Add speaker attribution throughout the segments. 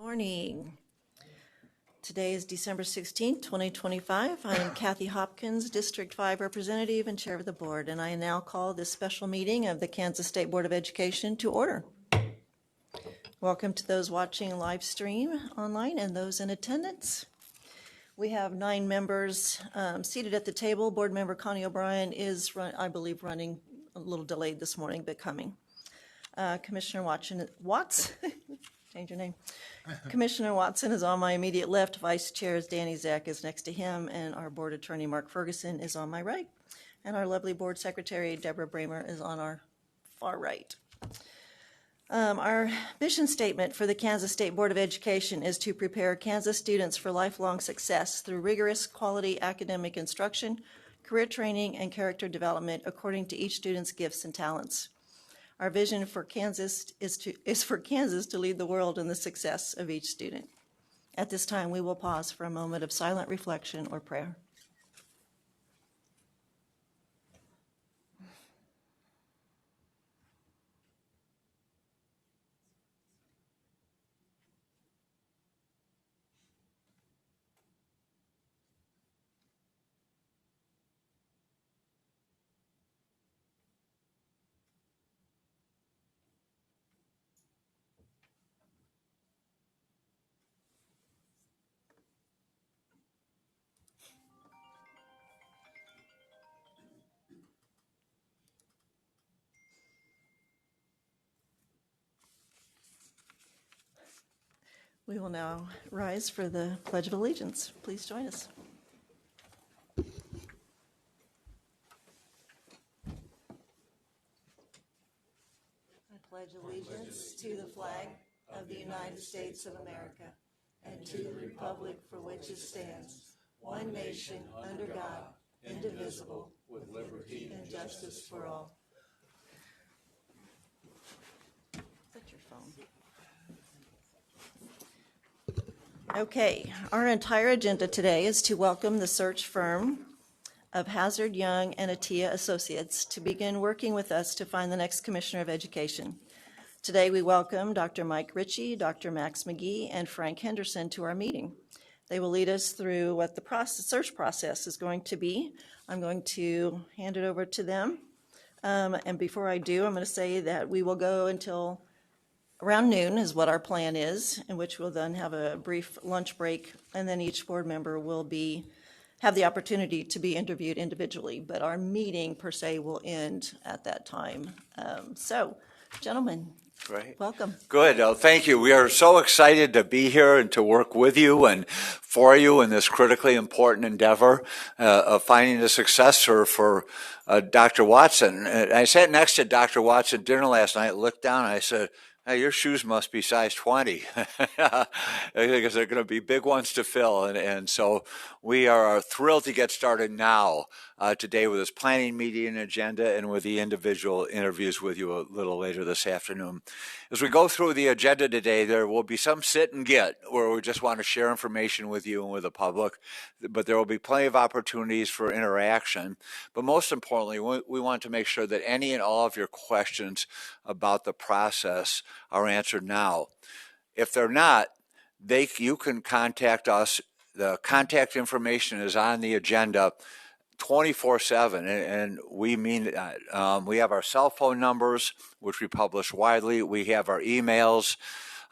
Speaker 1: Morning. Today is December 16th, 2025. I am Kathy Hopkins, District 5 Representative and Chair of the Board, and I now call this special meeting of the Kansas State Board of Education to order. Welcome to those watching live stream online and those in attendance. We have 9 members seated at the table. Board member Connie O'Brien is, I believe, running a little delayed this morning, but coming. Commissioner Watts, change your name. Commissioner Watson is on my immediate left. Vice Chair is Danny Zach is next to him, and our Board Attorney Mark Ferguson is on my right, and our lovely Board Secretary Deborah Bramer is on our far right. Our mission statement for the Kansas State Board of Education is to prepare Kansas students for lifelong success through rigorous quality academic instruction, career training, and character development according to each student's gifts and talents. Our vision for Kansas is for Kansas to lead the world in the success of each student. At this time, we will pause for a moment of silent reflection or prayer. We will now rise for the Pledge of Allegiance. Please join us. I pledge allegiance to the flag of the United States of America and to the republic for which it stands, one nation, under God, indivisible, with liberty and justice for all. Is that your phone? Okay, our entire agenda today is to welcome the search firm of Hazard, Young, and Attia Associates to begin working with us to find the next Commissioner of Education. Today we welcome Dr. Mike Ritchie, Dr. Max McGee, and Frank Henderson to our meeting. They will lead us through what the search process is going to be. I'm going to hand it over to them. And before I do, I'm going to say that we will go until around noon is what our plan is, in which we'll then have a brief lunch break, and then each board member will have the opportunity to be interviewed individually, but our meeting per se will end at that time. So, gentlemen,
Speaker 2: Great.
Speaker 1: Welcome.
Speaker 2: Good. Thank you. We are so excited to be here and to work with you and for you in this critically important endeavor of finding a successor for Dr. Watson. I sat next to Dr. Watson at dinner last night, looked down, and I said, "Hey, your shoes must be size 20 because they're going to be big ones to fill." And so we are thrilled to get started now today with this planning meeting agenda and with the individual interviews with you a little later this afternoon. As we go through the agenda today, there will be some sit and get where we just want to share information with you and with the public, but there will be plenty of opportunities for interaction. But most importantly, we want to make sure that any and all of your questions about the process are answered now. If they're not, you can contact us. The contact information is on the agenda 24/7, and we mean that. We have our cell phone numbers, which we publish widely. We have our emails.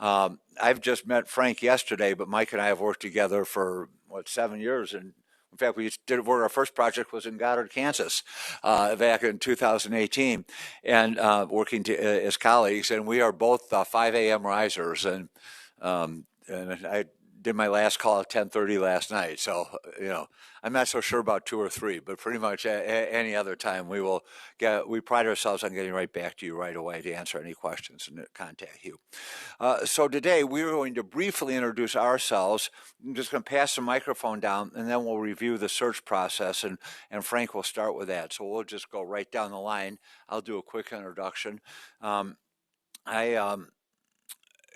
Speaker 2: I've just met Frank yesterday, but Mike and I have worked together for, 7 years, and in fact, our first project was in Goddard, Kansas, back in 2018, and working as colleagues. And we are both 5 a.m. risers, and I did my last call at 10:30 last night. So, I'm not so sure about 2 or 3, but pretty much any other time we pride ourselves on getting right back to you right away to answer any questions and contact you. So today we're going to briefly introduce ourselves. I'm just going to pass the microphone down, and then we'll review the search process, and Frank will start with that. So we'll just go right down the line. I'll do a quick introduction.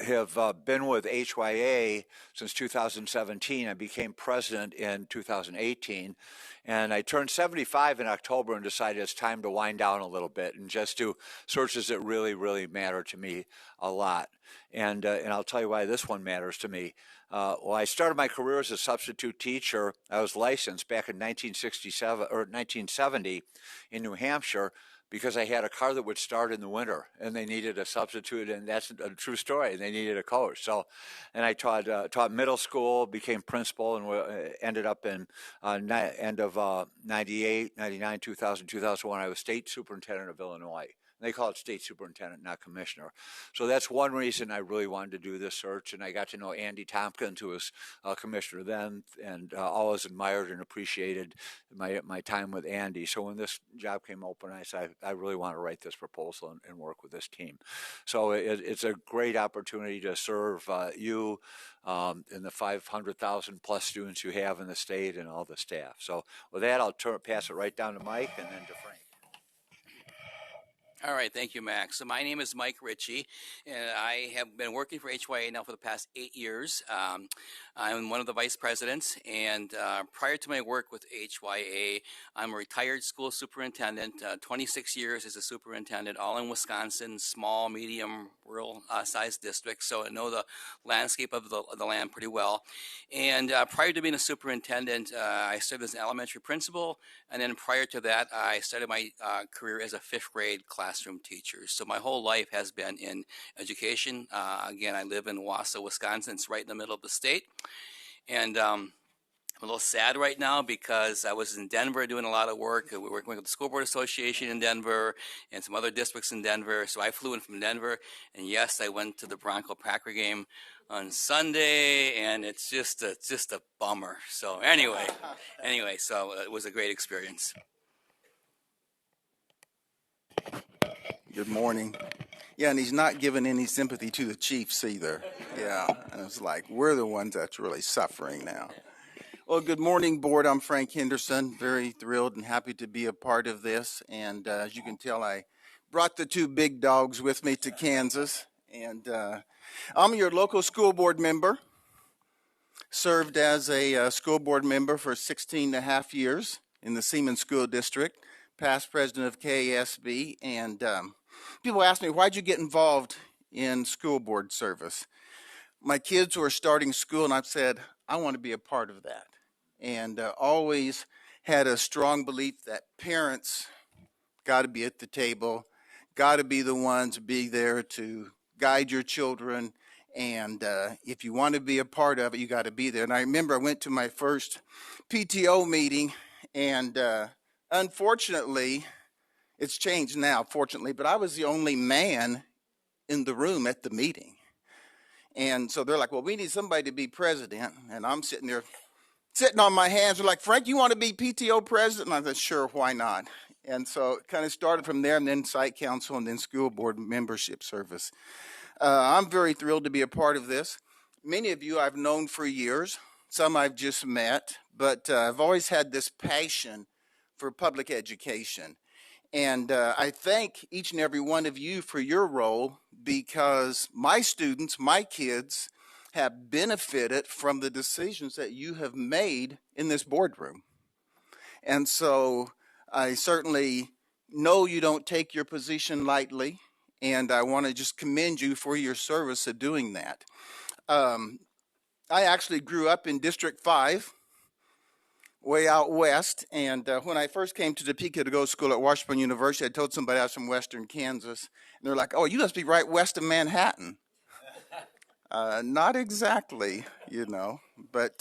Speaker 2: have been with HYA since 2017. I became president in 2018, and I turned 75 in October and decided it's time to wind down a little bit and just do searches that really, really matter to me a lot. And I'll tell you why this one matters to me. Well, I started my career as a substitute teacher. I was licensed back in 1967 or 1970 in New Hampshire, because I had a car that would start in the winter and they needed a substitute, and that's a true story. They needed a coach. So, and I taught middle school, became principal, and ended up in end of 98, 99, 2000, 2001. I was state superintendent of Illinois. They call it state superintendent, not commissioner. So that's one reason I really wanted to do this search. And I got to know Andy Tompkins, who was commissioner then, and always admired and appreciated my time with Andy. So when this job came open, I said, I really want to write this proposal and work with this team. So it's a great opportunity to serve you and the 500,000 plus students you have in the state and all the staff. So with that, I'll pass it right down to Mike and then to Frank.
Speaker 3: All right, thank you, Max. So my name is Mike Ritchie, and I have been working for HYA now for the past 8 years. I'm one of the vice presidents, and prior to my work with HYA, I'm a retired school superintendent, 26 years as a superintendent, all in Wisconsin, small, medium, rural-sized districts, so I know the landscape of the land pretty well. And prior to being a superintendent, I served as an elementary principal, and then prior to that, I started my career as a fifth grade classroom teacher. So my whole life has been in education. Again, I live in Wausau, Wisconsin. It's right in the middle of the state. And I'm a little sad right now because I was in Denver doing a lot of work. We're working with the School Board Association in Denver and some other districts in Denver. So I flew in from Denver. And yes, I went to the Bronco-Packer game on Sunday, and it's just a bummer. So anyway, so it was a great experience.
Speaker 4: Good morning. Yeah, and he's not giving any sympathy to the Chiefs either. Yeah, and it's like we're the ones that's really suffering now. Well, good morning, board. I'm Frank Henderson. Very thrilled and happy to be a part of this. And as you can tell, I brought the two big dogs with me to Kansas. And I'm your local school board member. Served as a school board member for 16 and a half years in the Seaman School District. Past president of KSDE. And people ask me, why'd you get involved in school board service? My kids were starting school, and I've said, I want to be a part of that. And always had a strong belief that parents got to be at the table, got to be the ones be there to guide your children. And if you want to be a part of it, you got to be there. And I remember I went to my first PTO meeting, and unfortunately, it's changed now, fortunately, but I was the only man in the room at the meeting. And so they're like, well, we need somebody to be president. And I'm sitting there, sitting on my hands. They're like, Frank, you want to be PTO president? And I said, sure, why not? And so it kind of started from there, and then site council, and then school board membership service. I'm very thrilled to be a part of this. Many of you I've known for years. Some I've just met. But I've always had this passion for public education. And I thank each and every one of you for your role, because my students, my kids, have benefited from the decisions that you have made in this boardroom. And so I certainly know you don't take your position lightly, and I want to just commend you for your service of doing that. I actually grew up in District 5. Way out west, and when I first came to Topeka to go to school at Washburn University, I told somebody I was from western Kansas, and they're like, oh, you must be right west of Manhattan. Not exactly, you know, but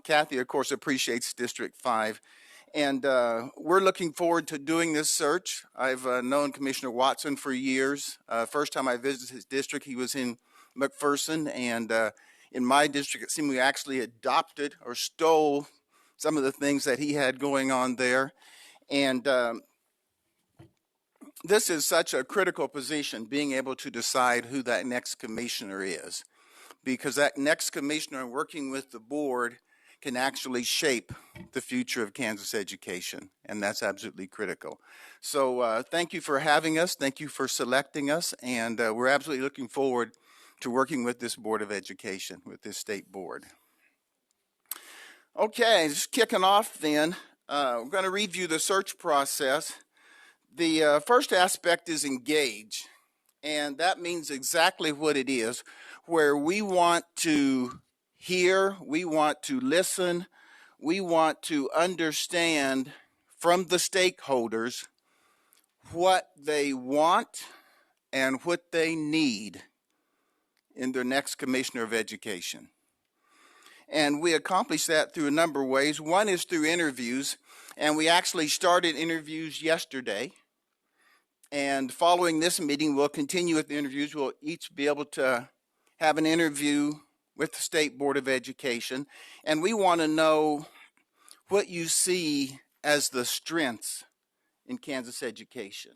Speaker 4: Kathy, of course, appreciates District 5, and we're looking forward to doing this search. I've known Commissioner Watson for years. First time I visited his district, he was in McPherson, and in my district, it seemed we actually adopted or stole some of the things that he had going on there. And this is such a critical position, being able to decide who that next commissioner is, because that next commissioner, working with the board, can actually shape the future of Kansas education, and that's absolutely critical. So thank you for having us. Thank you for selecting us, and we're absolutely looking forward to working with this Board of Education, with this state board. Okay, just kicking off then, we're going to review the search process. The first aspect is engage, and that means exactly what it is, where we want to hear, we want to listen, we want to understand from the stakeholders what they want and what they need in their next Commissioner of Education. And we accomplish that through a number of ways. One is through interviews, and we actually started interviews yesterday. And following this meeting, we'll continue with the interviews. We'll each be able to have an interview with the State Board of Education. And we want to know what you see as the strengths in Kansas education.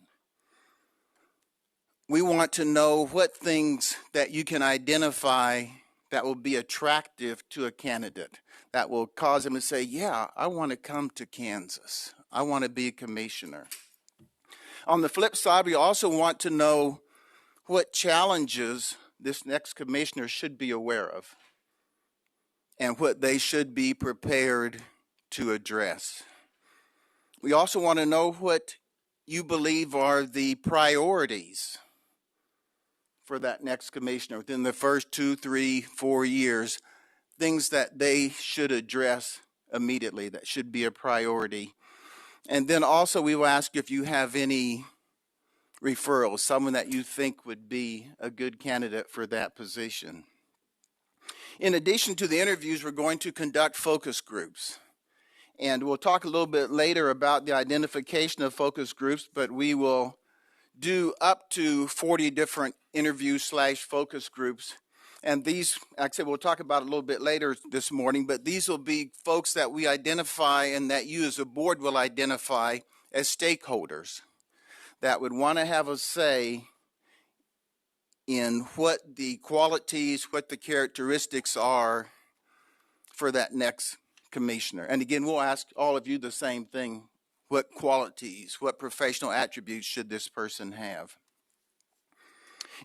Speaker 4: We want to know what things that you can identify that will be attractive to a candidate, that will cause them to say, yeah, I want to come to Kansas. I want to be a commissioner. On the flip side, we also want to know what challenges this next commissioner should be aware of and what they should be prepared to address. We also want to know what you believe are the priorities for that next commissioner within the first 2, 3, 4 years, things that they should address immediately, that should be a priority. And then also we will ask if you have any referrals, someone that you think would be a good candidate for that position. In addition to the interviews, we're going to conduct focus groups. And we'll talk a little bit later about the identification of focus groups, but we will do up to 40 different interview/focus groups. And these, like I said, we'll talk about a little bit later this morning, but these will be folks that we identify and that you as a board will identify as stakeholders that would want to have a say in what the qualities, what the characteristics are for that next commissioner. And again, we'll ask all of you the same thing. What qualities, what professional attributes should this person have?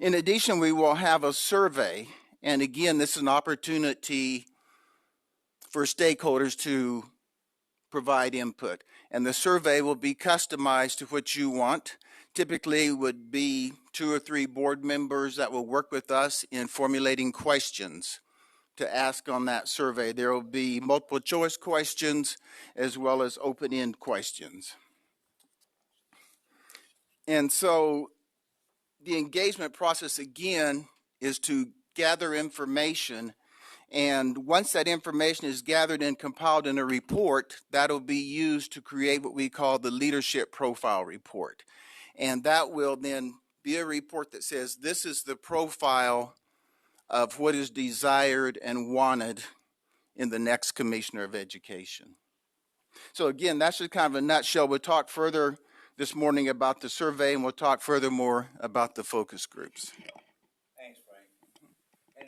Speaker 4: In addition, we will have a survey. And again, this is an opportunity for stakeholders to provide input. And the survey will be customized to what you want. Typically would be 2 or 3 board members that will work with us in formulating questions to ask on that survey. There will be multiple choice questions as well as open-end questions. And so the engagement process again is to gather information, and once that information is gathered and compiled in a report, that'll be used to create what we call the leadership profile report. And that will then be a report that says this is the profile of what is desired and wanted in the next Commissioner of Education. So again, that's just kind of a nutshell. We'll talk further this morning about the survey, and we'll talk furthermore about the focus groups.
Speaker 2: Thanks, Frank. And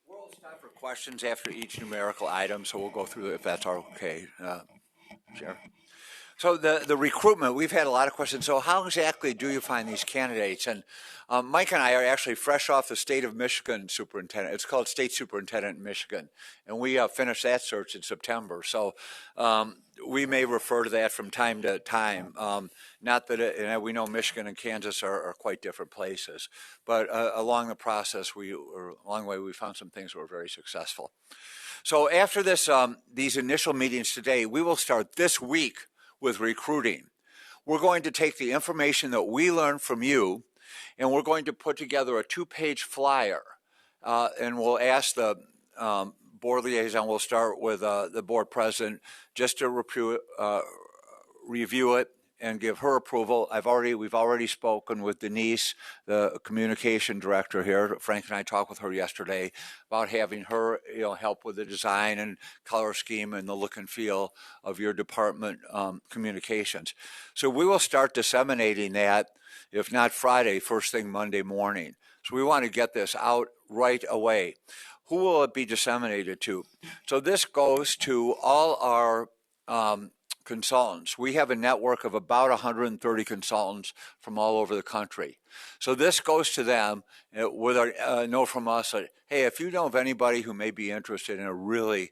Speaker 2: we'll stop for questions after each numerical item, so we'll go through it if that's okay, Chair. So the recruitment, we've had a lot of questions. So how exactly do you find these candidates? And Mike and I are actually fresh off the state of Michigan superintendent. It's called State Superintendent in Michigan. And we finished that search in September. So we may refer to that from time to time. Not that and we know Michigan and Kansas are quite different places. But along the process, along the way, we found some things that were very successful. So after this, these initial meetings today, we will start this week with recruiting. We're going to take the information that we learned from you, and we're going to put together a 2-page flyer, and we'll ask the board liaison, we'll start with the board president, just to review it and give her approval. We've already spoken with Denise, the communication director here. Frank and I talked with her yesterday about having her, help with the design and color scheme and the look and feel of your department communications. So we will start disseminating that, if not Friday, first thing Monday morning. So we want to get this out right away. Who will it be disseminated to? So this goes to all our consultants. We have a network of about 130 consultants from all over the country. So this goes to them with a note from us that, hey, if you know of anybody who may be interested in a really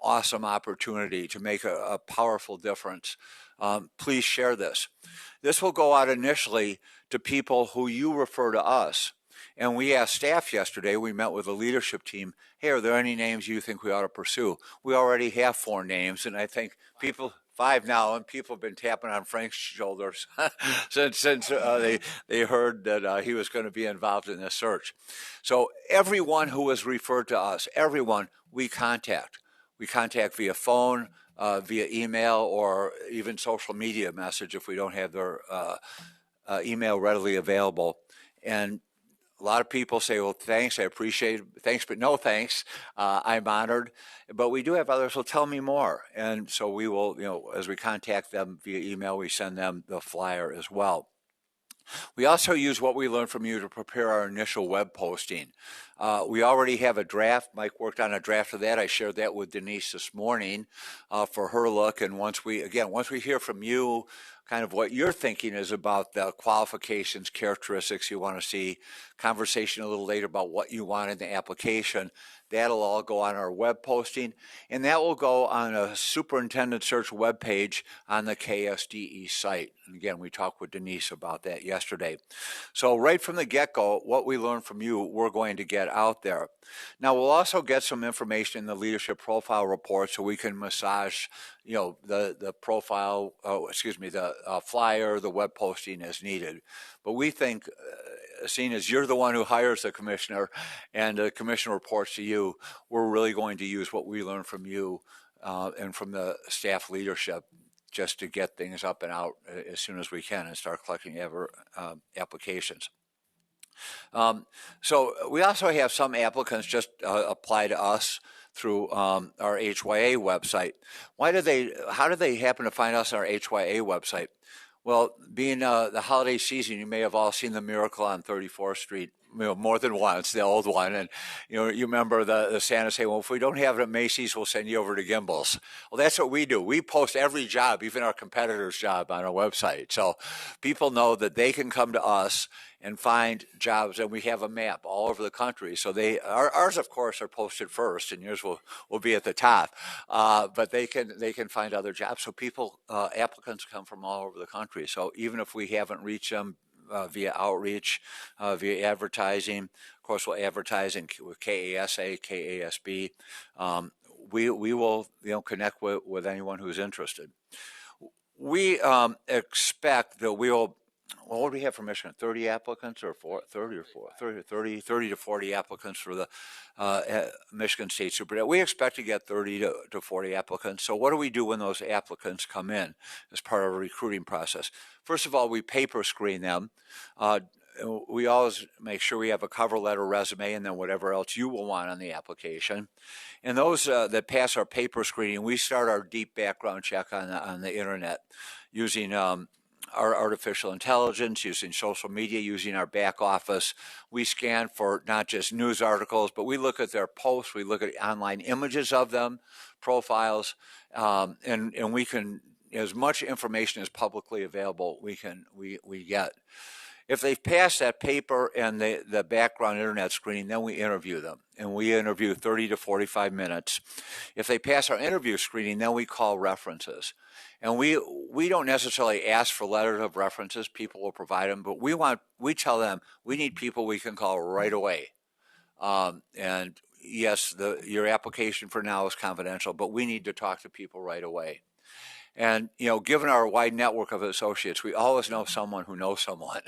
Speaker 2: awesome opportunity to make a powerful difference, please share this. This will go out initially to people who you refer to us. And we asked staff yesterday, we met with the leadership team, hey, are there any names you think we ought to pursue? We already have 4 names, and I think people, 5 now, and people have been tapping on Frank's shoulders since they heard that he was going to be involved in this search. So everyone who was referred to us, everyone we contact. We contact via phone, via email, or even social media message if we don't have their email readily available. And a lot of people say, well, thanks, I appreciate it. Thanks, but no thanks. I'm honored. But we do have others who will tell me more. And so we will, as we contact them via email, we send them the flyer as well. We also use what we learned from you to prepare our initial web posting. We already have a draft. Mike worked on a draft of that. I shared that with Denise this morning for her look. And once we hear from you, kind of what you're thinking is about the qualifications, characteristics you want to see, conversation a little later about what you want in the application, that'll all go on our web posting, and that will go on a superintendent search webpage on the KSDE site. And again, we talked with Denise about that yesterday. So right from the get-go, what we learned from you, we're going to get out there. Now, we'll also get some information in the leadership profile report so we can massage, the profile, the flyer, the web posting as needed. But we think, seeing as you're the one who hires the commissioner and the commissioner reports to you, we're really going to use what we learned from you and from the staff leadership just to get things up and out as soon as we can and start collecting applications. So we also have some applicants just apply to us through our HYA website. How did they happen to find us on our HYA website? Well, being the holiday season, you may have all seen the Miracle on 34th Street, more than once, the old one. And, you remember the Santa say, well, if we don't have it at Macy's, we'll send you over to Gimbel's. Well, that's what we do. We post every job, even our competitor's job, on our website. So people know that they can come to us and find jobs, and we have a map all over the country. So ours, of course, are posted first, and yours will be at the top. But they can find other jobs. So applicants come from all over the country. So even if we haven't reached them via outreach, via advertising, of course, we'll advertise with KASA, KASB. We will connect with anyone who's interested. We expect that we will. Well, what do we have for Michigan? 30 applicants or 30 to 40 applicants for the Michigan State Superintendent. We expect to get 30 to 40 applicants. So what do we do when those applicants come in as part of a recruiting process? First of all, we paper screen them. We always make sure we have a cover letter, resume, and then whatever else you will want on the application. And those that pass our paper screening, we start our deep background check on the internet using our artificial intelligence, using social media, using our back office. We scan for not just news articles, but we look at their posts, we look at online images of them, profiles, and we can, as much information as publicly available, we get. If they've passed that paper and the background internet screening, then we interview them, and we interview 30 to 45 minutes. If they pass our interview screening, then we call references. And we don't necessarily ask for letters of references. People will provide them, but we tell them we need people we can call right away. And yes, your application for now is confidential, but we need to talk to people right away. And, given our wide network of associates, we always know someone who knows someone.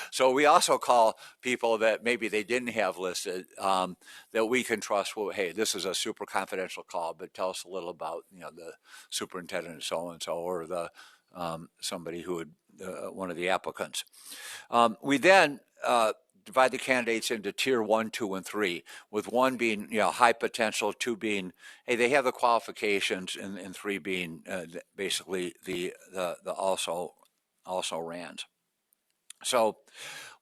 Speaker 2: So we also call people that maybe they didn't have listed that we can trust. Well, hey, this is a super confidential call, but tell us a little about, the superintendent so-and-so or the somebody who would, one of the applicants. We then divide the candidates into tier 1, 2, and 3, with 1 being high potential, 2 being hey, they have the qualifications, and 3 being basically the also rans. So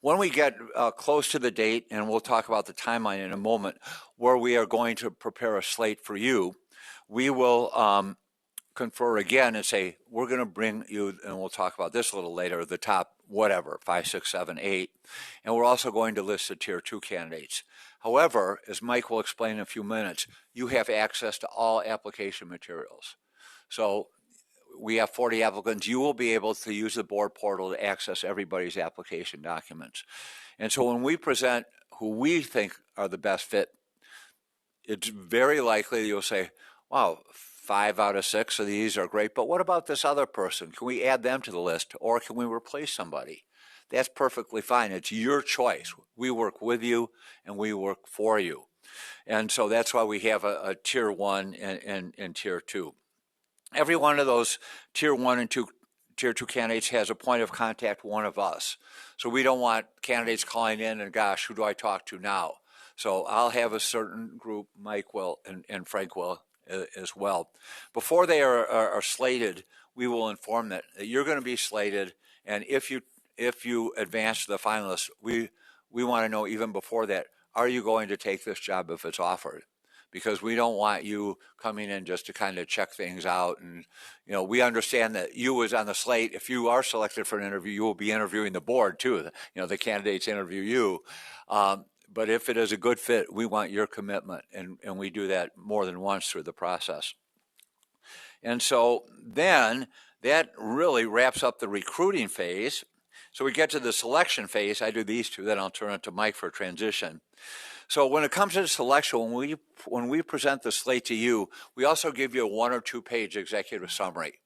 Speaker 2: when we get close to the date, and we'll talk about the timeline in a moment, where we are going to prepare a slate for you, we will confer again and say, we're going to bring you, and we'll talk about this a little later, the top whatever, 5, 6, 7, 8. And we're also going to list the tier 2 candidates. However, as Mike will explain in a few minutes, you have access to all application materials. So we have 40 applicants. You will be able to use the board portal to access everybody's application documents. And so when we present who we think are the best fit, it's very likely you'll say, wow, 5 out of 6 of these are great, but what about this other person? Can we add them to the list, or can we replace somebody? That's perfectly fine. It's your choice. We work with you and we work for you. And so that's why we have a tier 1 and tier 2. Every one of those tier 1 and tier 2 candidates has a point of contact, one of us. So we don't want candidates calling in and, gosh, who do I talk to now? So I'll have a certain group, Mike will, and Frank will as well. Before they are slated, we will inform that you're going to be slated, and if you advance to the finalists, we want to know even before that, are you going to take this job if it's offered? Because we don't want you coming in just to kind of check things out. And, we understand that you as on the slate, if you are selected for an interview, you will be interviewing the board too. The candidates interview you. But if it is a good fit, we want your commitment. And we do that more than once through the process. And so then that really wraps up the recruiting phase. So we get to the selection phase. I do these two, then I'll turn it to Mike for transition. So when it comes to the selection, when we present the slate to you, we also give you a 1 or 2 page executive summary.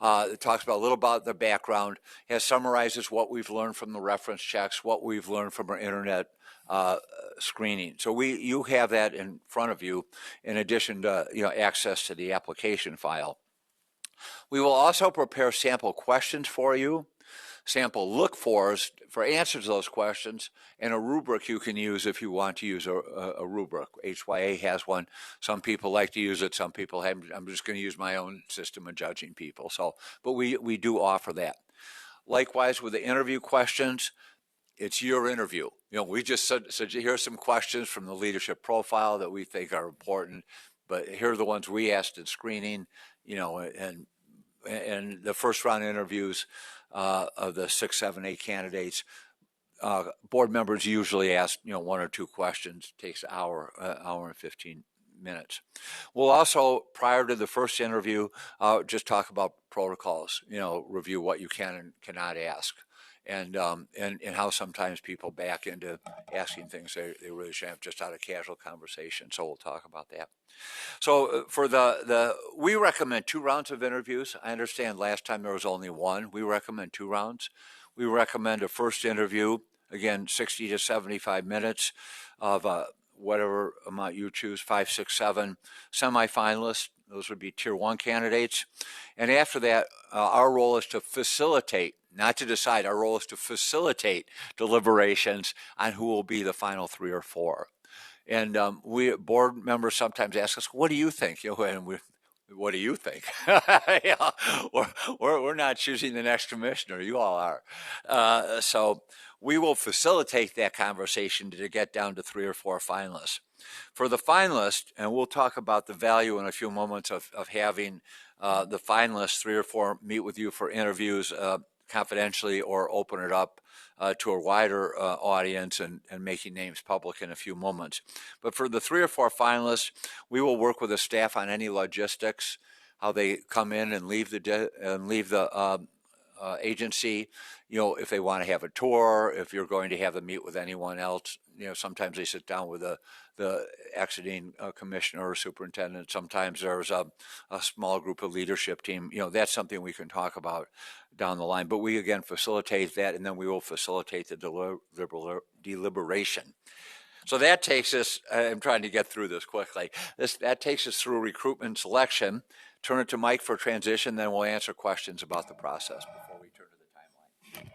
Speaker 2: It talks about a little about their background, summarizes what we've learned from the reference checks, what we've learned from our internet screening. So you have that in front of you, in addition to access to the application file. We will also prepare sample questions for you, sample look-fors for answers to those questions, and a rubric you can use if you want to use a rubric. HYA has one. Some people like to use it. Some people haven't. I'm just going to use my own system of judging people. But we do offer that. Likewise, with the interview questions, it's your interview. We just said here's some questions from the leadership profile that we think are important, but here are the ones we asked in screening, and the first round interviews of the 6, 7, 8 candidates, board members usually ask 1 or 2 questions. It takes an hour and 15 minutes. We'll also, prior to the first interview, just talk about protocols. Review what you can and cannot ask, and how sometimes people back into asking things they really shouldn't have, just out of casual conversation. So we'll talk about that. So for we recommend 2 rounds of interviews. I understand last time there was only 1. We recommend 2 rounds. We recommend a first interview, again, 60 to 75 minutes of whatever amount you choose, 5, 6, 7 semifinalists. Those would be tier 1 candidates. And after that, our role is to facilitate, not to decide. Our role is to facilitate deliberations on who will be the final 3 or 4. And we board members sometimes ask us, "What do you think?" And what do you think? Yeah, we're not choosing the next commissioner. You all are. So we will facilitate that conversation to get down to 3 or 4 finalists. For the finalists, and we'll talk about the value in a few moments of having the finalists, 3 or 4, meet with you for interviews confidentially or open it up to a wider audience and making names public in a few moments. But for the 3 or 4 finalists, we will work with the staff on any logistics, how they come in and leave the agency, if they want to have a tour, if you're going to have them meet with anyone else. Sometimes they sit down with the exiting commissioner or superintendent. Sometimes there's a small group of leadership team. That's something we can talk about down the line. But we, again, facilitate that, and then we will facilitate the deliberation. So that takes us, I'm trying to get through this quickly. That takes us through recruitment selection. Turn it to Mike for transition, then we'll answer questions about the process before we turn to the timeline.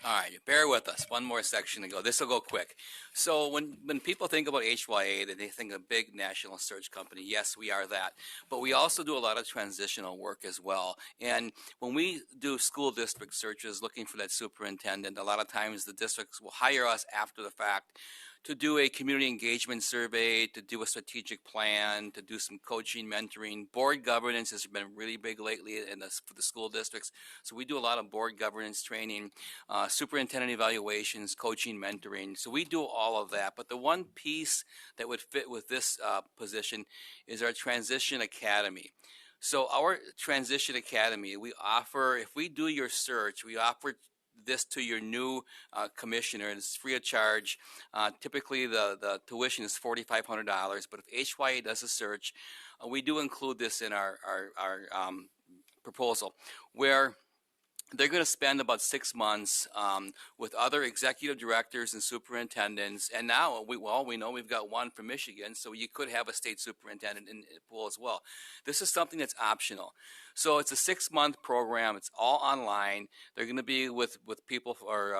Speaker 3: All right, bear with us. One more section to go. This will go quick. So when people think about HYA, they think of a big national search company. Yes, we are that. But we also do a lot of transitional work as well. And when we do school district searches looking for that superintendent, a lot of times the districts will hire us after the fact to do a community engagement survey, to do a strategic plan, to do some coaching, mentoring. Board governance has been really big lately for the school districts. So we do a lot of board governance training, superintendent evaluations, coaching, mentoring. So we do all of that. But the one piece that would fit with this position is our Transition Academy. So our Transition Academy, we offer, if we do your search, we offer this to your new commissioner, and it's free of charge. Typically, the tuition is $4,500, but if HYA does a search, we do include this in our proposal, where they're going to spend about 6 months with other executive directors and superintendents. And now, we know we've got one from Michigan, so you could have a state superintendent in the pool as well. This is something that's optional. So it's a 6-month program. It's all online. They're going to be with people for,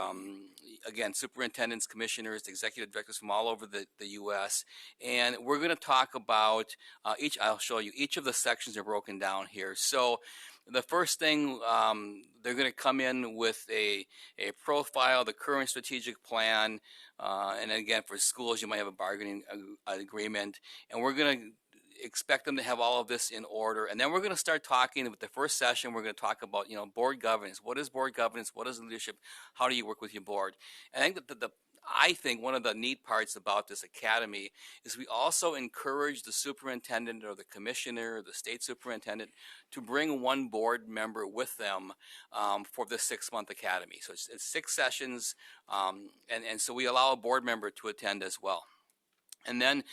Speaker 3: again, superintendents, commissioners, executive directors from all over the U.S. And we're going to talk about I'll show you. Each of the sections are broken down here. So the first thing, they're going to come in with a profile, the current strategic plan, and again, for schools, you might have a bargaining agreement, and we're going to expect them to have all of this in order. And then we're going to start talking with the first session. We're going to talk about, board governance. What is board governance? What is leadership? How do you work with your board? And I think that I think one of the neat parts about this academy is we also encourage the superintendent or the commissioner or the state superintendent to bring one board member with them for the 6-month academy. So it's 6 sessions, and so we allow a board member to attend as well. And then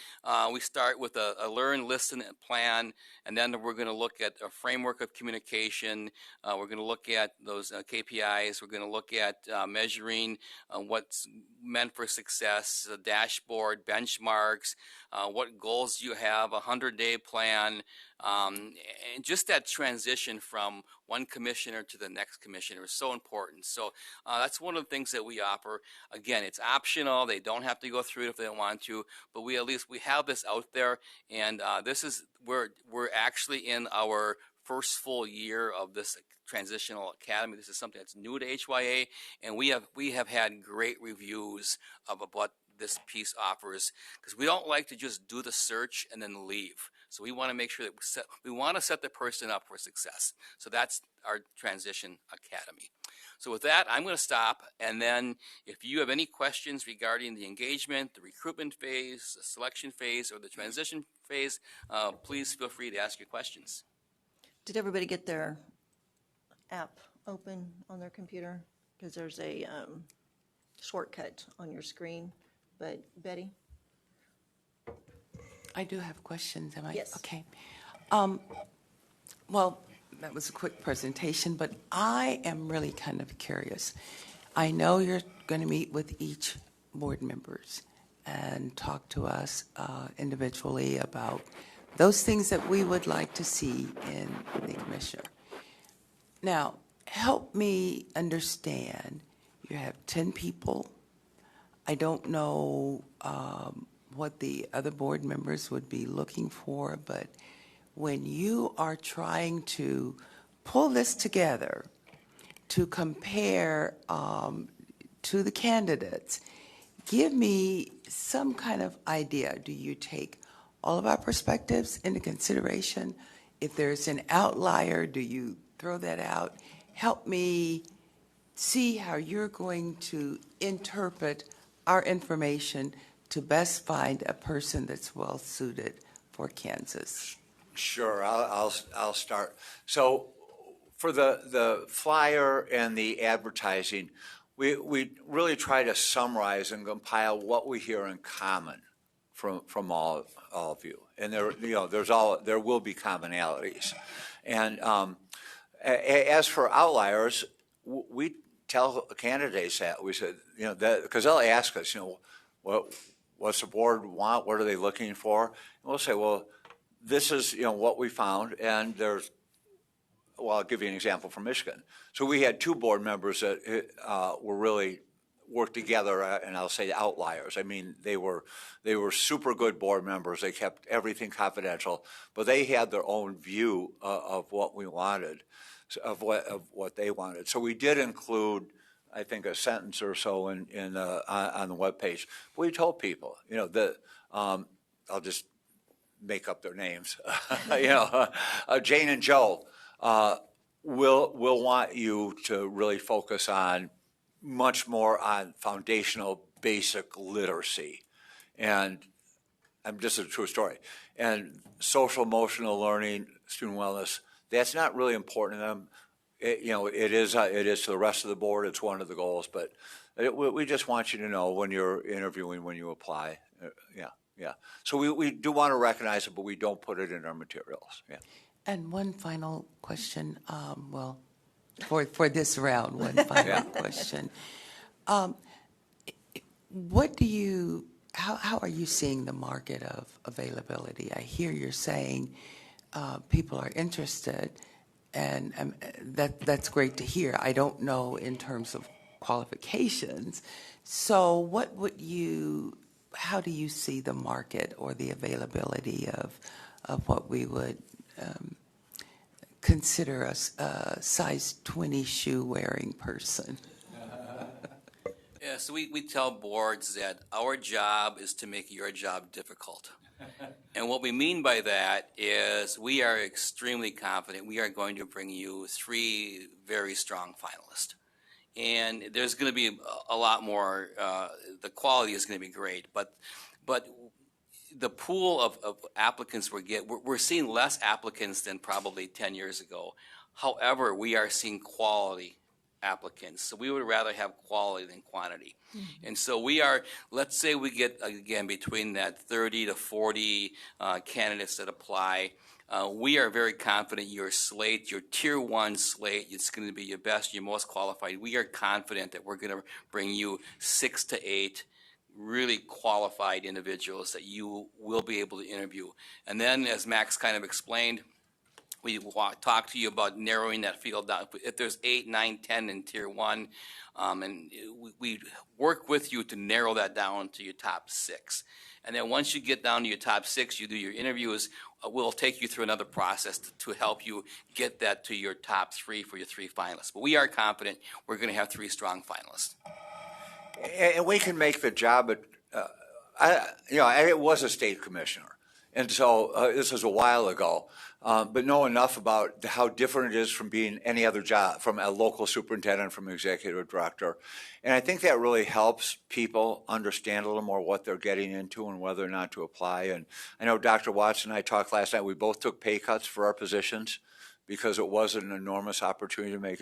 Speaker 3: we start with a learn, listen, and plan, and then we're going to look at a framework of communication. We're going to look at those KPIs. We're going to look at measuring what's meant for success, a dashboard, benchmarks, what goals you have, a 100-day plan, and just that transition from one commissioner to the next commissioner is so important. So that's one of the things that we offer. Again, it's optional. They don't have to go through it if they don't want to, but we have this out there, and we're actually in our first full year of this transitional academy. This is something that's new to HYA, and we have had great reviews of what this piece offers, because we don't like to just do the search and then leave. So we want to make sure that we want to set the person up for success. So that's our Transition Academy. So with that, I'm going to stop, and then if you have any questions regarding the engagement, the recruitment phase, the selection phase, or the transition phase, please feel free to ask your questions.
Speaker 1: Did everybody get their app open on their computer? Because there's a shortcut on your screen. But Betty?
Speaker 5: I do have questions. Am I?
Speaker 1: Yes.
Speaker 5: Okay. Well, that was a quick presentation, but I am really kind of curious. I know you're going to meet with each board members and talk to us individually about those things that we would like to see in the commissioner. Now, help me understand. You have 10 people. I don't know what the other board members would be looking for, but when you are trying to pull this together to compare to the candidates, give me some kind of idea. Do you take all of our perspectives into consideration? If there's an outlier, do you throw that out? Help me see how you're going to interpret our information to best find a person that's well suited for Kansas.
Speaker 2: Sure, I'll start. So for the flyer and the advertising, we really try to summarize and compile what we hear in common from all of you, and there will be commonalities. And as for outliers, we tell candidates that we said, because they'll ask us, what's the board want? What are they looking for? And we'll say, well, this is what we found, and I'll give you an example from Michigan. So we had 2 board members that were really worked together, and I'll say outliers. I mean, they were super good board members. They kept everything confidential, but they had their own view of what we wanted, of what they wanted. So we did include I think, a sentence or so on the webpage. We told people, that I'll just make up their names. Jane and Joe will want you to really focus on much more on foundational basic literacy. And this is a true story. And social emotional learning, student wellness, that's not really important to them. It is to the rest of the board. It's one of the goals, but we just want you to know when you're interviewing, when you apply. Yeah. So we do want to recognize it, but we don't put it in our materials. Yeah.
Speaker 5: And one final question, for this round, one final question. How are you seeing the market of availability? I hear you're saying people are interested, and that's great to hear. I don't know in terms of qualifications. So how do you see the market or the availability of what we would consider a size 20 shoe wearing person?
Speaker 3: Yeah, so we tell boards that our job is to make your job difficult. And what we mean by that is we are extremely confident we are going to bring you 3 very strong finalists. And there's going to be a lot more, the quality is going to be great, but the pool of applicants we're seeing less applicants than probably 10 years ago. However, we are seeing quality applicants. So we would rather have quality than quantity. Mm-hmm. And so let's say we get, again, between that 30 to 40 candidates that apply. We are very confident your slate, your tier 1 slate, it's going to be your best, your most qualified. We are confident that we're going to bring you 6 to 8 really qualified individuals that you will be able to interview. And then, as Max kind of explained, we talk to you about narrowing that field down. If there's 8, 9, 10 in tier 1, and we work with you to narrow that down to your top 6. And then once you get down to your top 6, you do your interviews. We'll take you through another process to help you get that to your top 3 for your 3 finalists. But we are confident we're going to have 3 strong finalists.
Speaker 2: And we can make the job. I was a state commissioner, and so this was a while ago. But know enough about how different it is from being any other job, from a local superintendent, from executive director. And I think that really helps people understand a little more what they're getting into and whether or not to apply. And I know Dr. Watson and I talked last night. We both took pay cuts for our positions because it was an enormous opportunity to make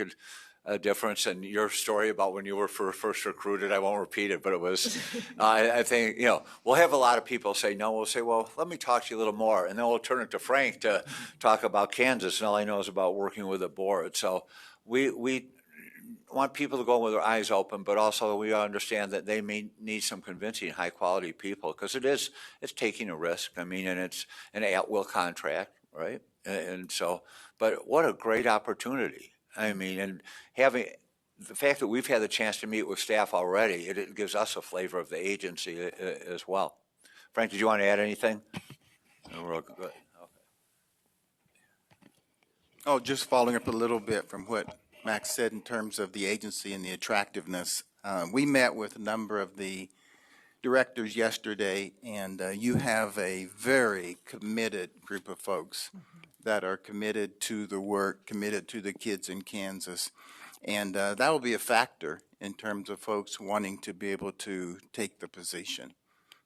Speaker 2: a difference. And your story about when you were first recruited, I won't repeat it, but it was, I think, we'll have a lot of people say no. We'll say, well, let me talk to you a little more. And then we'll turn it to Frank to talk about Kansas, and all he knows about working with a board. So we want people to go with their eyes open, but also we understand that they may need some convincing high quality people, because it's taking a risk. I mean, and it's an at-will contract, right? And so, but what a great opportunity. I mean, and having the fact that we've had the chance to meet with staff already, it gives us a flavor of the agency as well. Frank, did you want to add anything? No, we're all good. Okay.
Speaker 4: Oh, just following up a little bit from what Max said in terms of the agency and the attractiveness. We met with a number of the directors yesterday, and you have a very committed group of folks that are committed to the work, committed to the kids in Kansas. And that will be a factor in terms of folks wanting to be able to take the position,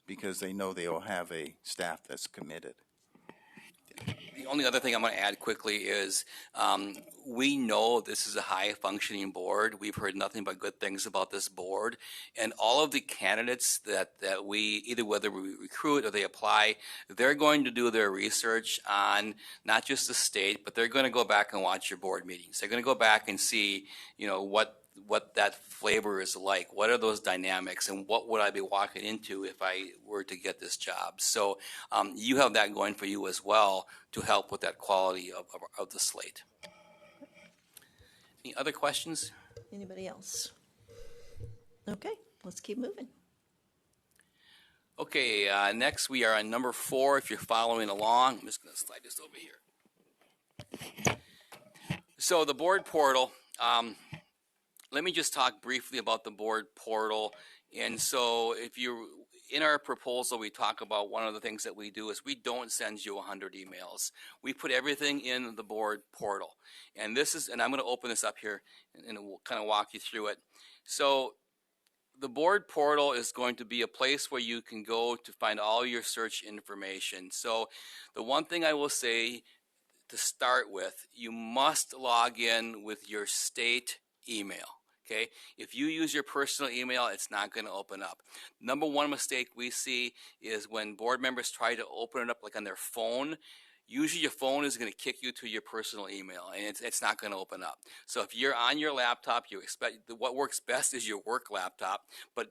Speaker 4: because they know they will have a staff that's committed.
Speaker 3: The only other thing I'm going to add quickly is we know this is a high-functioning board. We've heard nothing but good things about this board. And all of the candidates that we, either whether we recruit or they apply, they're going to do their research on not just the state, but they're going to go back and watch your board meetings. They're going to go back and see, what that flavor is like. What are those dynamics, and what would I be walking into if I were to get this job? So you have that going for you as well to help with that quality of the slate. Any other questions?
Speaker 1: Anybody else? Okay, let's keep moving.
Speaker 3: Okay, next we are on number 4. If you're following along, I'm just going to slide this over here. So the board portal, let me just talk briefly about the board portal. And so if you, in our proposal, we talk about one of the things that we do is we don't send you 100 emails. We put everything in the board portal. And this is, and I'm going to open this up here and we'll kind of walk you through it. So the board portal is going to be a place where you can go to find all your search information. So the one thing I will say to start with, you must log in with your state email. Okay, if you use your personal email, it's not going to open up. Number one mistake we see is when board members try to open it up like on their phone. Usually your phone is going to kick you to your personal email, and it's not going to open up. So if you're on your laptop, you expect what works best is your work laptop, but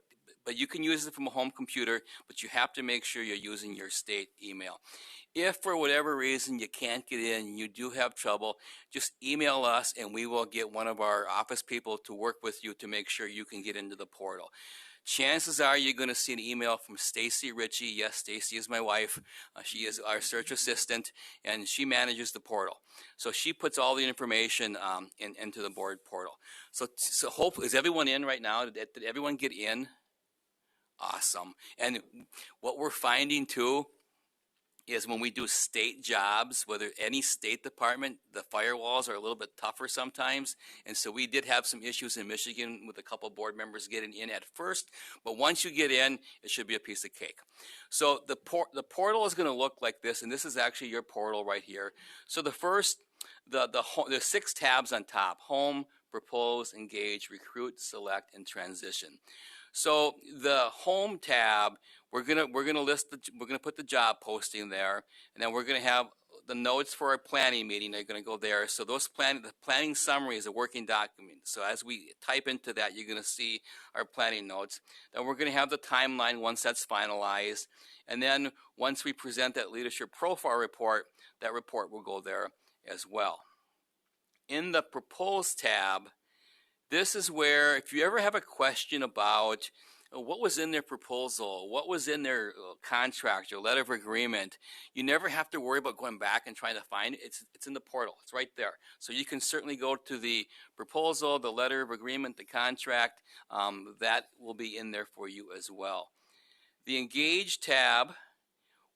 Speaker 3: you can use it from a home computer, but you have to make sure you're using your state email. If for whatever reason you can't get in, you do have trouble, just email us and we will get one of our office people to work with you to make sure you can get into the portal. Chances are you're going to see an email from Stacy Ritchie. Yes, Stacy is my wife. She is our search assistant, and she manages the portal. So she puts all the information into the board portal. So hopefully, is everyone in right now? Did everyone get in? Awesome. And what we're finding too is when we do state jobs, whether any state department, the firewalls are a little bit tougher sometimes. And so we did have some issues in Michigan with a couple board members getting in at first. But once you get in, it should be a piece of cake. So the portal is going to look like this. And this is actually your portal right here. So the first, there's 6 tabs on top: home, propose, engage, recruit, select, and transition. So the home tab, we're gonna put the job posting there, and then we're gonna have the notes for our planning meeting. They're gonna go there. So the planning summary is a working document. So as we type into that, you're gonna see our planning notes. Then we're gonna have the timeline once that's finalized, and then once we present that leadership profile report, that report will go there as well. In the propose tab, this is where, if you ever have a question about what was in their proposal, what was in their contract or letter of agreement, you never have to worry about going back and trying to find it. It's in the portal. It's right there. So you can certainly go to the proposal, the letter of agreement, the contract. That will be in there for you as well. The Engage tab,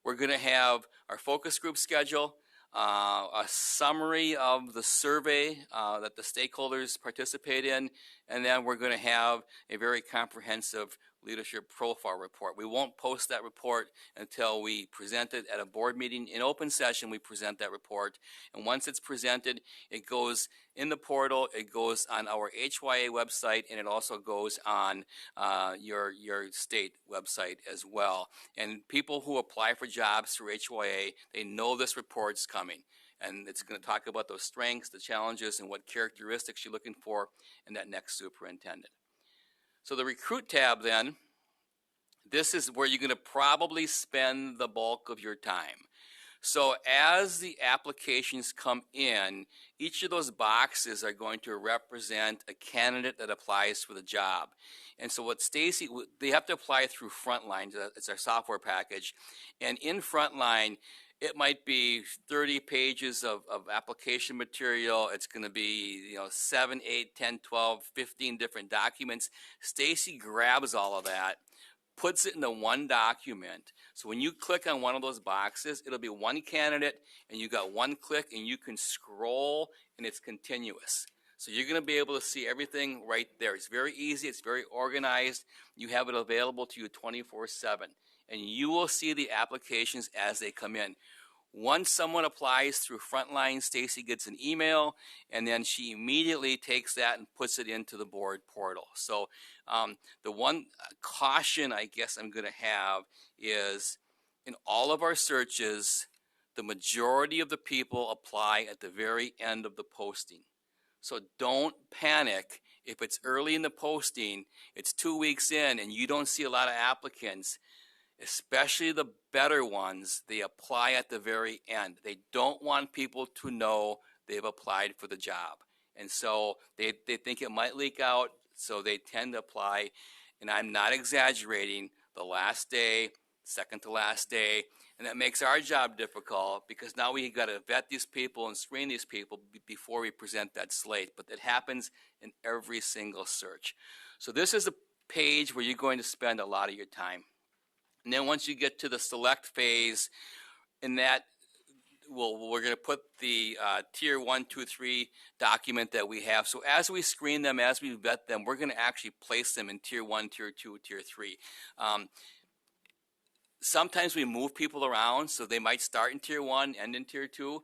Speaker 3: we're going to have our focus group schedule, a summary of the survey that the stakeholders participate in, and then we're going to have a very comprehensive leadership profile report. We won't post that report until we present it at a board meeting. In open session, we present that report, and once it's presented, it goes in the portal, it goes on our HYA website, and it also goes on your state website as well. And people who apply for jobs through HYA, they know this report's coming. And it's going to talk about those strengths, the challenges, and what characteristics you're looking for in that next superintendent. So the Recruit tab then, this is where you're going to probably spend the bulk of your time. So as the applications come in, each of those boxes are going to represent a candidate that applies for the job. And so what Stacy, they have to apply through Frontline. It's our software package. And in Frontline, it might be 30 pages of application material. It's going to be 7, 8, 10, 12, 15 different documents. Stacy grabs all of that, puts it into one document. So when you click on one of those boxes, it'll be one candidate, and you got one click, and you can scroll, and it's continuous. So you're going to be able to see everything right there. It's very easy. It's very organized. You have it available to you 24/7. And you will see the applications as they come in. Once someone applies through Frontline, Stacy gets an email, and then she immediately takes that and puts it into the board portal. So the one caution I guess I'm going to have is in all of our searches, the majority of the people apply at the very end of the posting. So don't panic if it's early in the posting, it's 2 weeks in, and you don't see a lot of applicants. Especially the better ones, they apply at the very end. They don't want people to know they've applied for the job. And so they think it might leak out, so they tend to apply. And I'm not exaggerating, the last day, second to last day, And that makes our job difficult because now we got to vet these people and screen these people before we present that slate. But it happens in every single search. So this is a page where you're going to spend a lot of your time. And then once you get to the select phase, in that we're going to put the tier 1, 2, 3 document that we have. So as we screen them, as we vet them, we're going to actually place them in tier 1, tier 2, tier 3. Sometimes we move people around, so they might start in tier 1, end in tier 2.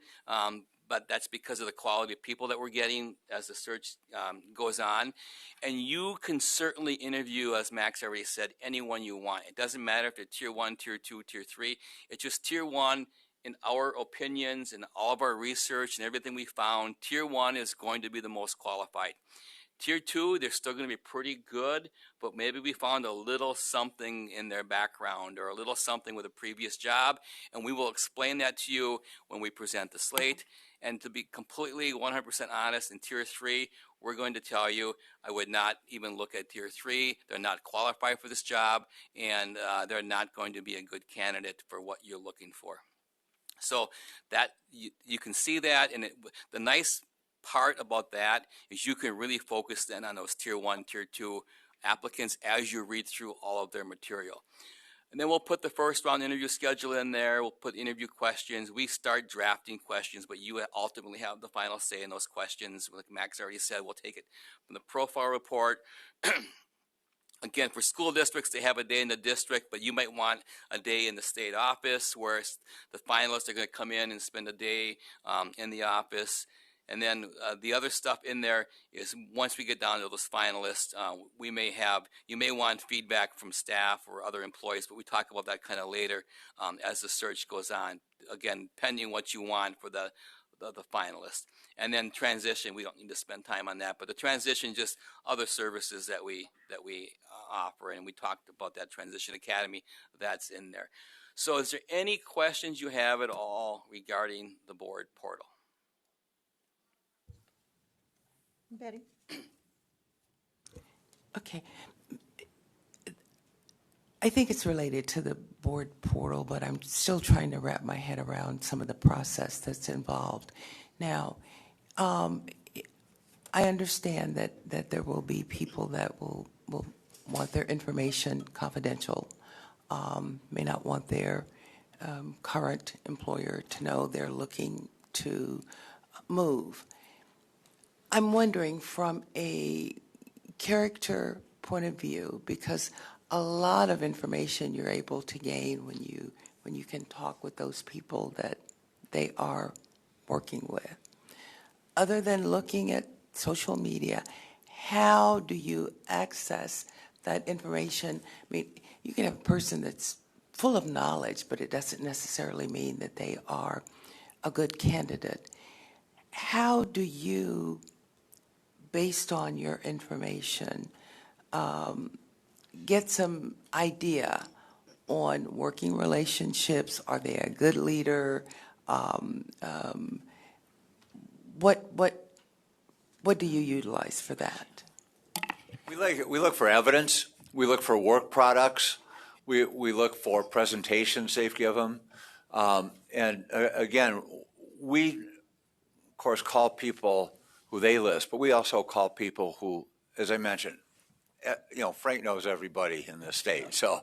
Speaker 3: But that's because of the quality of people that we're getting as the search goes on. And you can certainly interview, as Max already said, anyone you want. It doesn't matter if they're tier 1, tier 2, tier 3. It's just tier 1. In our opinions and all of our research and everything we found, tier 1 is going to be the most qualified. Tier 2, they're still going to be pretty good, but maybe we found a little something in their background or a little something with a previous job, and we will explain that to you when we present the slate. And to be completely 100% honest, in tier 3, we're going to tell you I would not even look at tier 3. They're not qualified for this job, and they're not going to be a good candidate for what you're looking for. So that you can see that, and the nice part about that is you can really focus then on those tier 1, tier 2 applicants as you read through all of their material. And then we'll put the first round interview schedule in there. We'll put interview questions. We start drafting questions, but you ultimately have the final say in those questions. Like Max already said, we'll take it from the profile report. Again, for school districts, they have a day in the district, but you might want a day in the state office where the finalists are going to come in and spend a day in the office. And then the other stuff in there is once we get down to those finalists, you may want feedback from staff or other employees, but we talk about that kind of later as the search goes on. Again, pending what you want for the finalist. And then transition, we don't need to spend time on that, but the transition, just other services that we offer, and we talked about that Transition Academy, that's in there. So is there any questions you have at all regarding the board portal?
Speaker 1: Betty?
Speaker 5: Okay. I think it's related to the board portal, but I'm still trying to wrap my head around some of the process that's involved. Now, I understand that there will be people that will want their information confidential, may not want their current employer to know they're looking to move. I'm wondering from a character point of view, because a lot of information you're able to gain when you can talk with those people that they are working with. Other than looking at social media, how do you access that information? I mean, you can have a person that's full of knowledge, but it doesn't necessarily mean that they are a good candidate. How do you, based on your information, get some idea on working relationships? Are they a good leader? What do you utilize for that?
Speaker 2: We look for evidence. We look for work products. We look for presentations they've given. Again, we, of course, call people who they list, but we also call people who, as I mentioned, Frank knows everybody in this state. So,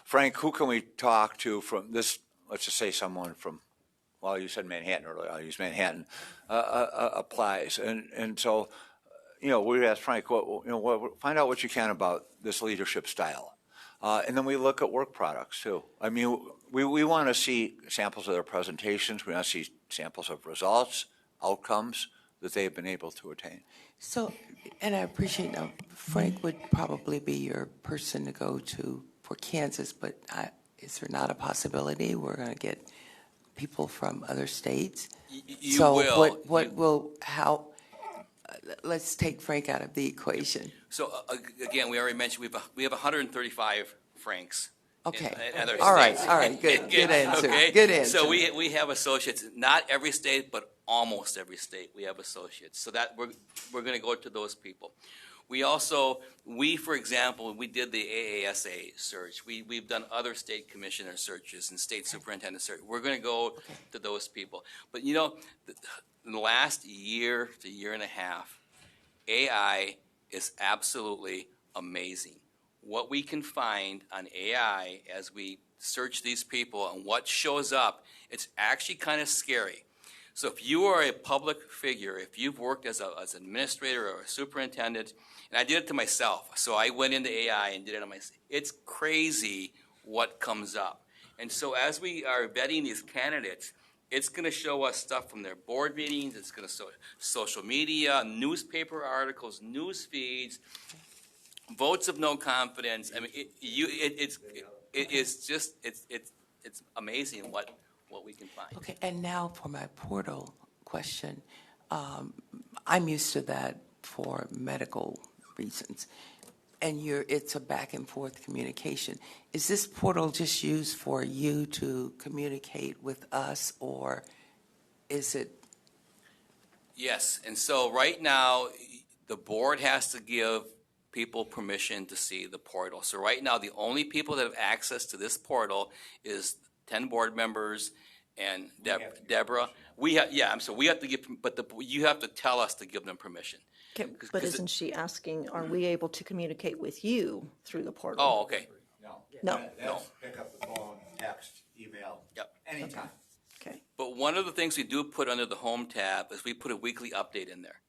Speaker 2: Frank, who can we talk to from this, let's just say someone from, well, you said Manhattan earlier, I'll use Manhattan, applies. And so, we ask Frank, find out what you can about this leadership style. And then we look at work products too. I mean, we want to see samples of their presentations. We want to see samples of results, outcomes that they've been able to attain.
Speaker 5: So, and I appreciate now, Frank would probably be your person to go to for Kansas, but is there not a possibility we're going to get people from other states?
Speaker 3: You
Speaker 5: so
Speaker 3: will.
Speaker 5: Let's take Frank out of the equation.
Speaker 3: So again, we already mentioned we have 135 Franks.
Speaker 5: Okay.
Speaker 3: In other
Speaker 5: all
Speaker 3: states.
Speaker 5: right. Good. Good answer.
Speaker 3: Okay?
Speaker 5: Good answer.
Speaker 3: So we have associates. Not every state, but almost every state we have associates. So that we're going to go to those people. For example, we did the AASA search. We've done other state commissioner searches and state superintendent search. We're going to go to those people. But in the last year to year and a half, AI is absolutely amazing. What we can find on AI as we search these people and what shows up, it's actually kind of scary. So if you are a public figure, if you've worked as an administrator or a superintendent, and I did it to myself, so I went into AI and did it on myself. It's crazy what comes up. And so as we are vetting these candidates, it's going to show us stuff from their board meetings. It's going to show social media, newspaper articles, news feeds, votes of no confidence. I mean, it's amazing what we can find.
Speaker 5: Okay, and now for my portal question. I'm used to that for medical reasons, and it's a back and forth communication. Is this portal just used for you to communicate with us, or is it?
Speaker 3: Yes, and so right now, the board has to give people permission to see the portal. So right now, the only people that have access to this portal is 10 board members and Deborah. We have to give, but you have to tell us to give them permission.
Speaker 1: Okay, but isn't she asking, are we able to communicate with you through the portal?
Speaker 3: Oh, okay.
Speaker 1: No.
Speaker 2: That's pick up the phone, text, email, anytime.
Speaker 1: Okay.
Speaker 3: But one of the things we do put under the home tab is we put a weekly update in there.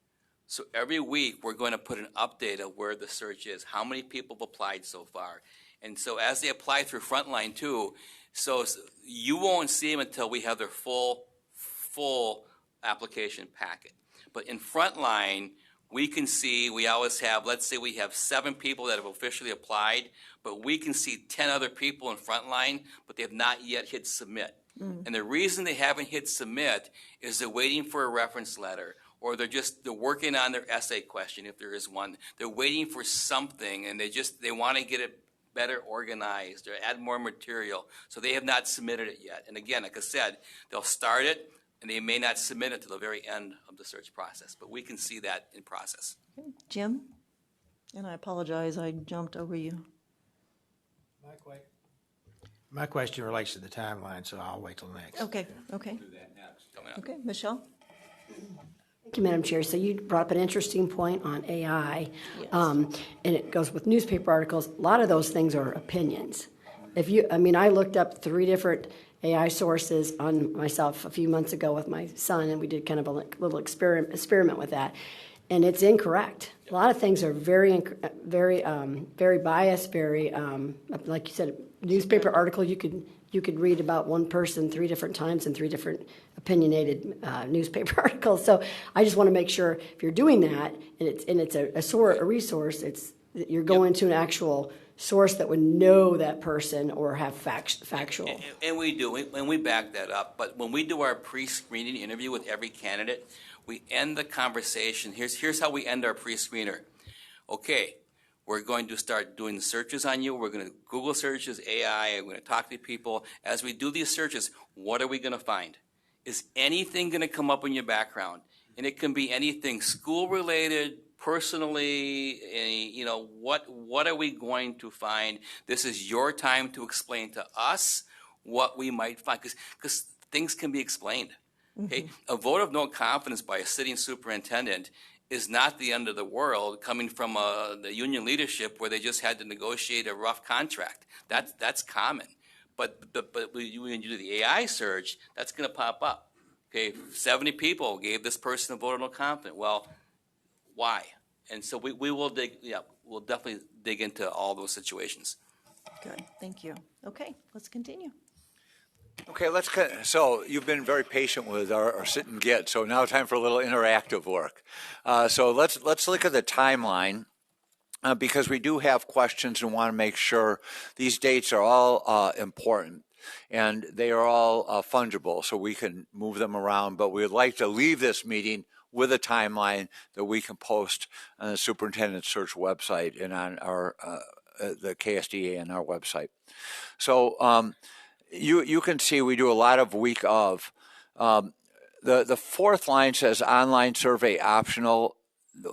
Speaker 3: So every week we're going to put an update of where the search is, how many people have applied so far. And so as they apply through Frontline too, so you won't see them until we have their full application packet. But in Frontline, we can see, we always have, let's say we have 7 people that have officially applied, but we can see 10 other people in Frontline, but they have not yet hit submit. And the reason they haven't hit submit is they're waiting for a reference letter, or they're working on their essay question if there is one. They're waiting for something, and they want to get it better organized or add more material. So they have not submitted it yet. And again, like I said, they'll start it, and they may not submit it to the very end of the search process. But we can see that in process.
Speaker 1: Jim? And I apologize, I jumped over you.
Speaker 6: My question relates to the timeline, so I'll wait till next.
Speaker 1: Okay.
Speaker 3: Coming up.
Speaker 1: Okay, Michelle?
Speaker 7: Thank you, Madam Chair. So you brought up an interesting point on AI,
Speaker 1: Yes.
Speaker 7: And it goes with newspaper articles. A lot of those things are opinions. I looked up 3 different AI sources on myself a few months ago with my son, and we did kind of a little experiment with that, and it's incorrect. A lot of things are very biased, very like you said, newspaper article you could read about one person 3 different times in 3 different opinionated newspaper articles. So I just want to make sure if you're doing that and it's a resource, you're going to an actual source that would know that person or have factual.
Speaker 3: And we do, and we back that up. But when we do our pre-screening interview with every candidate, we end the conversation. Here's how we end our pre-screener. Okay, we're going to start doing searches on you. We're going to Google searches, AI. We're going to talk to people. As we do these searches, what are we going to find? Is anything going to come up in your background? And it can be anything school-related, personally, what are we going to find? This is your time to explain to us what we might find, because things can be explained. Okay? A vote of no confidence by a sitting superintendent is not the end of the world coming from the union leadership where they just had to negotiate a rough contract. That's common. But when you do the AI search, that's going to pop up. Okay, 70 people gave this person a vote of no confidence. Well, why? And so we will we'll definitely dig into all those situations.
Speaker 1: Good, thank you. Okay, let's continue.
Speaker 2: Okay, so you've been very patient with our sit and get, so now time for a little interactive work. So let's look at the timeline, because we do have questions and want to make sure these dates are all important. And they are all fungible, so we can move them around, but we would like to leave this meeting with a timeline that we can post on the Superintendent Search website and on our the KSDE and our website. So you can see we do a lot of week of. The 4th line says online survey optional.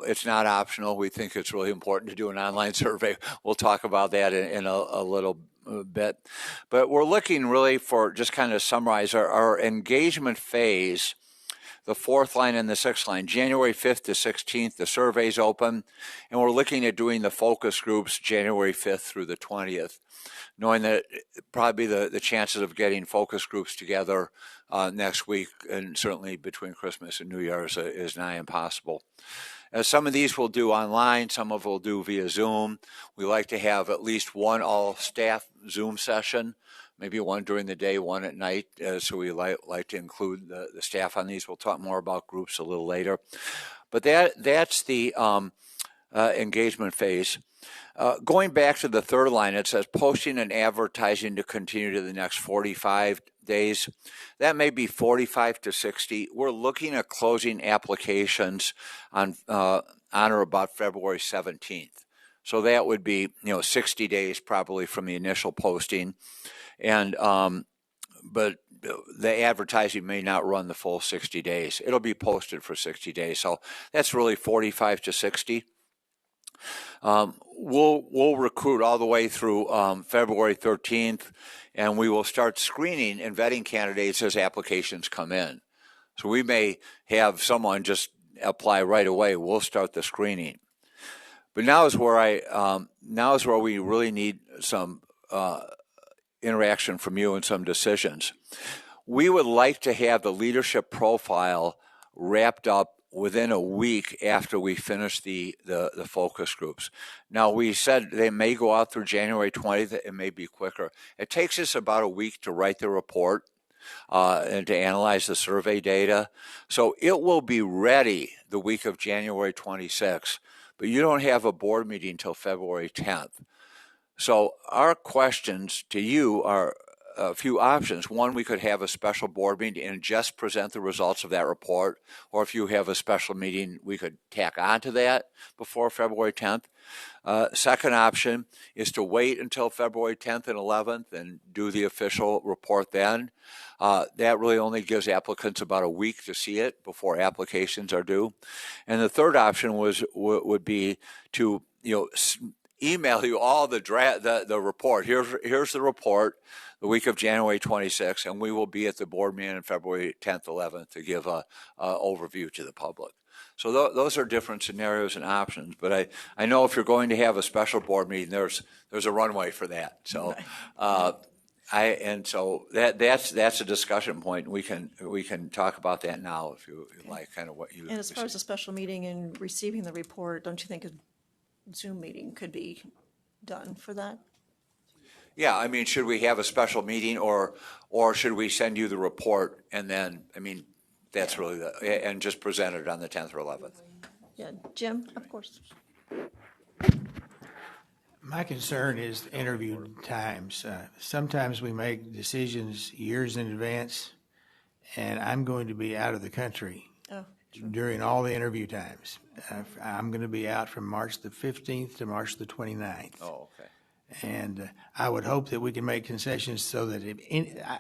Speaker 2: it's not optional. We think it's really important to do an online survey. We'll talk about that in a little bit. But we're looking really for, just kind of summarize, our engagement phase, the fourth line and the sixth line, January 5th to 16th, the survey's open, and we're looking at doing the focus groups January 5th through the 20th, knowing that probably the chances of getting focus groups together next week, and certainly between Christmas and New Year's, is nigh impossible. Some of these we'll do online, some of we'll do via Zoom. We like to have at least one all-staff Zoom session, maybe one during the day, one at night, so we like to include the staff on these. We'll talk more about groups a little later. But that's the engagement phase. Going back to the third line, it says posting and advertising to continue to the next 45 days. That may be 45 to 60. We're looking at closing applications on or about February 17th. So that would be 60 days probably from the initial posting, and but the advertising may not run the full 60 days. It'll be posted for 60 days. So that's really 45 to 60. We'll recruit all the way through February 13th, and we will start screening and vetting candidates as applications come in. So we may have someone just apply right away. We'll start the screening. But now is where we really need some interaction from you and some decisions. We would like to have the leadership profile wrapped up within a week after we finish the focus groups. Now, we said they may go out through January 20th. It may be quicker. It takes us about a week to write the report and to analyze the survey data. So it will be ready the week of January 26th, but you don't have a board meeting until February 10th. So our questions to you are a few options. One, we could have a special board meeting and just present the results of that report. Or if you have a special meeting, we could tack on to that before February 10th. Second option is to wait until February 10th and 11th and do the official report then. That really only gives applicants about a week to see it before applications are due. And the third option would be to email you all the report. Here's the report the week of January 26th, and we will be at the board meeting on February 10th, 11th to give a overview to the public. So those are different scenarios and options. But I know if you're going to have a special board meeting, there's a runway for that. So so that's a discussion point. We can talk about that now if you like, kind of what you.
Speaker 1: And as far as a special meeting and receiving the report, don't you think a Zoom meeting could be done for that?
Speaker 2: Yeah, I mean, should we have a special meeting or should we send you the report and then, I mean, that's really and just present it on the 10th or 11th?
Speaker 1: Yeah, Jim, of course.
Speaker 6: My concern is the interview times. Sometimes we make decisions years in advance, and I'm going to be out of the country during all the interview times. I'm going to be out from March the 15th to March the 29th.
Speaker 2: Oh, okay.
Speaker 6: And I would hope that we can make concessions so that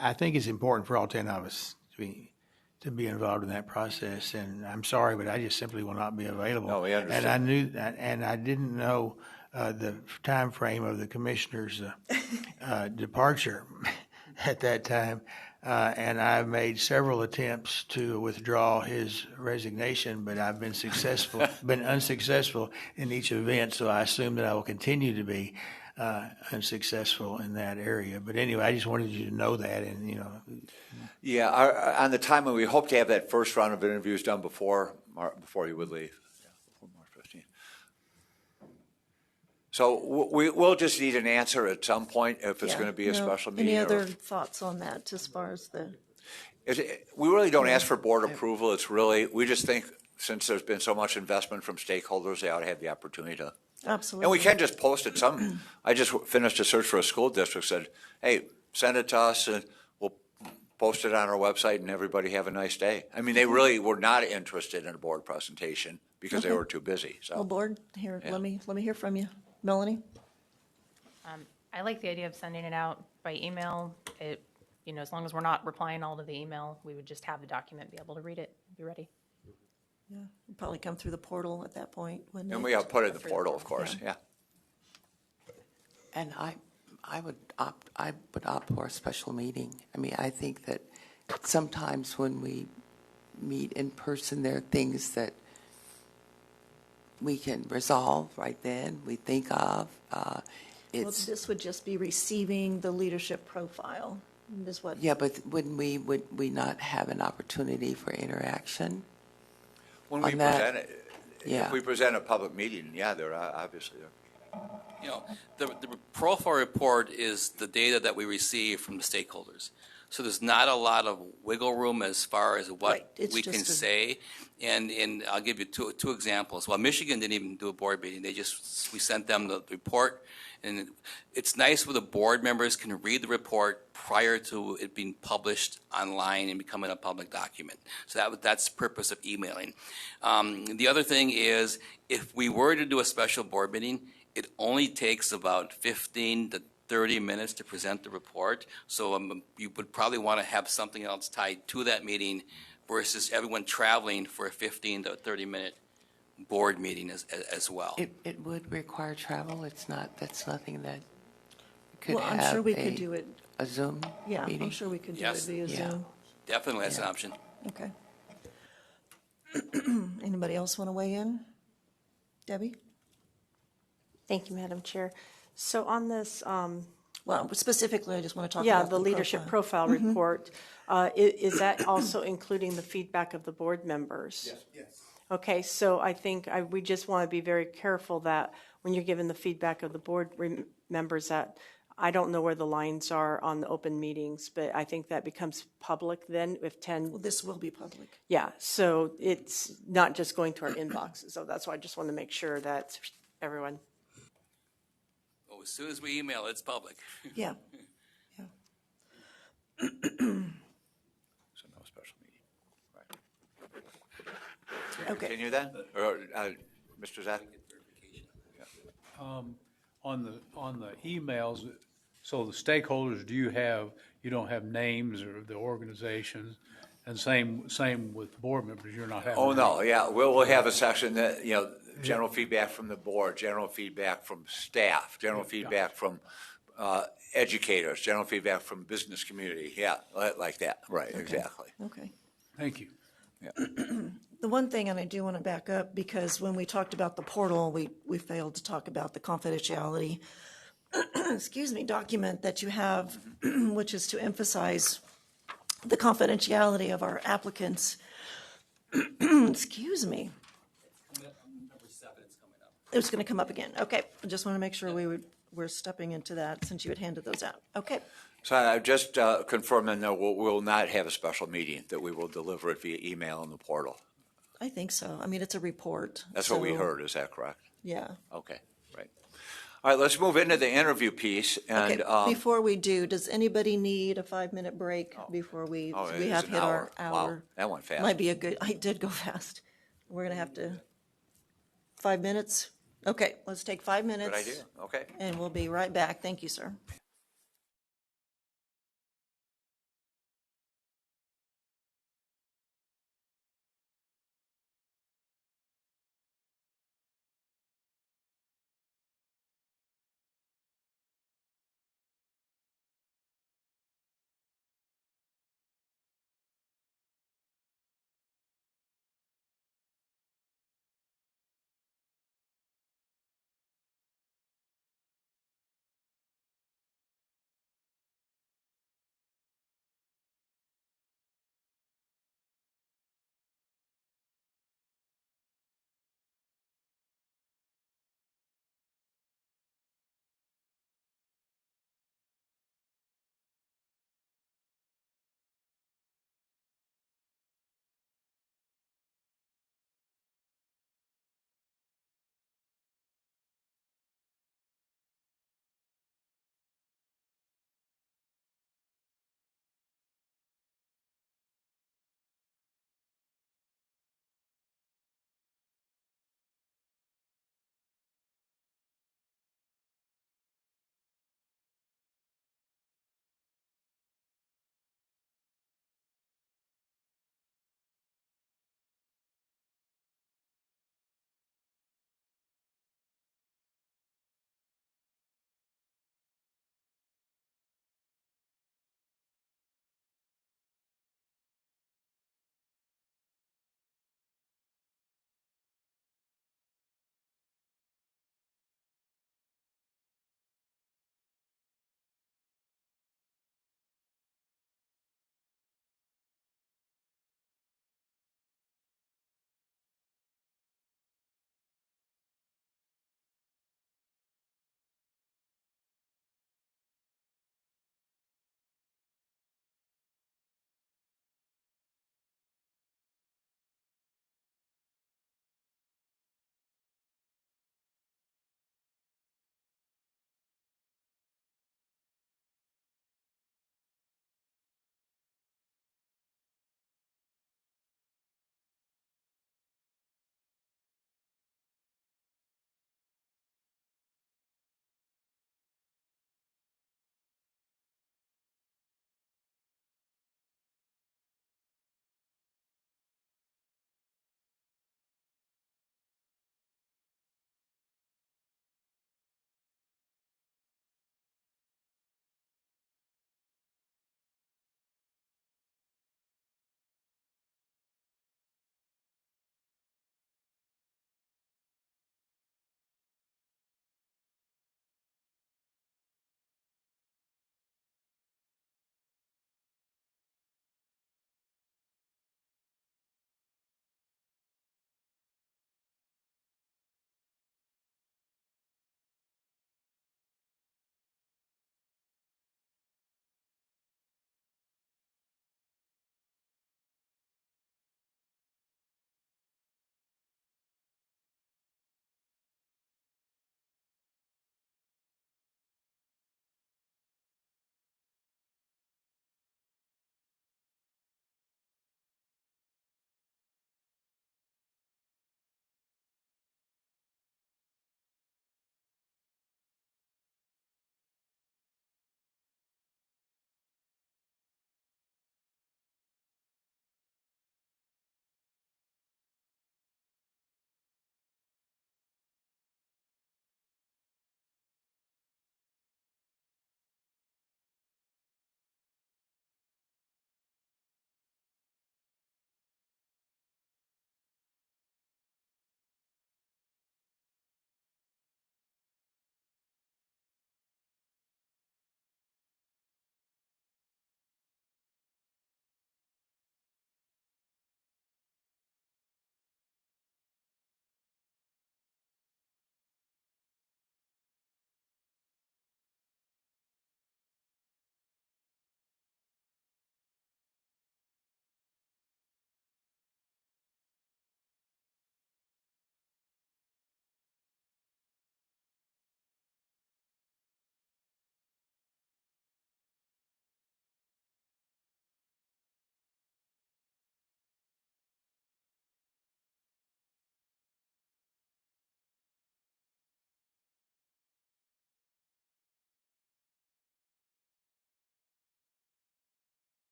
Speaker 6: I think it's important for all 10 of us to be involved in that process. And I'm sorry, but I just simply will not be available.
Speaker 2: No, we understand.
Speaker 6: And I knew that, and I didn't know the time frame of the commissioner's departure at that time. And I've made several attempts to withdraw his resignation, but I've been unsuccessful in each event. So I assume that I will continue to be unsuccessful in that area. But anyway, I just wanted you to know that, and
Speaker 2: Yeah, on the timing, we hope to have that first round of interviews done before you would leave. Yeah, before March 15th. So we'll just need an answer at some point if it's going to be a special meeting.
Speaker 1: Any other thoughts on that as far as the?
Speaker 2: We really don't ask for board approval. It's really, we just think since there's been so much investment from stakeholders, they ought to have the opportunity to.
Speaker 1: Absolutely.
Speaker 2: And we can just post it. I just finished a search for a school district, said, hey, send it to us and we'll post it on our website and everybody have a nice day. I mean, they really were not interested in a board presentation because they were too busy. So.
Speaker 1: Well, board, here, yeah. Let me hear from you. Melanie?
Speaker 8: I like the idea of sending it out by email. As long as we're not replying all to the email, we would just have the document, be able to read it, be ready.
Speaker 1: Yeah, it'll probably come through the portal at that point, wouldn't it?
Speaker 2: And we have put it in the portal, of course, yeah.
Speaker 5: And I would opt for a special meeting. I mean, I think that sometimes when we meet in person, there are things that we can resolve right then, we think of.
Speaker 1: Well,
Speaker 5: It's,
Speaker 1: this would just be receiving the leadership profile, is what.
Speaker 5: yeah, but would we not have an opportunity for interaction?
Speaker 2: When we
Speaker 5: On that,
Speaker 2: present it,
Speaker 5: yeah.
Speaker 2: if we present a public meeting, yeah, there are obviously there.
Speaker 3: You know, the profile report is the data that we receive from the stakeholders. So there's not a lot of wiggle room as far as
Speaker 1: Right,
Speaker 3: what
Speaker 1: it's
Speaker 3: we can
Speaker 1: just a-
Speaker 3: say. And I'll give you two examples. Well, Michigan didn't even do a board meeting. We sent them the report. And it's nice where the board members can read the report prior to it being published online and becoming a public document. So that's the purpose of emailing. The other thing is, if we were to do a special board meeting, it only takes about 15 to 30 minutes to present the report. So you would probably want to have something else tied to that meeting versus everyone traveling for a 15 to 30-minute board meeting as well.
Speaker 5: It would require travel. That's nothing that could
Speaker 1: Well,
Speaker 5: have
Speaker 1: I'm sure we could do it,
Speaker 5: a Zoom
Speaker 1: yeah,
Speaker 5: meeting.
Speaker 1: I'm sure we could do it
Speaker 3: Yes.
Speaker 1: via
Speaker 5: Yeah.
Speaker 1: Zoom.
Speaker 3: Definitely, that's an
Speaker 5: Yeah.
Speaker 3: option.
Speaker 1: Okay. Anybody else want to weigh in? Debbie?
Speaker 9: Thank you, Madam Chair. So on this,
Speaker 1: Well, specifically, I just want to talk
Speaker 9: yeah,
Speaker 1: about
Speaker 9: the leadership profile report, is that also including the feedback of the board members?
Speaker 4: Yes.
Speaker 9: Okay, so I think we just want to be very careful that when you're given the feedback of the board members, that I don't know where the lines are on the open meetings, but I think that becomes public then if 10,
Speaker 1: Well, this will be public.
Speaker 9: yeah, so it's not just going to our inboxes. So that's why I just want to make sure that everyone.
Speaker 3: Oh, as soon as we email, it's public.
Speaker 1: Yeah, yeah.
Speaker 2: So no special meeting. Right.
Speaker 1: Okay.
Speaker 2: Continue then? Or, Mr. Zach?
Speaker 10: On the emails, so the stakeholders, you don't have names or the organizations, and same with board members, you're not having.
Speaker 2: Oh, no, yeah, we'll have a section that, general feedback from the board, general feedback from staff, general feedback from educators, general feedback from business community, yeah, like that, right, exactly.
Speaker 1: Okay.
Speaker 10: Thank you.
Speaker 1: The one thing, and I do want to back up, because when we talked about the portal, we failed to talk about the confidentiality, excuse me, document that you have, which is to emphasize the confidentiality of our applicants. Excuse me.
Speaker 3: Number 7 is coming up.
Speaker 1: It was going to come up again. Okay, I just want to make sure we're stepping into that since you had handed those out. Okay.
Speaker 2: So I just confirming that we'll not have a special meeting, that we will deliver it via email in the portal.
Speaker 1: I think so. I mean, it's a report.
Speaker 2: That's what we
Speaker 1: so-
Speaker 2: heard, is that correct?
Speaker 1: Yeah.
Speaker 2: Okay, right. All right, let's move into the interview piece, and,
Speaker 1: Okay, before we do, does anybody need a 5-minute break before we
Speaker 2: it
Speaker 1: we
Speaker 2: is
Speaker 1: have
Speaker 2: an
Speaker 1: hit our
Speaker 2: hour. Wow,
Speaker 1: hour?
Speaker 2: that went fast.
Speaker 1: Might be a good, I did go fast. We're going to have to, 5 minutes? Okay, let's take 5 minutes.
Speaker 2: Good idea, okay.
Speaker 1: And we'll be right back. Thank you, sir.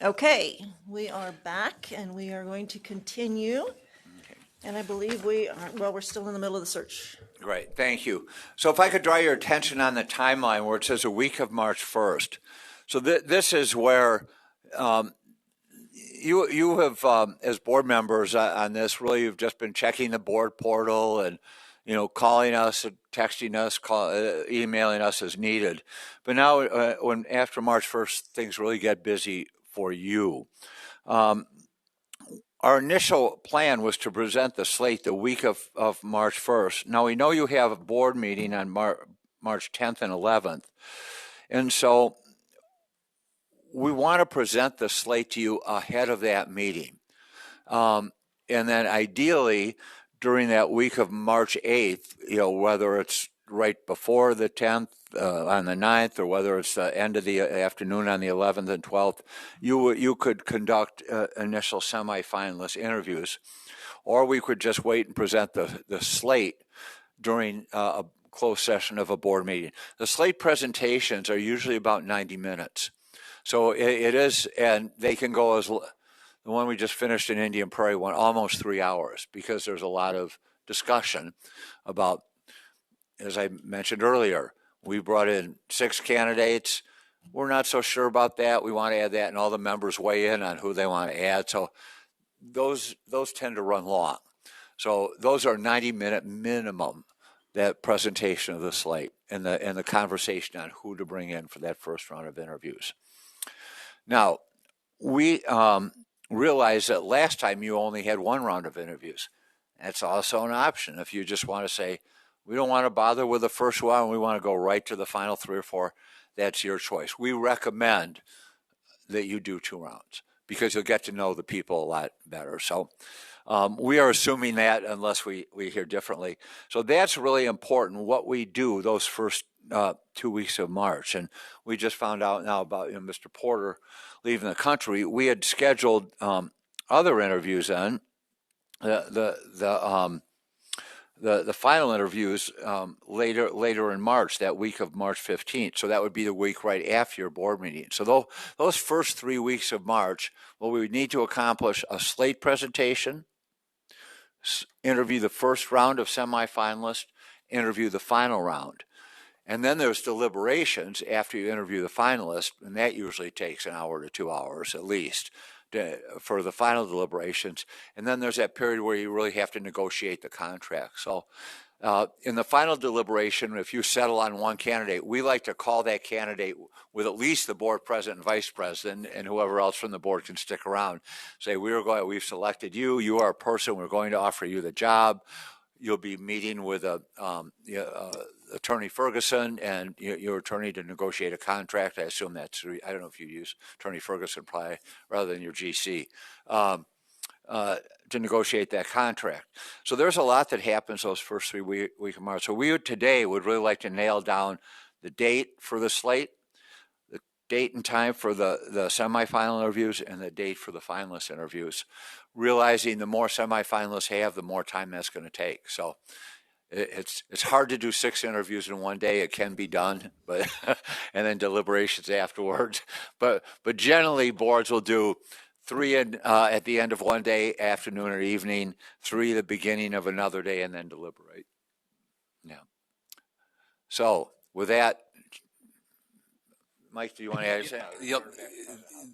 Speaker 1: Okay, we are back and we are going to continue. And I believe we're still in the middle of the search.
Speaker 2: Great, thank you. So if I could draw your attention on the timeline where it says a week of March 1st. So this is where you have, as board members on this, really you've just been checking the board portal and, calling us, texting us, emailing us as needed. But now when after March 1st, things really get busy for you. Our initial plan was to present the slate the week of March 1st. Now, we know you have a board meeting on March 10th and 11th. And so we want to present the slate to you ahead of that meeting. And then ideally, during that week of March 8th, whether it's right before the 10th on the 9th, or whether it's the end of the afternoon on the 11th and 12th, you could conduct initial semifinalist interviews, or we could just wait and present the slate during a closed session of a board meeting. The slate presentations are usually about 90 minutes. So it is, and they can go as the one we just finished in Indian Prairie went almost 3 hours, because there's a lot of discussion about, as I mentioned earlier, we brought in 6 candidates. We're not so sure about that. We want to add that, and all the members weigh in on who they want to add. So those tend to run long. So those are 90-minute minimum, that presentation of the slate and the conversation on who to bring in for that first round of interviews. Now, we realized that last time you only had 1 round of interviews. That's also an option. If you just want to say, we don't want to bother with the first one, we want to go right to the final 3 or 4, that's your choice. We recommend that you do 2 rounds, because you'll get to know the people a lot better. So we are assuming that, unless we hear differently. So that's really important, what we do those first 2 weeks of March. And we just found out now about Mr. Porter leaving the country. We had scheduled other interviews then. The final interviews later in March, that week of March 15th. So that would be the week right after your board meeting. So those first 3 weeks of March, well, we would need to accomplish a slate presentation, interview the first round of semifinalists, interview the final round. And then there's deliberations after you interview the finalists, and that usually takes 1 hour to 2 hours at least for the final deliberations. And then there's that period where you really have to negotiate the contract. So in the final deliberation, if you settle on one candidate, we like to call that candidate with at least the board president and vice president and whoever else from the board can stick around. Say, we've selected you. You are a person. We're going to offer you the job. You'll be meeting with Attorney Ferguson and your attorney to negotiate a contract. I assume that's, I don't know if you use Attorney Ferguson probably rather than your GC, to negotiate that contract. So there's a lot that happens those first 3 weeks of March. So we today would really like to nail down the date for the slate, the date and time for the semifinal interviews, and the date for the finalist interviews, realizing the more semifinalists have, the more time that's going to take. So it's hard to do 6 interviews in one day. It can be done, but and then deliberations afterwards. But generally, boards will do 3 at the end of one day, afternoon or evening, 3 at the beginning of another day, and then deliberate. Yeah. So with that, Mike, do you want to add anything?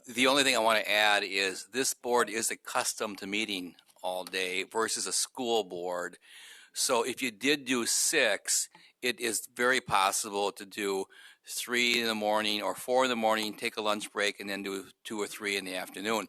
Speaker 3: The only thing I want to add is this board is accustomed to meeting all day versus a school board. So if you did do 6, it is very possible to do 3 in the morning or 4 in the morning, take a lunch break, and then do 2 or 3 in the afternoon.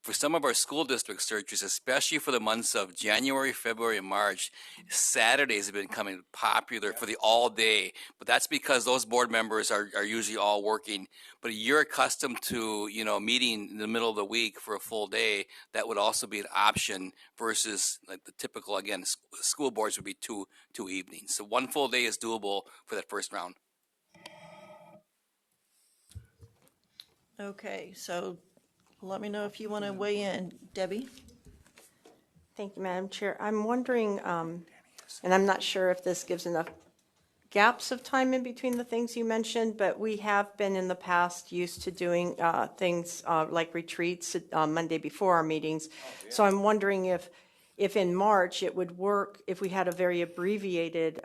Speaker 3: For some of our school district searches, especially for the months of January, February, and March, Saturdays have been becoming popular for the all day. But that's because those board members are usually all working. But you're accustomed to, meeting in the middle of the week for a full day. That would also be an option versus like the typical, again, school boards would be two evenings. So 1 full day is doable for that first round.
Speaker 1: Okay, so let me know if you want to weigh in. Debbie?
Speaker 9: Thank you, Madam Chair. I'm wondering, and I'm not sure if this gives enough gaps of time in between the things you mentioned, but we have been in the past used to doing things like retreats Monday before our meetings. So I'm wondering if in March it would work if we had a very abbreviated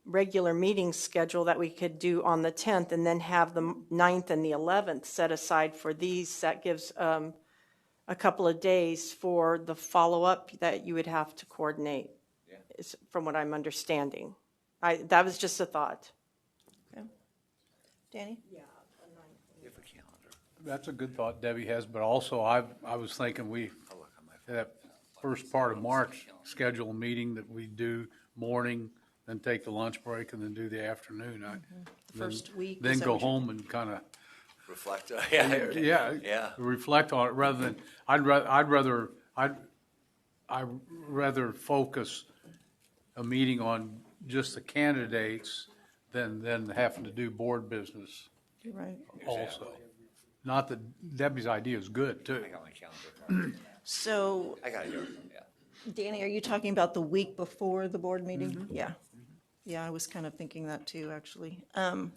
Speaker 9: regular meeting schedule that we could do on the 10th and then have the 9th and the 11th set aside for these. That gives a couple of days for the follow-up that you would have to coordinate, is from what I'm understanding. That was just a thought.
Speaker 1: Okay. Danny?
Speaker 10: That's a good thought Debbie has, but also I was thinking that first part of March, schedule a meeting that we do morning, then take the lunch break, and then do the afternoon.
Speaker 1: The first week?
Speaker 10: Then
Speaker 1: is that
Speaker 10: go
Speaker 1: what you-
Speaker 10: home and kind of,
Speaker 2: Reflect.
Speaker 10: yeah, reflect on it rather than, I'd rather focus a meeting on just the candidates than having to do board business
Speaker 1: You're right.
Speaker 10: also. Not that Debbie's idea is good, too.
Speaker 2: I got my calendar.
Speaker 1: So,
Speaker 2: I got it here, yeah.
Speaker 1: Danny, are you talking about the week before the board meeting? Yeah. Yeah, I was kind of thinking that too, actually.
Speaker 10: Come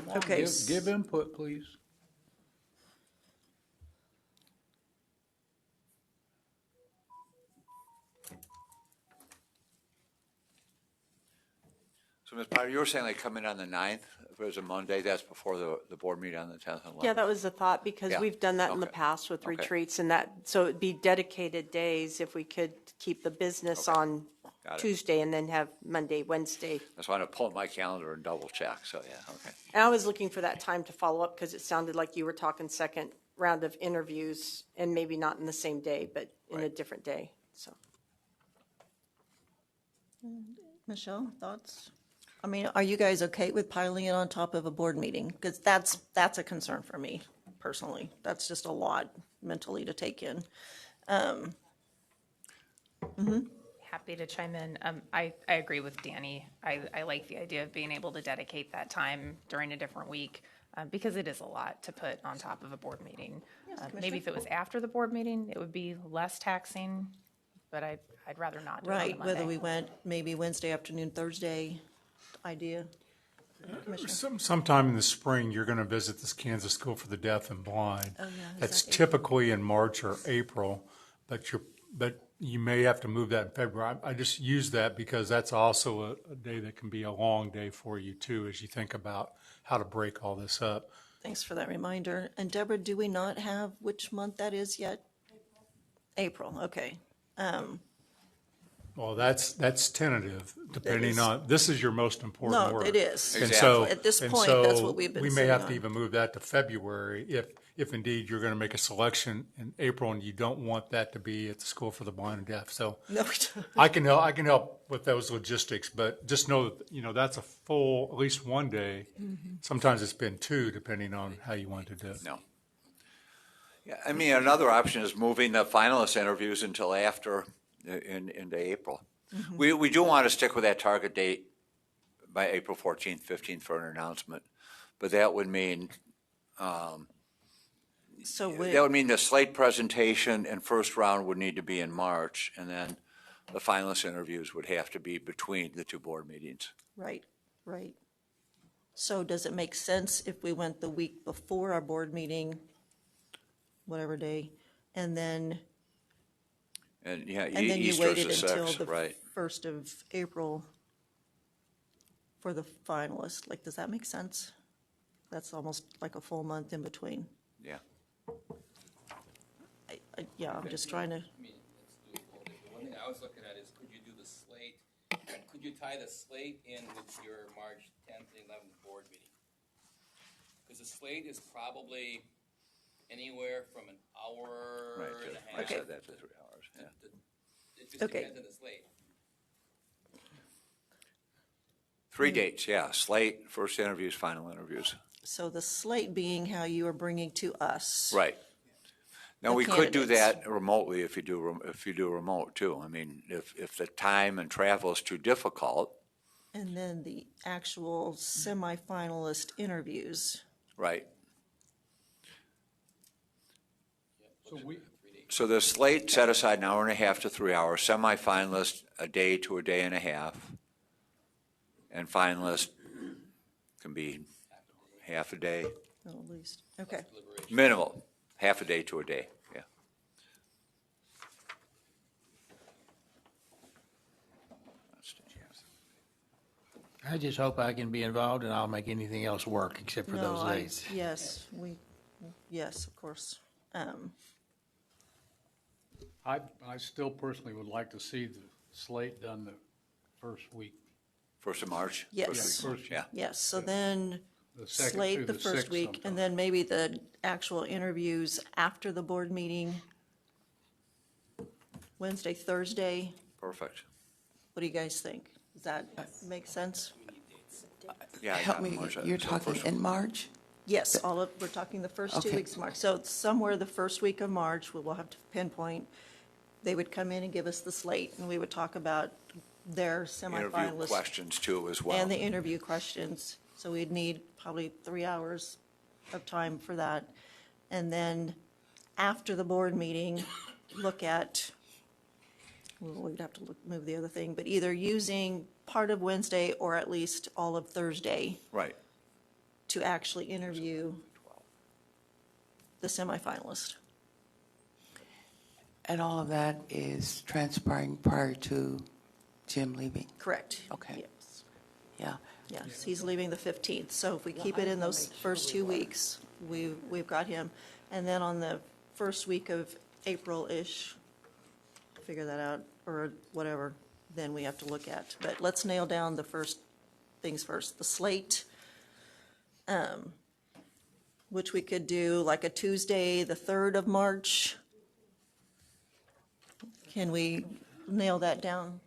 Speaker 10: on,
Speaker 1: Okay.
Speaker 10: give input, please.
Speaker 2: So, Ms. Potter, you were saying like come in on the 9th, if it was a Monday, that's before the board meeting on the 10th and 11th?
Speaker 9: Yeah, that was the thought, because
Speaker 2: Yeah.
Speaker 9: we've done that in the
Speaker 2: Okay.
Speaker 9: past with
Speaker 2: Okay.
Speaker 9: retreats and that, so it'd be dedicated days if we could keep the business
Speaker 2: Okay.
Speaker 9: on
Speaker 2: Got it.
Speaker 9: Tuesday and then have Monday, Wednesday.
Speaker 2: That's why I'm going to pull up my calendar and double check, so yeah, okay.
Speaker 9: And I was looking for that time to follow up because it sounded like you were talking second round of interviews and maybe not in the same day, but in a
Speaker 2: Right.
Speaker 9: different day, so.
Speaker 1: Michelle, thoughts? I mean, are you guys okay with piling it on top of a board meeting? Because that's a concern for me personally. That's just a lot mentally to take in.
Speaker 8: Happy to chime in. I agree with Danny. I like the idea of being able to dedicate that time during a different week because it is a lot to put on top of a board meeting. Maybe if it was after the board meeting, it would be less taxing, but I'd rather not do it on a
Speaker 1: Right, whether
Speaker 8: Monday.
Speaker 1: we went maybe Wednesday afternoon, Thursday idea. Commissioner?
Speaker 11: Sometime in the spring, you're going to visit this Kansas School for the Deaf and Blind.
Speaker 1: Oh, yeah. Is
Speaker 11: That's
Speaker 1: that
Speaker 11: typically in March or April, but you may have to move that in February. I just use that because that's also a day that can be a long day for you too, as you think about how to break all this up.
Speaker 1: Thanks for that reminder. And Deborah, do we not have which month that is yet? April, okay.
Speaker 11: Well, that's tentative, depending
Speaker 1: is.
Speaker 11: on, this is your most important
Speaker 1: No,
Speaker 11: work.
Speaker 1: it is.
Speaker 11: And
Speaker 2: Exactly.
Speaker 11: so,
Speaker 1: At this
Speaker 11: and
Speaker 1: point,
Speaker 11: so
Speaker 1: that's what we've been
Speaker 11: we may
Speaker 1: sitting
Speaker 11: have
Speaker 1: on.
Speaker 11: to even move that to February if indeed you're going to make a selection in April and you don't want that to be at the School for the Blind and Deaf. So
Speaker 1: No, we don't.
Speaker 11: I can help with those logistics, but just know that, that's a full, at least one day. Sometimes it's been two, depending on how you want to do it.
Speaker 2: No. Yeah, I mean, another option is moving the finalist interviews until after, into April. We do want to stick with that target date by April 14th, 15th for an announcement, but that would mean,
Speaker 1: So
Speaker 2: that would mean the slate presentation and first round would need to be in March, and then the finalist interviews would have to be between the two board meetings.
Speaker 1: right. So does it make sense if we went the week before our board meeting, whatever day, and then
Speaker 2: And yeah,
Speaker 1: And then you
Speaker 2: Easter's
Speaker 1: waited
Speaker 2: the
Speaker 1: until
Speaker 2: 6th,
Speaker 1: the
Speaker 2: right?
Speaker 1: 1st of April for the finalist? Like, does that make sense? That's almost like a full month in between.
Speaker 2: Yeah.
Speaker 1: Yeah, I'm just trying to,
Speaker 3: I mean, it's doable. The one thing I was looking at is, could you do the slate, could you tie the slate in with your March 10th and 11th board meeting? Because the slate is probably anywhere from an hour
Speaker 2: Right,
Speaker 3: and a
Speaker 2: I
Speaker 3: half.
Speaker 2: said that to 3 hours, yeah.
Speaker 3: It just
Speaker 1: Okay.
Speaker 3: depends on the slate.
Speaker 2: 3 dates, yeah, slate, first interviews, final interviews.
Speaker 1: so the slate being how you are bringing to us.
Speaker 2: Right. Now,
Speaker 1: The
Speaker 2: we could do
Speaker 1: candidates.
Speaker 2: that remotely if you do remote too. I mean, if the time and travel is too difficult,
Speaker 1: And then the actual semifinalist interviews.
Speaker 2: right?
Speaker 10: So
Speaker 2: So the slate set aside an hour and a half to 3 hours, semifinalist a day to a day and a half, and finalist can be half a day,
Speaker 1: Well, at least, okay.
Speaker 2: minimal, half a day to a day, yeah.
Speaker 6: I just hope I can be involved and I'll make anything else work except for
Speaker 1: No,
Speaker 6: those days.
Speaker 1: Yes, yes, of course.
Speaker 10: I still personally would like to see the slate done the first week.
Speaker 2: 1st of March?
Speaker 1: Yes.
Speaker 2: First week of March, yeah.
Speaker 1: Yes, so then
Speaker 10: The second
Speaker 1: slate
Speaker 10: through
Speaker 1: the
Speaker 10: the
Speaker 1: first
Speaker 10: 6th
Speaker 1: week,
Speaker 10: sometime.
Speaker 1: and then maybe the actual interviews after the board meeting, Wednesday, Thursday.
Speaker 2: Perfect.
Speaker 1: What do you guys think? Does that make sense?
Speaker 2: Yeah, I
Speaker 5: Help
Speaker 2: got
Speaker 5: me,
Speaker 2: March,
Speaker 5: you're
Speaker 2: so
Speaker 5: talking
Speaker 2: first-
Speaker 5: in March?
Speaker 1: Yes, we're talking the first 2
Speaker 5: Okay.
Speaker 1: weeks of March. So somewhere the first week of March, we'll have to pinpoint, they would come in and give us the slate, and we would talk about their
Speaker 2: Interview
Speaker 1: semifinalists.
Speaker 2: questions too as well.
Speaker 1: And the interview questions. So we'd need probably 3 hours of time for that. And then after the board meeting, look at, well, we'd have to move the other thing, but either using part of Wednesday or at least all of Thursday
Speaker 2: Right.
Speaker 1: to actually interview the semifinalist.
Speaker 5: And all of that is transpiring prior to Jim leaving?
Speaker 1: Correct.
Speaker 5: Okay.
Speaker 1: Yes.
Speaker 5: Yeah.
Speaker 1: Yes, he's leaving the 15th. So if we keep it in those first 2 weeks, we've got him. And then on the first week of April-ish, figure that out, or whatever, then we have to look at. But let's nail down the first things first. The slate, which we could do like a Tuesday, the 3rd of March. Can we nail that down?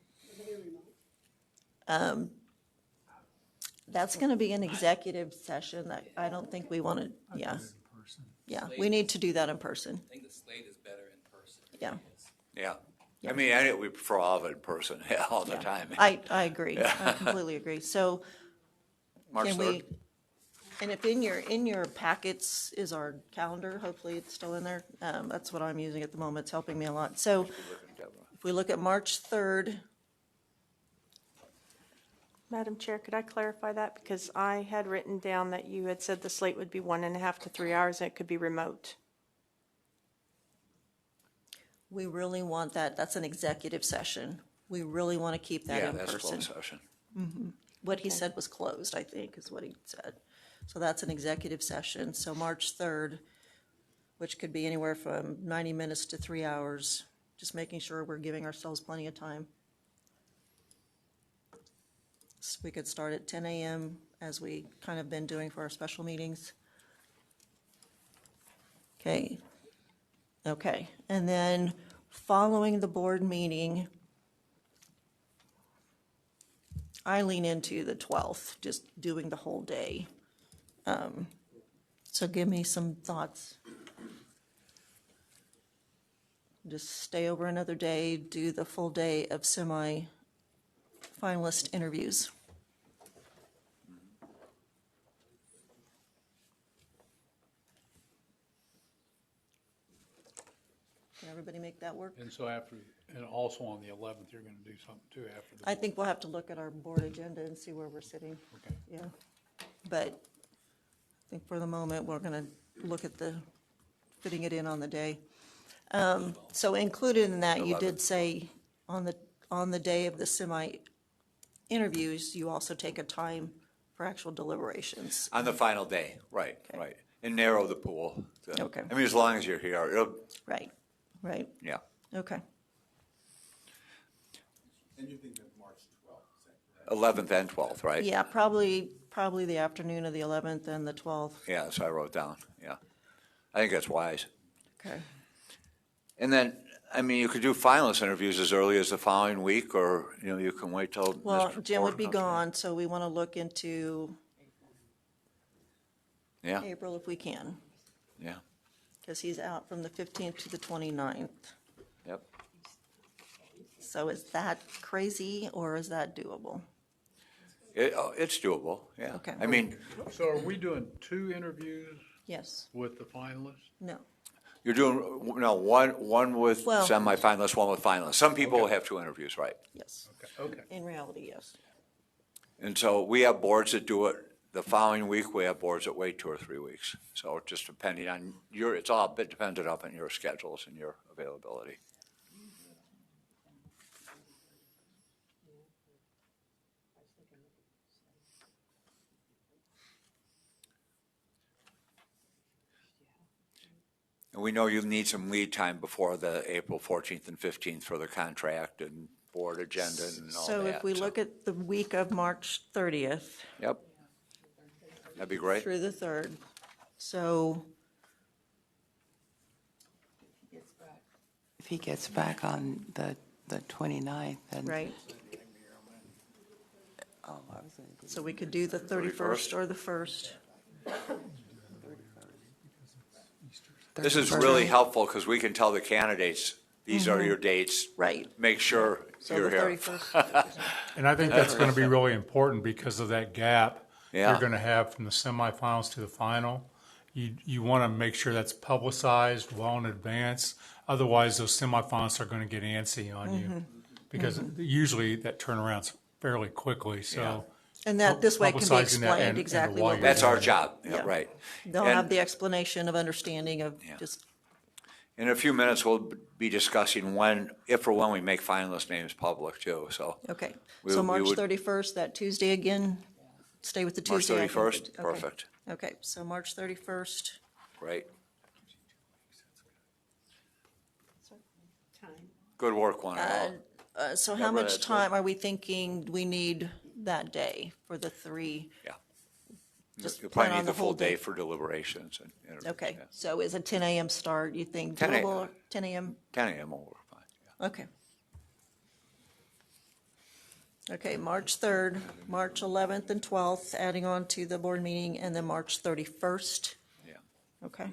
Speaker 1: That's going to be an executive session that I don't think we want to, yeah. Yeah, we need to do that in person,
Speaker 3: I think the slate is better in person.
Speaker 1: yeah.
Speaker 2: Yeah.
Speaker 1: Yeah.
Speaker 2: I mean, we prefer all of it in person, yeah, all the
Speaker 1: Yeah.
Speaker 2: time.
Speaker 1: I agree, I completely agree. So
Speaker 2: March
Speaker 1: can
Speaker 2: 3rd.
Speaker 1: we, and if in your packets is our calendar, hopefully it's still in there. That's what I'm using at the moment, it's helping me a lot. So if we look at March 3rd,
Speaker 9: Madam Chair, could I clarify that? Because I had written down that you had said the slate would be 1.5 to 3 hours and it could be remote.
Speaker 1: we really want that, that's an executive session. We really want to keep that
Speaker 2: Yeah,
Speaker 1: in
Speaker 2: that's
Speaker 1: person.
Speaker 2: closed session.
Speaker 1: What he said was closed, I think, is what he said. So that's an executive session. So March 3rd, which could be anywhere from 90 minutes to 3 hours, just making sure we're giving ourselves plenty of time. So we could start at 10 a.m. as we kind of been doing for our special meetings. Okay. Okay. And then following the board meeting, I lean into the 12th, just doing the whole day. So give me some thoughts. Just stay over another day, do the full day of semi-finalist interviews. Can everybody make that work?
Speaker 10: And so and also on the 11th, you're going to do something too after the.
Speaker 1: I think we'll have to look at our board agenda and see where we're sitting.
Speaker 10: Okay.
Speaker 1: Yeah. But I think for the moment, we're going to look at fitting it in on the day. So included in that, you did say on the day of the semi-interviews, you also take a time for actual deliberations.
Speaker 2: On the final day, right,
Speaker 1: Okay.
Speaker 2: right. And narrow the pool.
Speaker 1: Okay.
Speaker 2: I mean, as long as you're here,
Speaker 1: Right, right,
Speaker 2: yeah.
Speaker 1: okay.
Speaker 4: And you think of March 12th?
Speaker 2: 11th and 12th, right?
Speaker 1: Yeah, probably the afternoon of the 11th and the 12th.
Speaker 2: Yeah, so I wrote down, yeah. I think that's wise.
Speaker 1: Okay.
Speaker 2: And then, I mean, you could do finalist interviews as early as the following week, or, you can wait till.
Speaker 1: Well,
Speaker 2: Mr.
Speaker 1: Jim would
Speaker 2: Ford
Speaker 1: be
Speaker 2: comes in.
Speaker 1: gone, so we want to look into
Speaker 2: Yeah,
Speaker 1: April if we can,
Speaker 2: yeah,
Speaker 1: because he's out from the 15th to the 29th.
Speaker 2: yep.
Speaker 1: So is that crazy or is that doable?
Speaker 2: It's doable, yeah.
Speaker 1: Okay.
Speaker 2: I mean,
Speaker 10: So are we doing 2 interviews
Speaker 1: Yes,
Speaker 10: with the finalists?
Speaker 1: no.
Speaker 2: you're doing, no, one with
Speaker 1: Well-
Speaker 2: semifinalists, one with finalists. Some people have 2 interviews, right?
Speaker 1: Yes,
Speaker 10: Okay.
Speaker 1: in reality, yes.
Speaker 2: And so we have boards that do it the following week. We have boards that wait 2 or 3 weeks. So just depending on it's all a bit dependent upon your schedules and your availability. And we know you need some lead time before the April 14th and 15th for the contract and board agenda and all that.
Speaker 1: So if we look at the week of March 30th
Speaker 2: Yep. That'd be great.
Speaker 1: through the 3rd, so
Speaker 5: If he gets back on the 29th, then.
Speaker 1: right,
Speaker 5: Oh, I was gonna do-
Speaker 1: so we could do the 31st or the 1st.
Speaker 2: This is
Speaker 5: 31st.
Speaker 2: really helpful because we can tell the candidates, these are your dates.
Speaker 1: Right.
Speaker 2: Make sure
Speaker 1: So
Speaker 2: you're
Speaker 1: the
Speaker 2: here.
Speaker 1: 31st.
Speaker 11: And I think that's going to be really important because of that gap
Speaker 2: Yeah.
Speaker 11: you're going to have from the semifinals to the final. You want to make sure that's publicized well in advance. Otherwise, those semifinals are going to get antsy on you because usually that turnaround's fairly quickly. So
Speaker 1: And that, this way it can be
Speaker 11: Publicizing that
Speaker 1: explained
Speaker 11: and
Speaker 1: exactly
Speaker 11: why
Speaker 1: what
Speaker 11: you're
Speaker 1: we're
Speaker 2: That's our
Speaker 1: doing.
Speaker 2: job.
Speaker 1: Yeah.
Speaker 2: Yeah, right.
Speaker 1: They'll
Speaker 2: And-
Speaker 1: have the explanation of understanding of
Speaker 2: Yeah.
Speaker 1: just,
Speaker 2: In a few minutes, we'll be discussing if or when we make finalist names public too, so.
Speaker 1: okay.
Speaker 2: We-
Speaker 1: So
Speaker 2: we
Speaker 1: March
Speaker 2: would-
Speaker 1: 31st, that Tuesday again, stay with the
Speaker 2: March
Speaker 1: Tuesday. I think.
Speaker 2: 31st,
Speaker 1: Okay.
Speaker 2: perfect,
Speaker 1: Okay, so March 31st.
Speaker 2: great. Good work, one and all.
Speaker 1: So
Speaker 2: Yeah,
Speaker 1: how
Speaker 2: right,
Speaker 1: much
Speaker 2: that's
Speaker 1: time are we thinking we need that day for the 3?
Speaker 2: Yeah.
Speaker 1: Just
Speaker 2: You'll
Speaker 1: plan
Speaker 2: probably
Speaker 1: on
Speaker 2: need
Speaker 1: the
Speaker 2: the full
Speaker 1: whole
Speaker 2: day
Speaker 1: day.
Speaker 2: for deliberations and interviews.
Speaker 1: Okay,
Speaker 2: yeah.
Speaker 1: so is a 10 a.m. start, you think
Speaker 2: 10 a.m.
Speaker 1: doable, or 10 a.m.?
Speaker 2: 10 a.m. will work fine. Yeah.
Speaker 1: Okay. Okay, March 3rd, March 11th and 12th, adding on to the board meeting, and then March 31st.
Speaker 2: Yeah.
Speaker 1: Okay.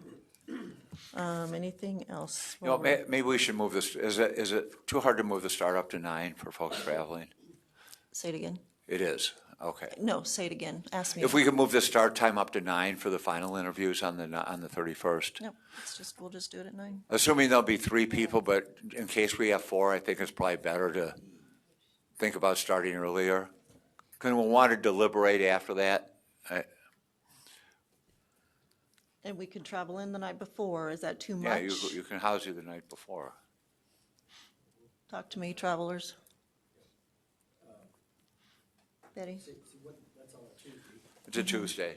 Speaker 1: Anything else?
Speaker 2: You know, maybe we should move this, is it too hard to move the start up to 9 for folks traveling?
Speaker 1: Say it again.
Speaker 2: It is, okay.
Speaker 1: No, say it again. Ask me.
Speaker 2: If we could move the start time up to 9 for the final interviews on the 31st.
Speaker 1: No, we'll just do it at 9.
Speaker 2: Assuming there'll be 3 people, but in case we have 4, I think it's probably better to think about starting earlier. Because we'll want to deliberate after that.
Speaker 1: And we could travel in the night before. Is that too much?
Speaker 2: Yeah, you can house you the night before.
Speaker 1: Talk to me, travelers. Betty?
Speaker 2: It's a Tuesday.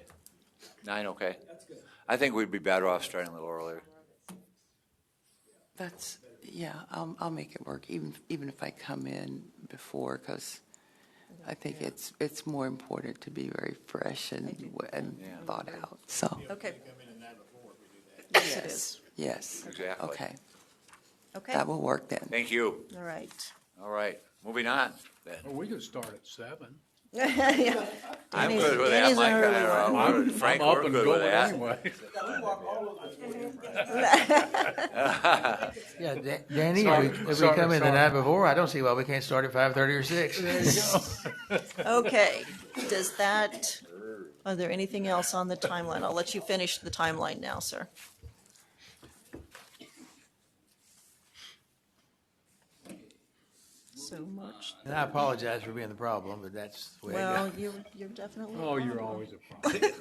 Speaker 2: 9, okay? I think we'd be better off starting a little earlier.
Speaker 5: Yeah, I'll make it work, even if I come in before, because I think it's more important to be very fresh and thought out, so.
Speaker 1: Okay. Yes, it is.
Speaker 5: Yes.
Speaker 2: Exactly.
Speaker 5: Okay,
Speaker 1: Okay,
Speaker 5: that will work then.
Speaker 2: Thank you.
Speaker 1: all right.
Speaker 2: All right, moving on then.
Speaker 10: Well, we could start at 7.
Speaker 1: Yeah.
Speaker 2: I'm
Speaker 1: Danny's-
Speaker 2: good with that,
Speaker 1: Danny's
Speaker 2: Mike.
Speaker 1: an early one.
Speaker 2: Frank,
Speaker 10: I'm up
Speaker 2: we're
Speaker 10: and
Speaker 2: good with
Speaker 10: going
Speaker 2: that.
Speaker 10: anyway.
Speaker 6: Yeah, Danny, if we come in the night before, I don't see why we can't start at 5:30 or 6.
Speaker 1: Okay, are there anything else on the timeline? I'll let you finish the timeline now, sir. So much,
Speaker 6: And I apologize for being the problem, but that's the way it
Speaker 1: well,
Speaker 6: goes.
Speaker 1: you're definitely.
Speaker 10: Oh, you're always a problem.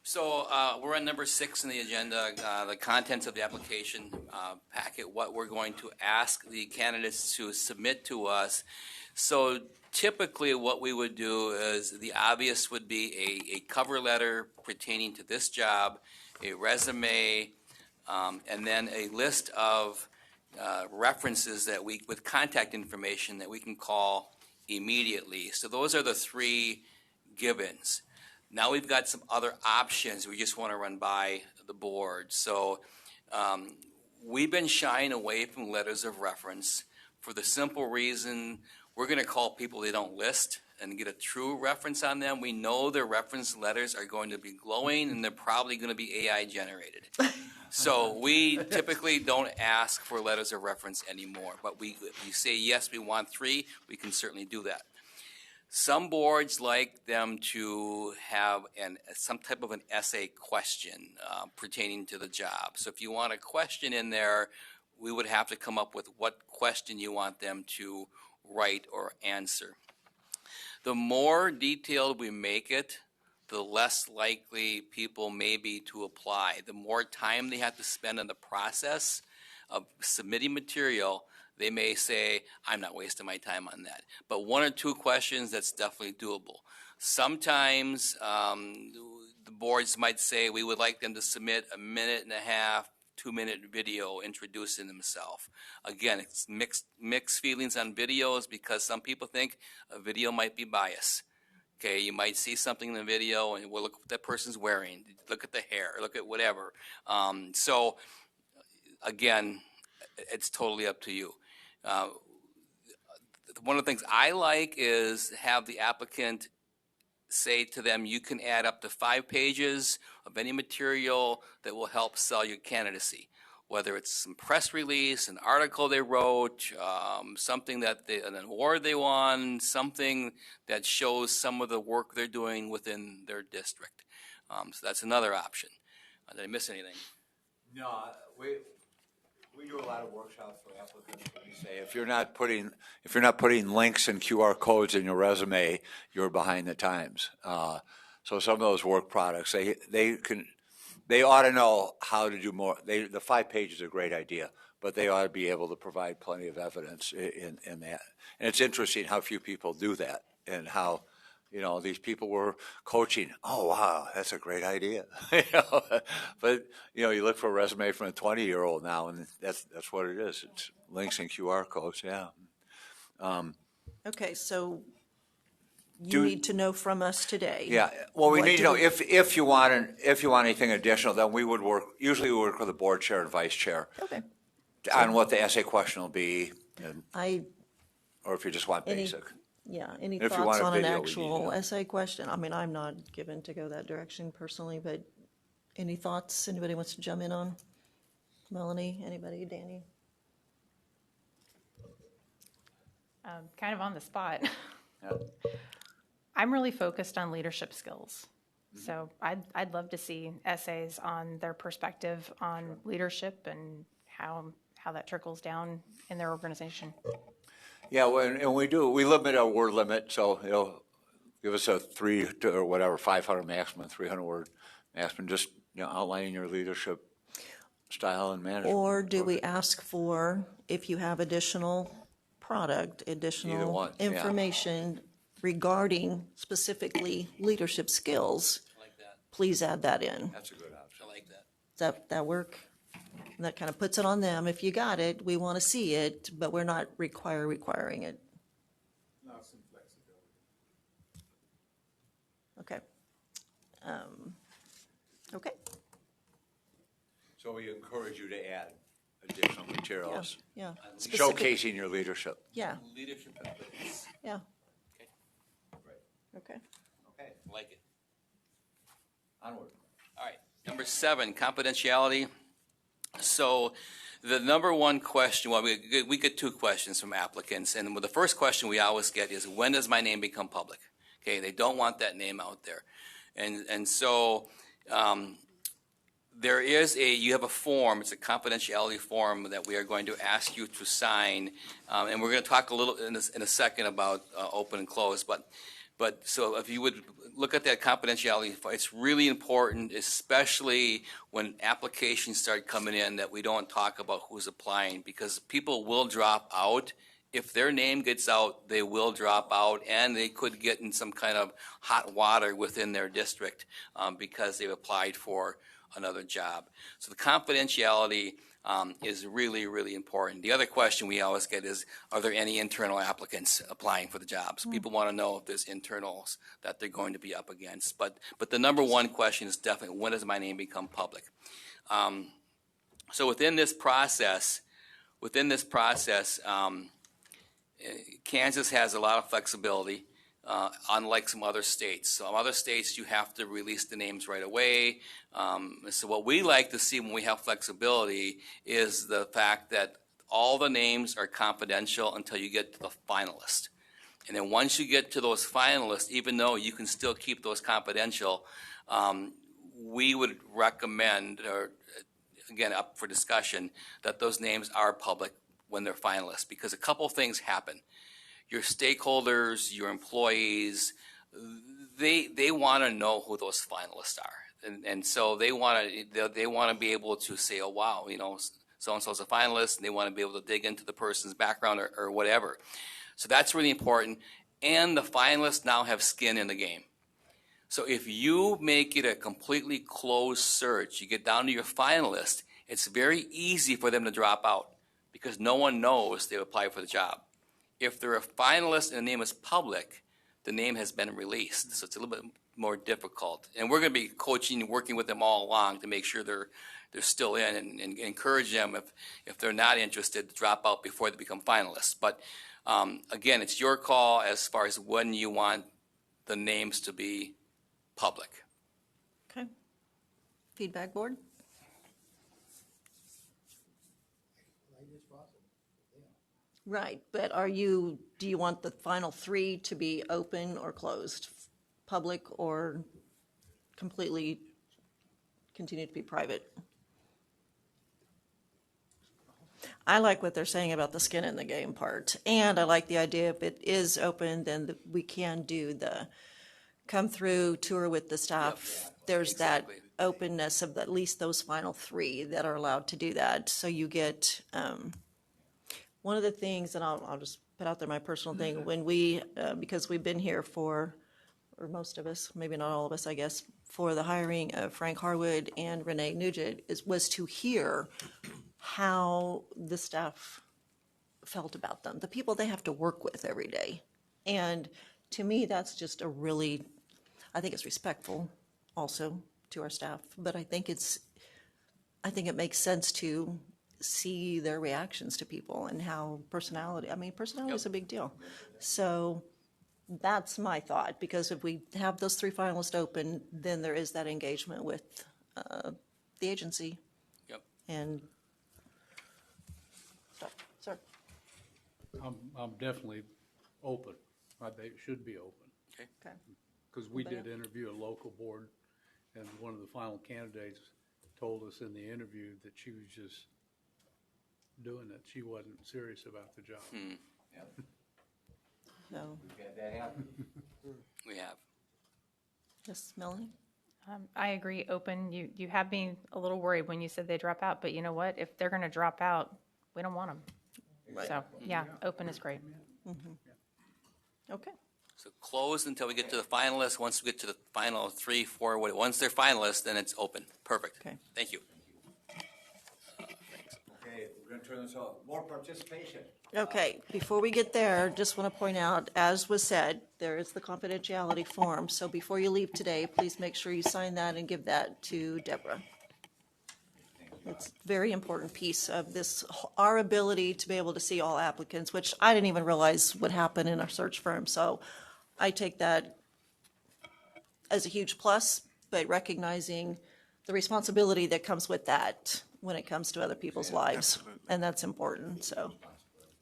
Speaker 3: So we're on number 6 in the agenda, the contents of the application packet, what we're going to ask the candidates to submit to us. So typically what we would do is the obvious would be a cover letter pertaining to this job, a resume, and then a list of references with contact information that we can call immediately. So those are the 3 givens. Now we've got some other options we just want to run by the board. So we've been shying away from letters of reference for the simple reason we're going to call people they don't list and get a true reference on them. We know their reference letters are going to be glowing and they're probably going to be AI generated. So we typically don't ask for letters of reference anymore. But if you say, yes, we want 3, we can certainly do that. Some boards like them to have some type of an essay question pertaining to the job. So if you want a question in there, we would have to come up with what question you want them to right or answer. The more detailed we make it, the less likely people may be to apply. The more time they have to spend in the process of submitting material, they may say, I'm not wasting my time on that. But 1 or 2 questions, that's definitely doable. Sometimes the boards might say we would like them to submit a 1.5 2-minute video introducing themselves. Again, it's mixed feelings on videos because some people think a video might be biased. Okay, you might see something in the video and well, look what that person's wearing, look at the hair, look at whatever. So again, it's totally up to you. One of the things I like is have the applicant say to them, you can add up to 5 pages of any material that will help sell your candidacy. Whether it's some press release, an article they wrote, something that an award they won, something that shows some of the work they're doing within their district. So that's another option. Did I miss anything?
Speaker 2: No, we do a lot of workshops for applicants. We say if you're not putting links and QR codes in your resume, you're behind the times. So some of those work products, they ought to know how to do more. The 5 pages is a great idea, but they ought to be able to provide plenty of evidence in that. And it's interesting how few people do that, and how, these people were coaching. Oh, wow, that's a great idea. But, you look for a resume from a 20-year-old now, and that's what it is. It's links and QR codes, yeah.
Speaker 1: Okay, so you need to know from us today.
Speaker 2: Yeah, well, we
Speaker 1: What
Speaker 2: need to
Speaker 1: do
Speaker 2: know
Speaker 1: we-
Speaker 2: if you want anything additional, then we would usually we work with the board chair and vice chair
Speaker 1: Okay.
Speaker 2: on what the essay question will be, or if you just want
Speaker 1: Any
Speaker 2: basic.
Speaker 1: Any
Speaker 2: If you
Speaker 1: thoughts
Speaker 2: want a
Speaker 1: on an
Speaker 2: video, we need to
Speaker 1: actual
Speaker 2: know.
Speaker 1: essay question? I mean, I'm not given to go that direction personally, but any thoughts anybody wants to jump in on? Melanie, anybody, Danny?
Speaker 8: Kind of on the spot.
Speaker 2: Yeah.
Speaker 8: I'm really focused on leadership skills. So I'd love to see essays on their perspective on leadership and how that trickles down in their organization.
Speaker 2: Yeah, and we limit our word limit, so give us a 500 maximum, 300 word maximum, just outlining your leadership style and management.
Speaker 1: Or do we ask for, if you have additional product, additional
Speaker 2: one, yeah.
Speaker 1: information regarding specifically leadership skills,
Speaker 3: I like that.
Speaker 1: please add that in?
Speaker 2: That's a good option.
Speaker 3: I like that.
Speaker 1: Does that work? And that kind of puts it on them. If you got it, we want to see it, but we're not requiring it.
Speaker 10: No, some flexibility.
Speaker 1: Okay. Okay.
Speaker 2: So we encourage you to add additional materials,
Speaker 1: Yeah. Specific-
Speaker 2: showcasing your leadership.
Speaker 1: Yeah,
Speaker 3: Leadership abilities.
Speaker 1: yeah.
Speaker 3: Okay.
Speaker 1: Okay.
Speaker 2: Okay,
Speaker 3: I like it.
Speaker 2: onward.
Speaker 3: All right, number 7, confidentiality. So the number one question, well, we get 2 questions from applicants, and the first question we always get is, when does my name become public? Okay, they don't want that name out there. And so you have a form, it's a confidentiality form that we are going to ask you to sign, and we're going to talk a little in a second about open and close, but so if you would look at that confidentiality, it's really important, especially when applications start coming in, that we don't talk about who's applying, because people will drop out. If their name gets out, they will drop out, and they could get in some kind of hot water within their district because they've applied for another job. So the confidentiality is really, really important. The other question we always get is, are there any internal applicants applying for the jobs? People want to know if there's internals that they're going to be up against. But the number one question is definitely, when does my name become public? So within this process, Kansas has a lot of flexibility. Unlike some other states. Some other states, you have to release the names right away. So what we like to see when we have flexibility is the fact that all the names are confidential until you get to the finalist. And then once you get to those finalists, even though you can still keep those confidential, we would recommend, or again, up for discussion, that those names are public when they're finalists, because a couple things happen. your stakeholders, your employees, they want to know who those finalists are, and so they want to be able to say, oh wow, so and so's a finalist, and they want to be able to dig into the person's background or whatever. So that's really important, and the finalists now have skin in the game. So if you make it a completely closed search, you get down to your finalist, it's very easy for them to drop out because no one knows they applied for the job. If they're a finalist and the name is public, the name has been released. So it's a little bit more difficult. And we're going to be coaching and working with them all along to make sure they're still in and encourage them if they're not interested to drop out before they become finalists. But again, it's your call as far as when you want the names to be public.
Speaker 1: Okay. Feedback board? Right, but do you want the final 3 to be open or closed, public or completely continue to be private? I like what they're saying about the skin in the game part, and I like the idea if it is open, then we can do the come through, tour with the staff. There's
Speaker 3: exactly.
Speaker 1: that openness of at least those final 3 that are allowed to do that. So you get, one of the things, and I'll just put out there my personal thing, when because we've been here or most of us, maybe not all of us, I guess, for the hiring of Frank Harwood and Renee Nugent, was to hear how the staff felt about them, the people they have to work with every day. And to me, that's just I think it's respectful also to our staff, but I think it makes sense to see their reactions to people and how personality is a big deal. So that's my thought, because if we have those 3 finalists open, then there is that engagement with the agency.
Speaker 3: Yep.
Speaker 1: And sir.
Speaker 10: I'm definitely open. They should be open.
Speaker 1: Okay.
Speaker 10: Because we did interview a local board, and one of the final candidates told us in the interview that she was just doing it. She wasn't serious about the job.
Speaker 1: So,
Speaker 3: We have.
Speaker 1: yes, Melanie?
Speaker 8: I agree, open. You have me a little worried when you said they drop out, but you know what? If they're going to drop out, we don't want them.
Speaker 1: Right.
Speaker 8: So, yeah, open is great.
Speaker 1: Okay.
Speaker 3: So closed until we get to the finalists. Once we get to the final 3, 4, once they're finalists, then it's open. Perfect.
Speaker 1: Okay.
Speaker 3: Thank you.
Speaker 2: Okay, we're going to turn this on. More participation.
Speaker 1: Okay, before we get there, just want to point out, as was said, there is the confidentiality form. So before you leave today, please make sure you sign that and give that to Deborah. It's a very important piece of this, our ability to be able to see all applicants, which I didn't even realize would happen in our search firm. So I take that as a huge plus, but recognizing the responsibility that comes with that when it comes to other people's lives.
Speaker 4: absolutely.
Speaker 1: And that's important, so,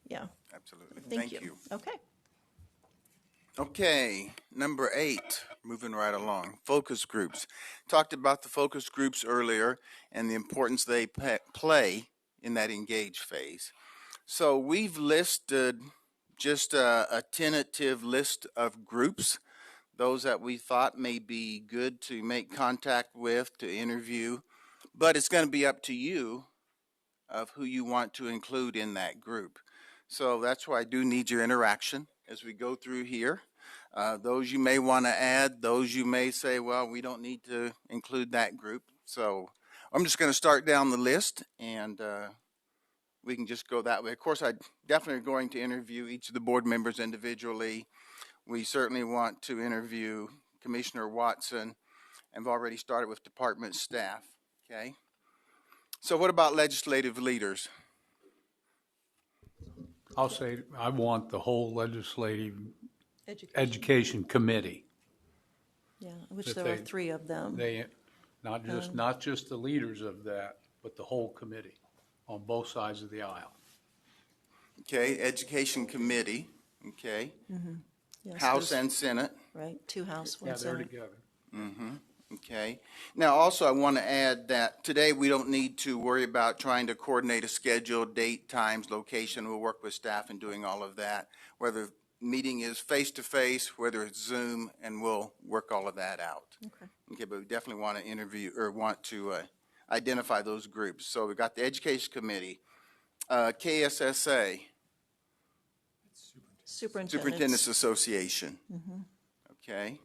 Speaker 1: yeah.
Speaker 4: Absolutely.
Speaker 1: Thank you. Okay.
Speaker 4: Okay, number 8, moving right along, focus groups. Talked about the focus groups earlier and the importance they play in that engage phase. So we've listed just a tentative list of groups, those that we thought may be good to make contact with, to interview, but it's going to be up to you of who you want to include in that group. So that's why I do need your interaction as we go through here. Those you may want to add, those you may say, well, we don't need to include that group. So I'm just going to start down the list, and we can just go that way. Of course, I definitely are going to interview each of the board members individually. We certainly want to interview Commissioner Watson, and I've already started with department staff. Okay. So what about legislative leaders?
Speaker 10: I'll say I want the whole legislative education committee.
Speaker 1: Yeah, which
Speaker 10: If
Speaker 1: there are
Speaker 10: they-
Speaker 1: 3 of them.
Speaker 10: They, not just the leaders of that, but the whole committee on both sides of the aisle.
Speaker 4: Okay, education committee. Okay,
Speaker 1: Yes,
Speaker 4: House
Speaker 1: there's-
Speaker 4: and Senate.
Speaker 1: Right, 2 House, 1
Speaker 10: Yeah, they're
Speaker 1: Senate.
Speaker 10: together.
Speaker 4: Okay. Now, also, I want to add that today we don't need to worry about trying to coordinate a schedule, date, times, location. We'll work with staff in doing all of that. Whether meeting is face-to-face, whether it's Zoom, and we'll work all of that out.
Speaker 1: Okay.
Speaker 4: Okay, but we definitely want to interview, or want to identify those groups. So we've got the Education Committee, KSSA, Superintendent's Association. Okay.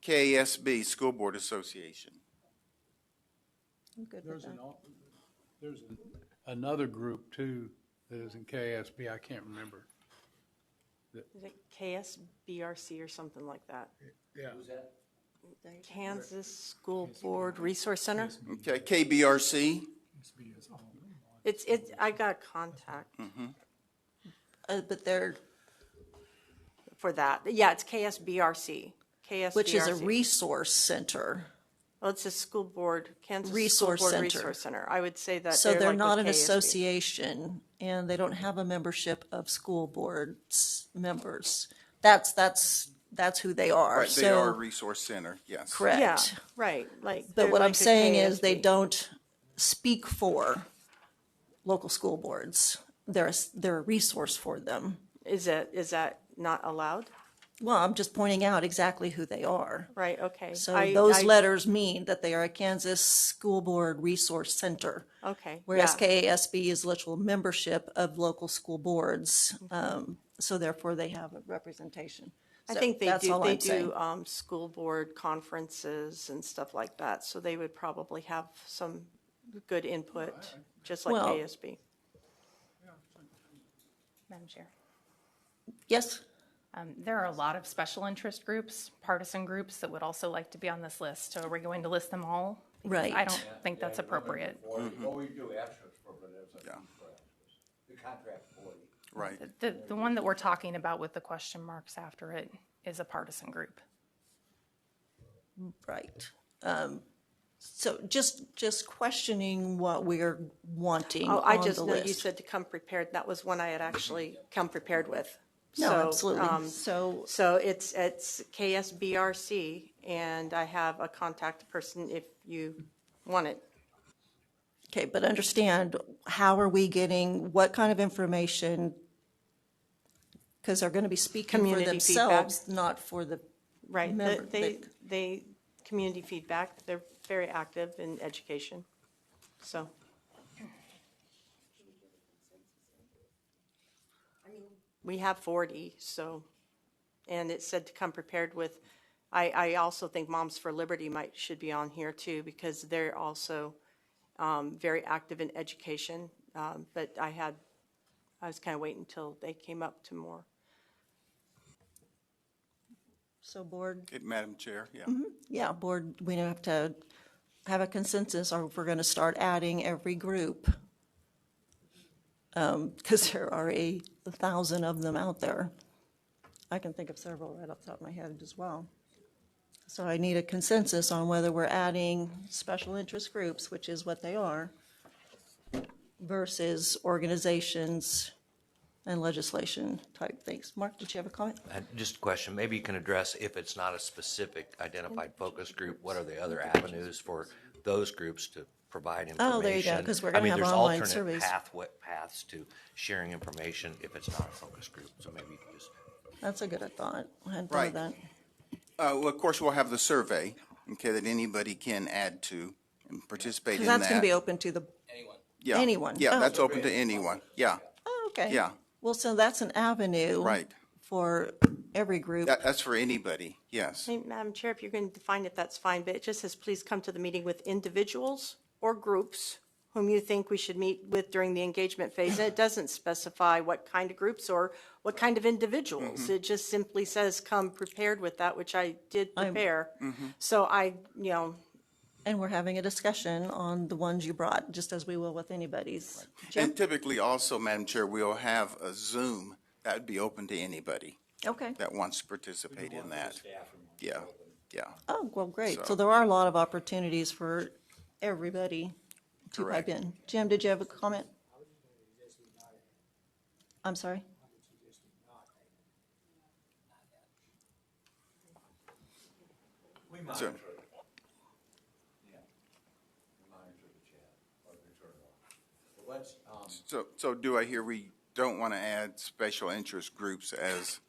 Speaker 4: KSB, School Board Association.
Speaker 1: I'm good with
Speaker 10: There's
Speaker 1: that.
Speaker 10: there's another group too that is in KSB. I can't remember.
Speaker 9: Is it KSBRC or something like that?
Speaker 10: Yeah.
Speaker 9: Kansas School Board Resource Center?
Speaker 4: Okay, KBRC.
Speaker 9: I got a contact
Speaker 1: But they're,
Speaker 9: for that. Yeah, it's KSBRC. KSBRC.
Speaker 1: which is a resource center.
Speaker 9: Well, it's a school board, Kansas
Speaker 1: Resource
Speaker 9: School Board
Speaker 1: Center.
Speaker 9: Resource Center. I would say that
Speaker 1: So they're
Speaker 9: like
Speaker 1: not
Speaker 9: with
Speaker 1: an
Speaker 9: KSB.
Speaker 1: association, and they don't have a membership of school boards members. That's who they are.
Speaker 4: Right, they are a
Speaker 1: So,
Speaker 4: resource center, yes.
Speaker 1: correct.
Speaker 9: Yeah, right, like.
Speaker 1: But
Speaker 9: they're
Speaker 1: what
Speaker 9: like
Speaker 1: I'm
Speaker 9: a
Speaker 1: saying is they
Speaker 9: KSB.
Speaker 1: don't speak for local school boards. They're a resource for them.
Speaker 9: Is that not allowed?
Speaker 1: Well, I'm just pointing out exactly who they are.
Speaker 9: Right, okay.
Speaker 1: So
Speaker 9: I-
Speaker 1: those
Speaker 9: I-
Speaker 1: letters mean that they are a Kansas School Board Resource Center.
Speaker 9: Okay,
Speaker 1: Whereas
Speaker 9: yeah.
Speaker 1: KASB is literal membership of local school boards. So therefore they have a representation.
Speaker 9: I
Speaker 1: So
Speaker 9: think they
Speaker 1: that's
Speaker 9: do,
Speaker 1: all
Speaker 9: they
Speaker 1: I'm saying.
Speaker 9: do school board conferences and stuff like that, so they would probably have some good input, just like
Speaker 1: Well-
Speaker 9: KSB.
Speaker 8: Madam Chair.
Speaker 1: Yes?
Speaker 8: There are a lot of special interest groups, partisan groups that would also like to be on this list. So are we going to list them all? Because
Speaker 1: Right.
Speaker 8: I don't think that's appropriate.
Speaker 2: Well, we do abstracts for, but it's
Speaker 4: Yeah.
Speaker 2: the contract for you.
Speaker 4: Right.
Speaker 8: The one that we're talking about with the question marks after it is a partisan group.
Speaker 1: Right. So just questioning what we're wanting
Speaker 9: Oh, I
Speaker 1: on
Speaker 9: just
Speaker 1: the
Speaker 9: know you
Speaker 1: list.
Speaker 9: said to come prepared, that was one I had actually come prepared with.
Speaker 1: No,
Speaker 9: So,
Speaker 1: absolutely. So,
Speaker 9: So it's KSBRC, and I have a contact person if you want it.
Speaker 1: okay, but understand, how are we getting, what kind of information? Because they're going to be speaking for
Speaker 9: Community
Speaker 1: themselves, not for the
Speaker 9: Right,
Speaker 1: member.
Speaker 9: they, community feedback, they're very active in education, so. We have 40, so, and it said to come prepared with, I also think Moms for Liberty should be on here too, because they're also very active in education, but I was kind of waiting until they came up to more.
Speaker 1: So board,
Speaker 4: Okay, Madam Chair, yeah.
Speaker 1: yeah, board, we have to have a consensus, or if we're going to start adding every group. Because there are 1,000 of them out there. I can think of several right off the top of my head as well. So I need a consensus on whether we're adding special interest groups, which is what they are, versus organizations and legislation type things. Mark, did you have a comment?
Speaker 12: Just a question, maybe you can address, if it's not a specific identified focus group, what are the other avenues for those groups to provide information?
Speaker 1: Oh, there you go, 'cause we're gonna have
Speaker 12: I
Speaker 1: online
Speaker 12: mean, there's
Speaker 1: surveys.
Speaker 12: alternate paths to sharing information if it's not a focus group, so maybe you can just.
Speaker 1: That's a good thought. I hadn't thought
Speaker 4: Right.
Speaker 1: of that.
Speaker 4: Well, of course, we'll have the survey, okay, that anybody can add to and participate in
Speaker 1: Because
Speaker 4: that.
Speaker 1: that's going to be open to the,
Speaker 4: Yeah.
Speaker 1: anyone.
Speaker 4: Yeah,
Speaker 1: Oh.
Speaker 4: that's open to anyone, yeah,
Speaker 1: oh, okay.
Speaker 4: Yeah.
Speaker 1: Well, so that's an avenue.
Speaker 4: Right.
Speaker 1: For every group.
Speaker 4: That's for anybody, yes.
Speaker 9: Hey, Madam Chair, if you're going to define it, that's fine, but it just says, please come to the meeting with individuals or groups whom you think we should meet with during the engagement phase. And it doesn't specify what kind of groups or what kind of individuals. It just simply says, come prepared with that, which I did prepare. So
Speaker 1: And we're having a discussion on the ones you brought, just as we will with anybody's. Jim?
Speaker 4: And typically also, Madam Chair, we'll have a Zoom that would be open to anybody
Speaker 1: Okay.
Speaker 4: that wants to participate in that. Yeah, yeah.
Speaker 1: Oh, well, great. So
Speaker 4: So-
Speaker 1: there are a lot of opportunities for everybody to pipe
Speaker 4: Correct.
Speaker 1: in. Jim, did you have a comment? I'm sorry?
Speaker 4: So, so do I hear we don't want to add special interest groups as,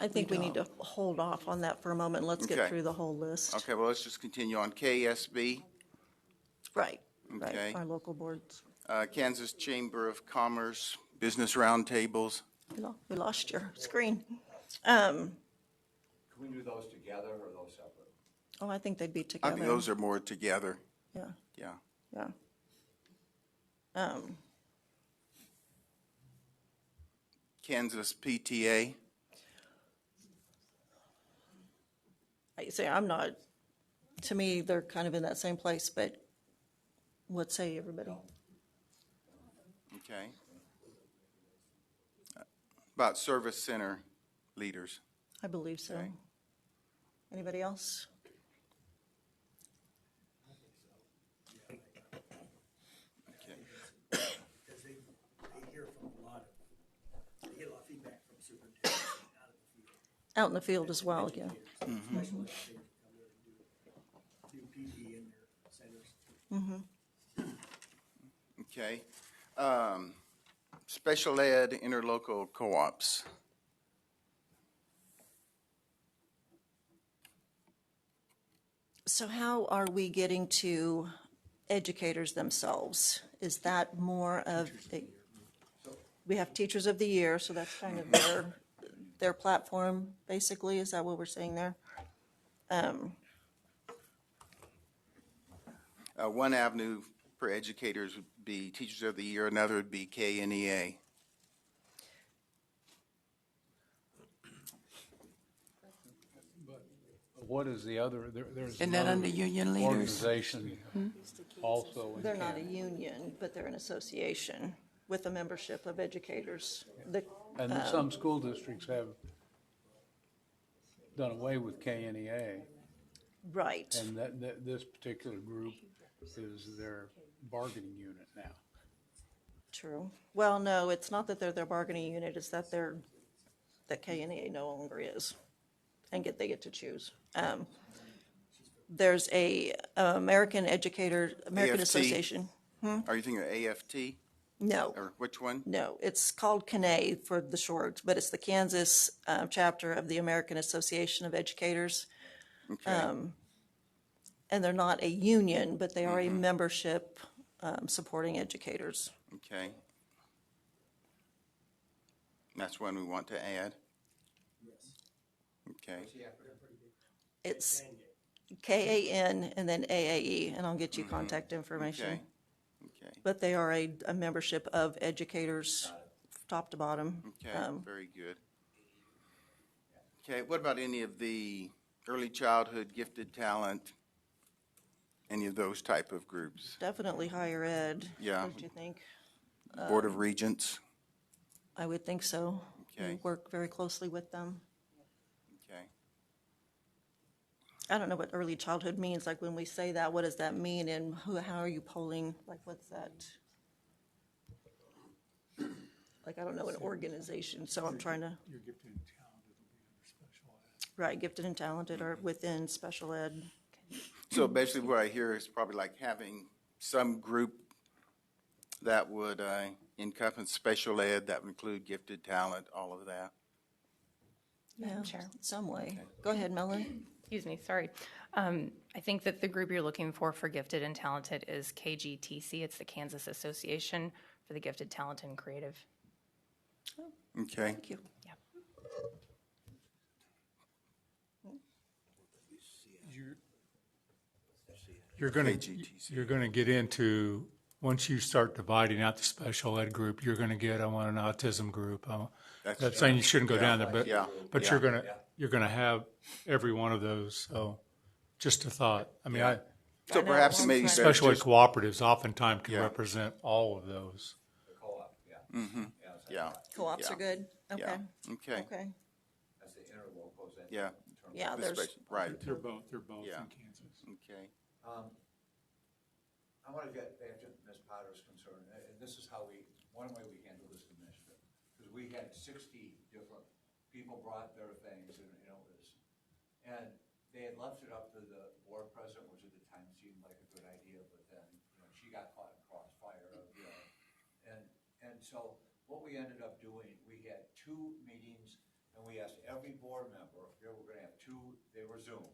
Speaker 1: I think we need to hold off on that for a moment. Let's
Speaker 4: Okay.
Speaker 1: get through the whole list.
Speaker 4: okay, well, let's just continue on. KSB,
Speaker 1: Right,
Speaker 4: Okay.
Speaker 1: right, our local boards.
Speaker 4: Kansas Chamber of Commerce, Business Roundtables.
Speaker 1: We lost your screen.
Speaker 2: Can we do those together or those separate?
Speaker 1: Oh, I think they'd be
Speaker 4: I
Speaker 1: together.
Speaker 4: think those are more together,
Speaker 1: Yeah,
Speaker 4: yeah.
Speaker 1: yeah.
Speaker 4: Kansas PTA,
Speaker 1: I say I'm not, to me, they're kind of in that same place, but what say everybody?
Speaker 4: okay. About service center leaders.
Speaker 1: I believe so.
Speaker 4: Okay.
Speaker 1: Anybody else?
Speaker 4: Okay.
Speaker 13: Because they hear from a lot of, they get a lot of feedback from superintendents out of the field.
Speaker 1: Out in the field as well, yeah.
Speaker 13: Especially if they come in and do PD in their centers.
Speaker 4: Okay. Special ed interlocal co-ops.
Speaker 1: So how are we getting to educators themselves? Is that more of, we have Teachers of the Year, so that's kind of their platform, basically? Is that what we're saying there?
Speaker 4: One avenue for educators would be Teachers of the Year, another would be KNEA.
Speaker 10: What is the other, there's
Speaker 5: Isn't that
Speaker 10: another
Speaker 5: under union leaders?
Speaker 10: organization also in
Speaker 1: They're not a
Speaker 10: Kansas.
Speaker 1: union, but they're an association with a membership of educators.
Speaker 10: And then some school districts have done away with KNEA,
Speaker 1: Right.
Speaker 10: and this particular group is their bargaining unit now.
Speaker 1: True. Well, no, it's not that they're their bargaining unit, it's that that KNEA no longer is, and they get to choose. There's a American
Speaker 4: AFT?
Speaker 1: Association.
Speaker 4: Are you thinking of AFT?
Speaker 1: No,
Speaker 4: Or which one?
Speaker 1: no, it's called KNEA for the short, but it's the Kansas chapter of the American Association of Educators.
Speaker 4: Okay.
Speaker 1: And they're not a union, but they are a membership supporting educators.
Speaker 4: Okay. That's one we want to add? Okay.
Speaker 1: It's KAN and then AAE, and I'll get you contact information.
Speaker 4: Okay. Okay.
Speaker 1: But they are a membership of educators, top to bottom.
Speaker 4: Okay, very good. Okay, what about any of the early childhood gifted talent, any of those type of groups?
Speaker 1: Definitely higher ed.
Speaker 4: Yeah.
Speaker 1: Don't you think?
Speaker 4: Board of Regents?
Speaker 1: I would think so. We
Speaker 4: Okay.
Speaker 1: work very closely with them.
Speaker 4: Okay.
Speaker 1: I don't know what early childhood means. Like when we say that, what does that mean? And how are you polling? Like what's that? Like I don't know an organization, so I'm trying to.
Speaker 11: You're gifted and talented will be under special ed.
Speaker 1: Right, gifted and talented are within special ed.
Speaker 4: So basically what I hear is probably like having some group that would encompass special ed, that would include gifted talent, all of that.
Speaker 1: Yeah,
Speaker 8: Chair.
Speaker 1: some way. Go ahead, Melanie.
Speaker 8: Excuse me, sorry. I think that the group you're looking for gifted and talented is KGTC. It's the Kansas Association for the Gifted, Talented, and Creative.
Speaker 4: Okay.
Speaker 1: Thank you.
Speaker 8: Yeah.
Speaker 11: You're going to,
Speaker 4: KGTC.
Speaker 11: you're going to get into, once you start dividing out the special ed group, you're going to get, I want an autism group.
Speaker 4: That's
Speaker 11: Not saying you shouldn't go
Speaker 4: yeah,
Speaker 11: down there, but,
Speaker 4: yeah,
Speaker 11: but
Speaker 4: yeah.
Speaker 11: you're going to have every one of those. So just a thought. I mean,
Speaker 4: Yeah. So perhaps maybe better
Speaker 11: special ed
Speaker 4: just,
Speaker 11: cooperatives oftentimes can
Speaker 4: Yeah.
Speaker 11: represent all of those.
Speaker 2: The co-op, yeah.
Speaker 4: yeah,
Speaker 1: Co-ops
Speaker 4: Yeah.
Speaker 1: are good? Okay.
Speaker 4: yeah, okay,
Speaker 1: Okay.
Speaker 2: That's the interlocals. and
Speaker 4: yeah.
Speaker 1: Yeah,
Speaker 4: The
Speaker 1: there's,
Speaker 4: special- Right,
Speaker 11: They're both
Speaker 4: Yeah.
Speaker 11: in Kansas.
Speaker 4: okay.
Speaker 2: I want to get back to Ms. Potter's concern, and this is how one way we handle this initiative, because we had 60 different people brought their things, and and they had left it up to the board president, which at the time seemed like a good idea, but then, she got caught in crossfire, and so what we ended up doing, we had 2 meetings, and we asked every board member, here we're gonna have 2, they were Zoom.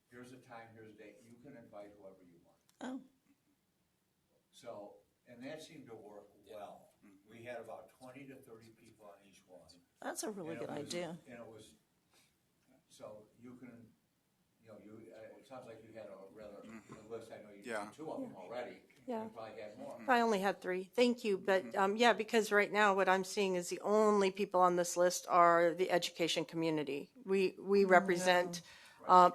Speaker 2: Here's a time, here's a date, you can invite whoever you want.
Speaker 1: Oh,
Speaker 2: So, and that seemed to work well. We had about 20 to 30 people on each one.
Speaker 1: that's a really good idea.
Speaker 2: And it was, so you can, you know, it sounds like you had a rather, a list, I know you
Speaker 4: Yeah.
Speaker 2: did 2 of them already.
Speaker 9: Yeah.
Speaker 2: You probably had more.
Speaker 9: I only had 3. Thank you. But yeah, because right now what I'm seeing is the only people on this list are the education community. We represent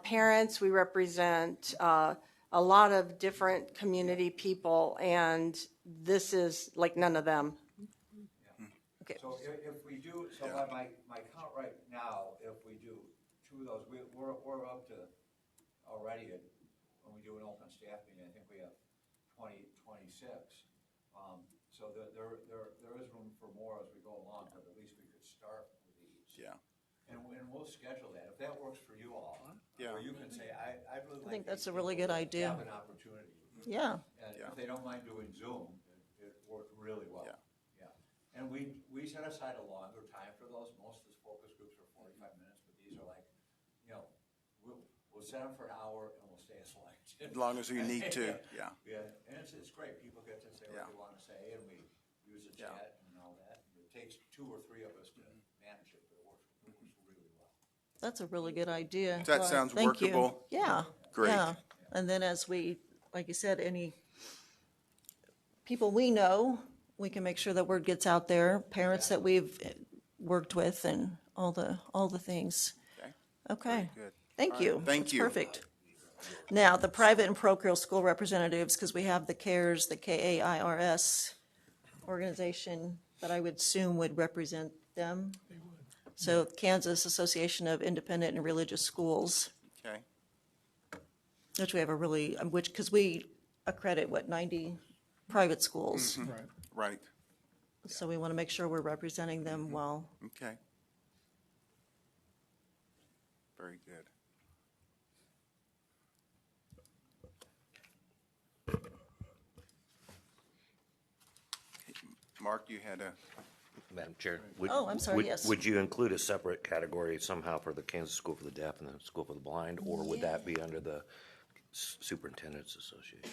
Speaker 9: parents, we represent a lot of different community people, and this is like none of them.
Speaker 1: Okay.
Speaker 2: So if we do, so my count right now, if we do 2 of those, we're up to already, when we do an open staff meeting, I think we have 26. So there is room for more as we go along, but at least we could start with these.
Speaker 4: Yeah.
Speaker 2: And we'll schedule that, if that works for you all.
Speaker 4: Yeah.
Speaker 2: Or you can say, I'd really like.
Speaker 1: I think that's
Speaker 2: these
Speaker 1: a really
Speaker 2: people
Speaker 1: good
Speaker 2: to
Speaker 1: idea.
Speaker 2: Have an opportunity.
Speaker 1: Yeah.
Speaker 2: And
Speaker 4: Yeah.
Speaker 2: if they don't mind doing Zoom, it worked really well.
Speaker 4: Yeah.
Speaker 2: Yeah. And we set aside a longer time for those. Most of the focus groups are 45 minutes, but these are like, you know, we'll set them for an hour and we'll stay as long.
Speaker 4: As long as you need to, yeah.
Speaker 2: Yeah, and it's great. People get to say what they want to say, and we use the
Speaker 4: Yeah.
Speaker 2: chat and all that. It takes 2 or 3 of us to manage it, but it works really well.
Speaker 1: That's a really good idea.
Speaker 4: That sounds
Speaker 1: Thank you.
Speaker 4: workable.
Speaker 1: Yeah.
Speaker 4: Great.
Speaker 1: Yeah. And then as we, like you said, any people we know, we can make sure that word gets out there, parents that we've worked with and all the things.
Speaker 4: Okay.
Speaker 1: Okay.
Speaker 4: Very good.
Speaker 1: Thank
Speaker 4: All right.
Speaker 1: you.
Speaker 4: Thank
Speaker 1: That's
Speaker 4: you.
Speaker 1: Perfect. Now, the private and parochial school representatives, because we have the CARES, the KAIRS organization that I would assume would represent them. So Kansas Association of Independent and Religious Schools,
Speaker 4: Okay.
Speaker 1: which we have because we accredit, 90 private schools.
Speaker 4: Right.
Speaker 1: So we want to make sure we're representing them well.
Speaker 4: Okay. Very good. Mark, you had a,
Speaker 12: Madam Chair.
Speaker 1: Oh, I'm sorry, yes.
Speaker 12: Would you include a separate category somehow for the Kansas School for the Deaf and the School for the Blind, or would that be under the Superintendent's Association?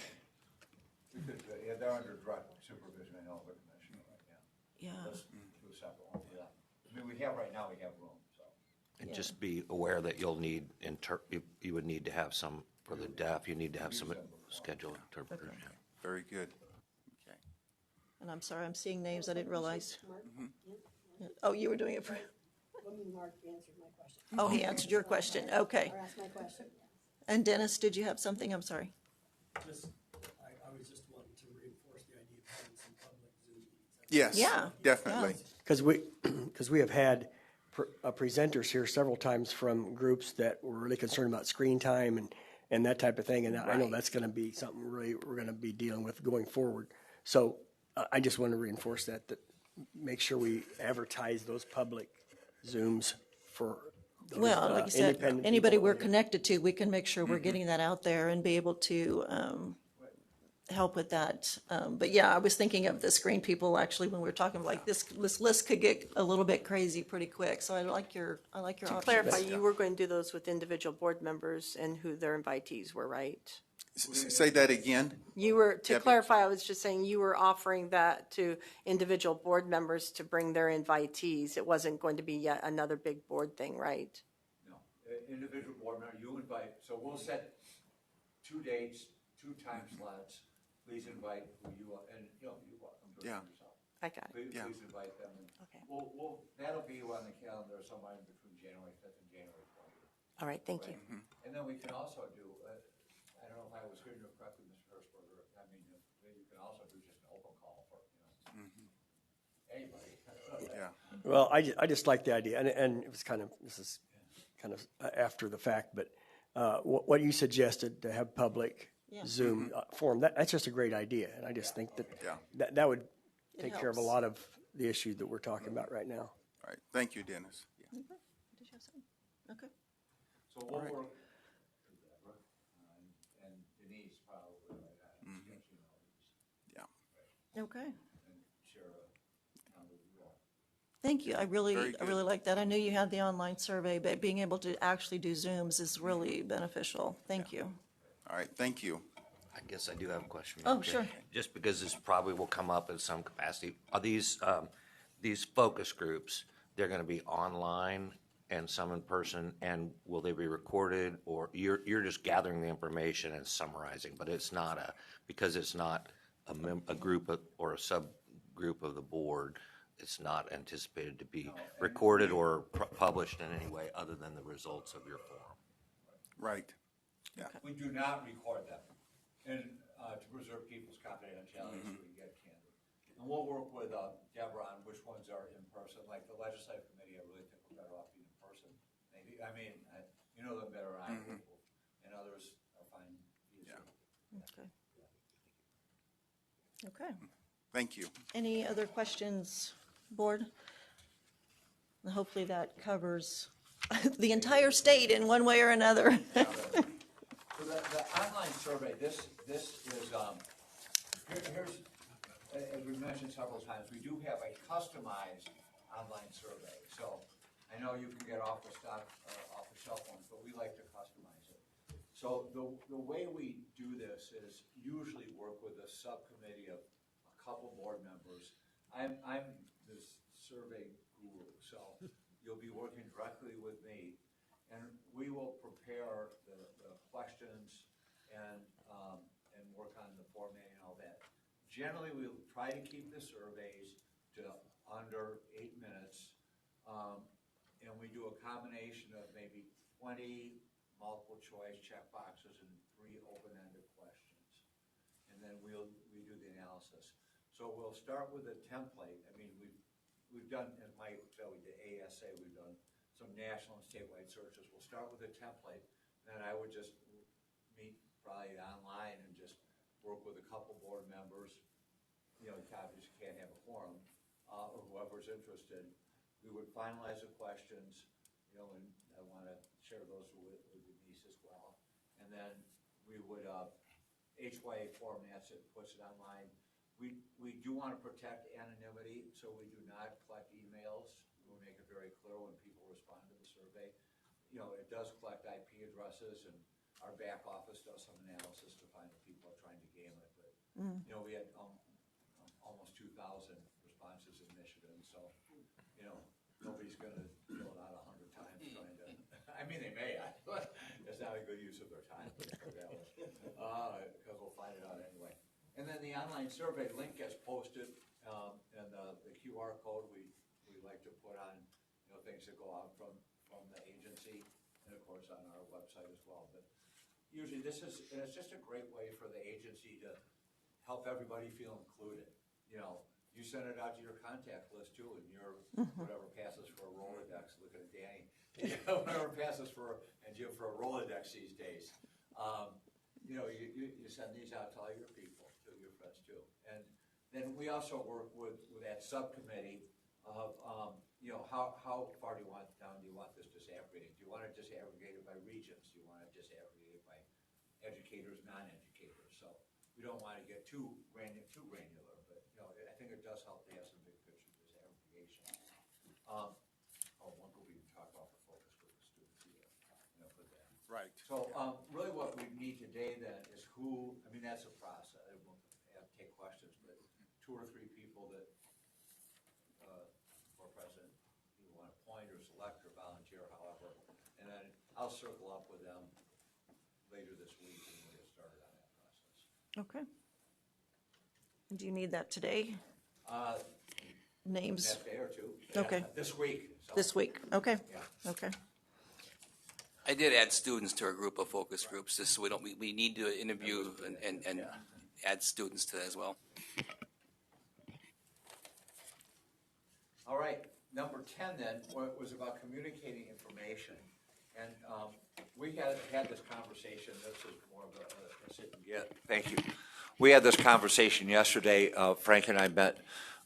Speaker 2: We could, yeah, they're under direct supervision, I know, of the commissioner right now.
Speaker 1: Yeah.
Speaker 2: Let's do a separate one for that. I mean, right now we have room, so.
Speaker 12: And just be aware that you'll need, you would need to have some, for the deaf, you need to have some scheduled interpreters. yeah.
Speaker 4: very good. Okay.
Speaker 1: And I'm sorry, I'm seeing names I didn't realize. Oh, you were doing it for,
Speaker 7: Mark answered my question.
Speaker 1: oh, he answered your question. Okay.
Speaker 7: Or asked my question.
Speaker 1: And Dennis, did you have something? I'm sorry.
Speaker 13: I was just wanting to reinforce the idea of having some public Zoom meetings.
Speaker 4: Yes.
Speaker 1: Yeah.
Speaker 4: Definitely.
Speaker 14: Because we have had presenters here several times from groups that were really concerned about screen time and that type of thing. And I know
Speaker 1: Right.
Speaker 14: that's going to be something really we're going to be dealing with going forward. So I just want to reinforce that make sure we advertise those public Zooms for those,
Speaker 1: Well, like you said,
Speaker 14: independent
Speaker 1: anybody
Speaker 14: people.
Speaker 1: we're connected to, we can make sure we're getting that out there and be able to help with that. But yeah, I was thinking of the screen people actually when we were talking, like this list could get a little bit crazy pretty quick. So I like your
Speaker 9: To
Speaker 1: options.
Speaker 9: clarify, you were going to do those with individual board members and who their invitees were, right?
Speaker 4: Say that again.
Speaker 9: You were, to
Speaker 4: Debbie.
Speaker 9: clarify, I was just saying you were offering that to individual board members to bring their invitees. It wasn't going to be yet another big board thing, right?
Speaker 2: No, individual board member, you invite, so we'll set 2 dates, 2 time slots. Please invite who you are, and you're welcome to
Speaker 4: Yeah.
Speaker 2: yourself.
Speaker 9: I got it.
Speaker 2: Please,
Speaker 4: Yeah.
Speaker 2: please invite them. And
Speaker 9: Okay.
Speaker 2: that'll be on the calendar sometime between January 5th and January 20th.
Speaker 9: All right, thank you.
Speaker 2: And then we can also do, I don't know if I was hearing you correctly, Mr. Hertzberger, I mean, you can also do just an open call for, anybody.
Speaker 4: Yeah.
Speaker 14: Well, I just like the idea, and it was this is kind of after the fact, but what you suggested to have public Zoom forum, that's just a great idea, and I just think that would take care of a
Speaker 1: helps.
Speaker 14: lot of the issue that we're talking about right now.
Speaker 4: All right. Thank you, Dennis. Yeah.
Speaker 1: Did you have something? Okay.
Speaker 2: So we'll work with Deborah and Denise probably, sketching all these,
Speaker 4: Yeah.
Speaker 1: Okay.
Speaker 2: and share a
Speaker 1: Thank you. I really
Speaker 4: good.
Speaker 1: like that. I knew you had the online survey, but being able to actually do Zooms is really beneficial. Thank you.
Speaker 4: All right, thank you.
Speaker 12: I guess I do have a question.
Speaker 1: Oh,
Speaker 12: Madam Chair.
Speaker 1: sure.
Speaker 12: Just because this probably will come up in some capacity, are these focus groups, they're going to be online and some in person, and will they be recorded, or you're just gathering the information and summarizing, but it's not because it's not a group or a subgroup of the board, it's not anticipated to be recorded or published in any way other than the results of your forum.
Speaker 4: Right. Yeah.
Speaker 2: We do not record them, and to preserve people's confidentiality, so we get candid. And we'll work with Deborah on which ones are in person. Like the legislative committee, I really think we're better off being in person. Maybe, I mean, you know them better than I do, and others are fine.
Speaker 4: Yeah.
Speaker 1: Okay. Okay.
Speaker 4: Thank you.
Speaker 1: Any other questions, board? And hopefully that covers the entire state in one way or another.
Speaker 2: So the online survey, this is, here's, as we mentioned several times, we do have a customized online survey. So I know you can get off the shelf ones, but we like to customize it. So the way we do this is usually work with a subcommittee of a couple board members. I'm this survey guru, so you'll be working directly with me, and we will prepare the questions and work on the formatting and all that. Generally, we'll try to keep the surveys to under 8 minutes, and we do a combination of maybe 20 multiple choice check boxes and 3 open-ended questions, and then we do the analysis. So we'll start with a template. I mean, we've done, in my, so we did ASA, we've done some national and statewide searches. We'll start with a template, and I would just meet probably online and just work with a couple board members. You know, you obviously can't have a quorum, or whoever's interested. We would finalize the questions, you know, and I want to share those with Denise as well. And then we would, HYA formats it, puts it online. We do want to protect anonymity, so we do not collect emails. We'll make it very clear when people respond to the survey. You know, it does collect IP addresses, and our back office does some analysis to find if people are trying to game it. But, you know, we had almost 2,000 responses in Michigan, so, you know, nobody's going to fill it out 100 times trying to, I mean, they may, it's not a good use of their time, because we'll find it out anyway. And then the online survey link gets posted, and the QR code we like to put on, you know, things that go out from the agency, and of course on our website as well. But usually it's just a great way for the agency to help everybody feel included. You know, you send it out to your contact list too, and your whatever passes for a Rolodex. Looking at Danny, whatever passes for and Jim for a Rolodex these days. You know, you send these out to all your people, to your friends too. And then we also work with that subcommittee of, you know, how far do you want this disaggregated? Do you want it disaggregated by regions? Do you want it disaggregated by educators, non-educators? So we don't want to get too granular, but, you know, I think it does help to have some big picture disaggregation. One could we talk about the focus group of students here, you know, for that.
Speaker 4: Right.
Speaker 2: So really what we need today then is who, I mean, that's a process. I won't have to take questions, but 2 or 3 people that for president you want to appoint or select or volunteer, however. And then I'll circle up with them later this week and we'll get started on that process.
Speaker 1: Okay. Do you need that today? Names?
Speaker 2: Next day or 2.
Speaker 1: Okay.
Speaker 2: This week. So.
Speaker 1: This week, okay.
Speaker 2: Yeah.
Speaker 1: Okay.
Speaker 3: I did add students to our group of focus groups, just so we need to interview and add students to that as well.
Speaker 2: All right, number 10 then was about communicating information. And we had this conversation, this is more of a sit and get. Thank you. We had this conversation yesterday. Frank and I met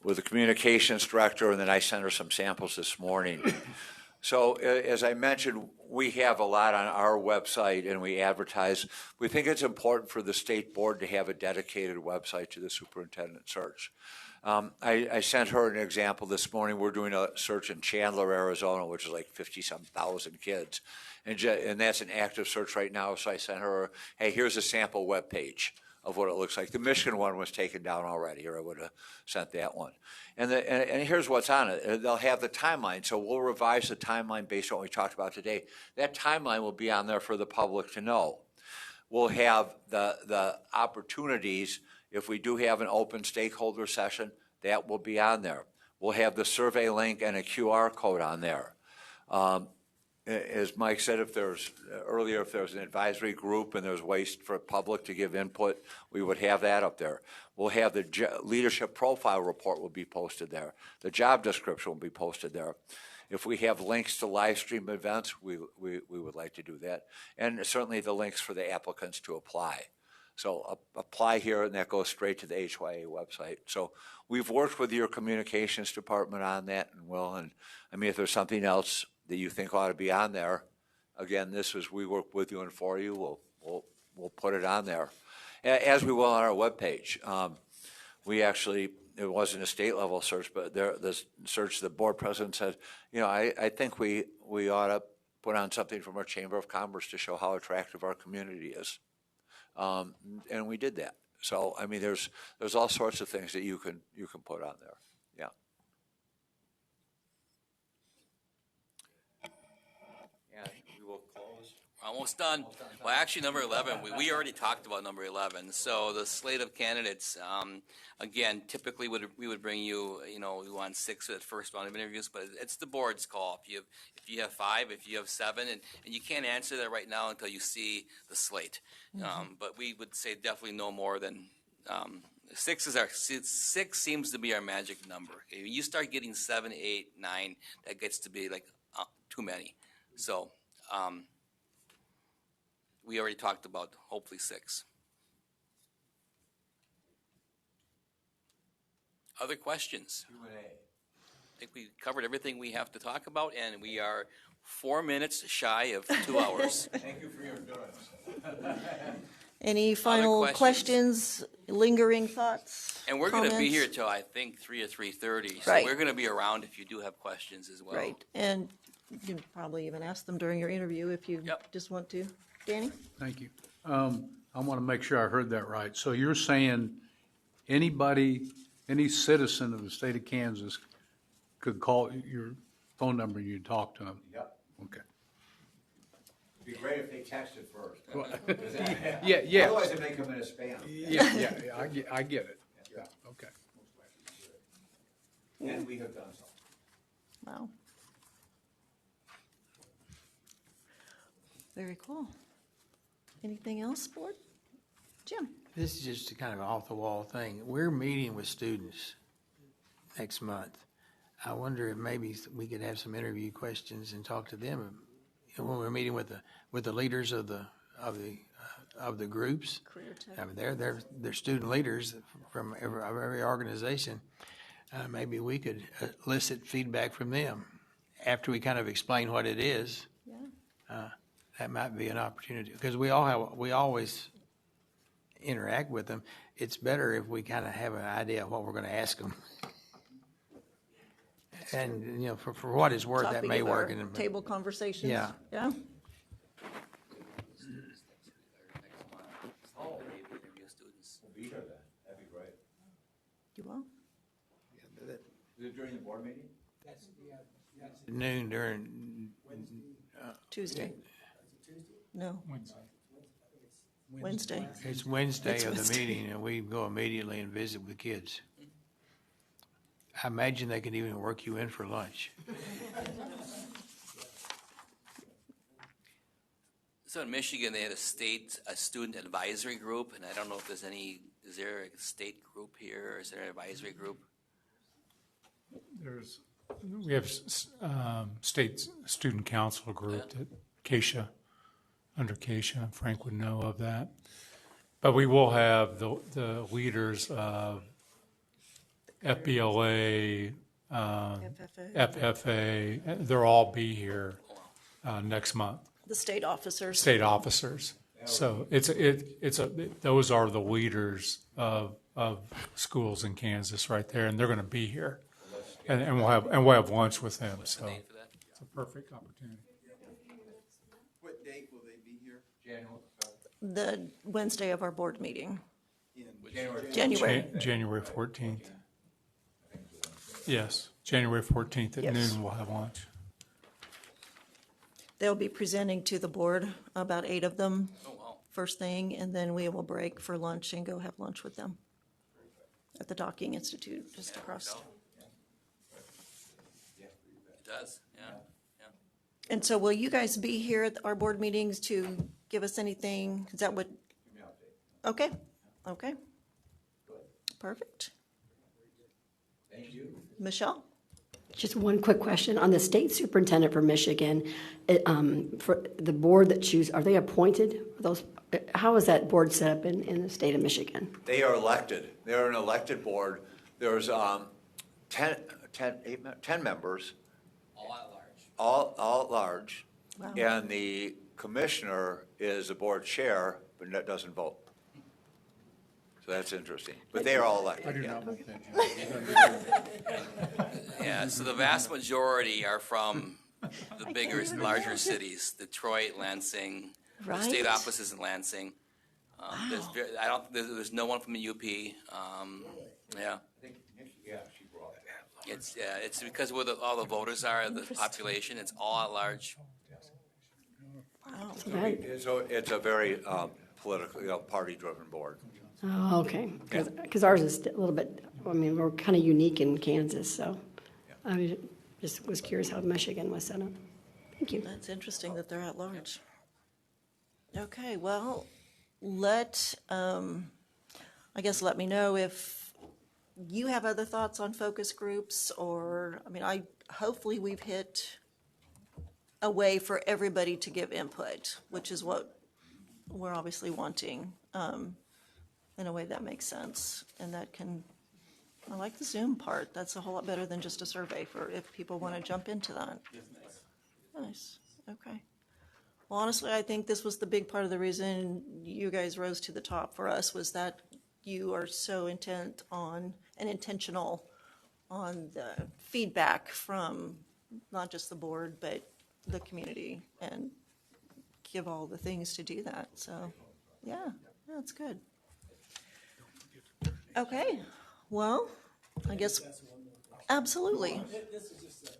Speaker 2: with the communications director, and then I sent her some samples this morning. So as I mentioned, we have a lot on our website and we advertise. We think it's important for the state board to have a dedicated website to the superintendent search. I sent her an example this morning. We're doing a search in Chandler, Arizona, which is like 50-some thousand kids. And that's an active search right now. So I sent her, hey, here's a sample web page of what it looks like. The Michigan one was taken down already, or I would have sent that one. And here's what's on it. They'll have the timeline. So we'll revise the timeline based on what we talked about today. That timeline will be on there for the public to know. We'll have the opportunities. If we do have an open stakeholder session, that will be on there. We'll have the survey link and a QR code on there. As Mike said, if there's an advisory group and there's ways for public to give input, we would have that up there. We'll have the leadership profile report will be posted there. The job description will be posted there. If we have links to live stream events, we would like to do that. And certainly the links for the applicants to apply. So apply here, and that goes straight to the HYA website. So we've worked with your communications department on that, and I mean, if there's something else that you think ought to be on there, again, this is, we work with you and for you. We'll put it on there, as we will on our webpage. We actually, it wasn't a state level search, but the search the board president said, I think we ought to put on something from our Chamber of Commerce to show how attractive our community is. And we did that. So, I mean, there's all sorts of things that you can put on there. Yeah. And we will close.
Speaker 3: Almost done. Well, actually, number 11, we already talked about number 11. So the slate of candidates, again, typically we would bring you, we want 6 at first round of interviews, but it's the board's call. If you have 5, if you have 7, and you can't answer that right now until you see the slate. But we would say definitely no more than 6 seems to be our magic number. If you start getting 7, 8, 9, that gets to be like too many. So. We already talked about hopefully 6. Other questions?
Speaker 2: Q&A.
Speaker 3: I think we covered everything we have to talk about, and we are 4 minutes shy of 2 hours.
Speaker 2: Thank you for your endurance.
Speaker 1: Any final questions, lingering thoughts?
Speaker 3: And we're going to be
Speaker 1: comments?
Speaker 3: here till I think 3 or 3:30, so
Speaker 1: Right.
Speaker 3: we're going to be around if you do have questions as well.
Speaker 1: Right, and you can probably even ask them during your interview if you just want to. Danny?
Speaker 10: Thank you. I want to make sure I heard that right. So you're saying any citizen of the state of Kansas could call your phone number and you talk to them?
Speaker 2: Yep.
Speaker 10: Okay.
Speaker 2: It'd be great if they texted first.
Speaker 10: Yeah.
Speaker 2: Otherwise, it may come in as spam.
Speaker 10: Yeah, I get it. Yeah, okay.
Speaker 2: And we have done so.
Speaker 1: Wow. Very cool. Anything else, board? Jim?
Speaker 6: This is just a kind of off-the-wall thing. We're meeting with students next month. I wonder if maybe we could have some interview questions and talk to them. When we're meeting with the leaders of the groups,
Speaker 1: Career tech.
Speaker 6: I mean, they're student leaders from every organization. Maybe we could elicit feedback from them after we kind of explain what it is.
Speaker 1: Yeah.
Speaker 6: That might be an opportunity because we always interact with them. It's better if we kind of have an idea of what we're going to ask them. And for what it's worth, that
Speaker 1: Topic
Speaker 6: may
Speaker 1: of
Speaker 6: work.
Speaker 1: our table conversations.
Speaker 6: Yeah.
Speaker 1: Yeah.
Speaker 2: We'll be here then. That'd be great.
Speaker 1: You will?
Speaker 2: Is it during the board meeting?
Speaker 6: Noon during
Speaker 1: Tuesday. No. Wednesday.
Speaker 6: It's Wednesday
Speaker 1: It's
Speaker 6: of the
Speaker 1: Wednesday.
Speaker 6: meeting, and we go immediately and visit with kids. I imagine they could even work you in for lunch.
Speaker 3: So in Michigan, they had a student advisory group, and I don't know if is there a state group here, or is there an advisory group?
Speaker 11: We have state student council group that KSHA, under KSHA, Frank would know of that. But we will have the leaders of FBLA, FFA, they'll all be here next month.
Speaker 1: The state officers.
Speaker 11: State officers. So those are the leaders of of schools in Kansas right there, and they're going to be here. And we'll have lunch with them, so it's a perfect opportunity.
Speaker 4: What date will they be here?
Speaker 1: The Wednesday of our board meeting.
Speaker 4: January.
Speaker 11: January 14th. Yes, January 14th at
Speaker 1: Yes.
Speaker 11: noon, we'll have lunch.
Speaker 1: They'll be presenting to the board, about 8 of them,
Speaker 3: Oh, wow.
Speaker 1: first thing, and then we will break for lunch and go have lunch with them at the Docking Institute, just across.
Speaker 3: It does, yeah.
Speaker 1: And so will you guys be here at our board meetings to give us anything? Is that what? Okay, okay. Perfect.
Speaker 2: Thank you.
Speaker 1: Michelle?
Speaker 7: Just one quick question. On the state superintendent for Michigan, for the board that are they appointed? How is that board set up in the state of Michigan?
Speaker 2: They are elected. They're an elected board. There's 10 members.
Speaker 3: All at large.
Speaker 2: All at large.
Speaker 1: Wow.
Speaker 2: And the commissioner is the board chair, but doesn't vote. So that's interesting. But they are all elected.
Speaker 11: I do
Speaker 2: yeah.
Speaker 11: not want that.
Speaker 3: Yeah, so the vast majority are from the bigger, larger cities, Detroit, Lansing. The state
Speaker 1: Right.
Speaker 3: office is in Lansing. There's no one from the UP. Yeah. It's because where all the voters are, the population, it's all at large.
Speaker 2: So it's a very political, party-driven board.
Speaker 7: Oh, okay. Because ours is a little bit, I mean, we're kind of unique in Kansas, so I just was curious how Michigan was set up. Thank you.
Speaker 1: That's interesting that they're at large. Okay, well, I guess let me know if you have other thoughts on focus groups, or, hopefully we've hit a way for everybody to give input, which is what we're obviously wanting, in a way that makes sense. And I like the Zoom part. That's a whole lot better than just a survey for if people want to jump into that. Nice, okay. Well, honestly, I think this was the big part of the reason you guys rose to the top for us, was that you are so intent on and intentional on the feedback from not just the board, but the community, and give all the things to do that. So, yeah, that's good. Okay, well, I guess, absolutely.
Speaker 13: This is just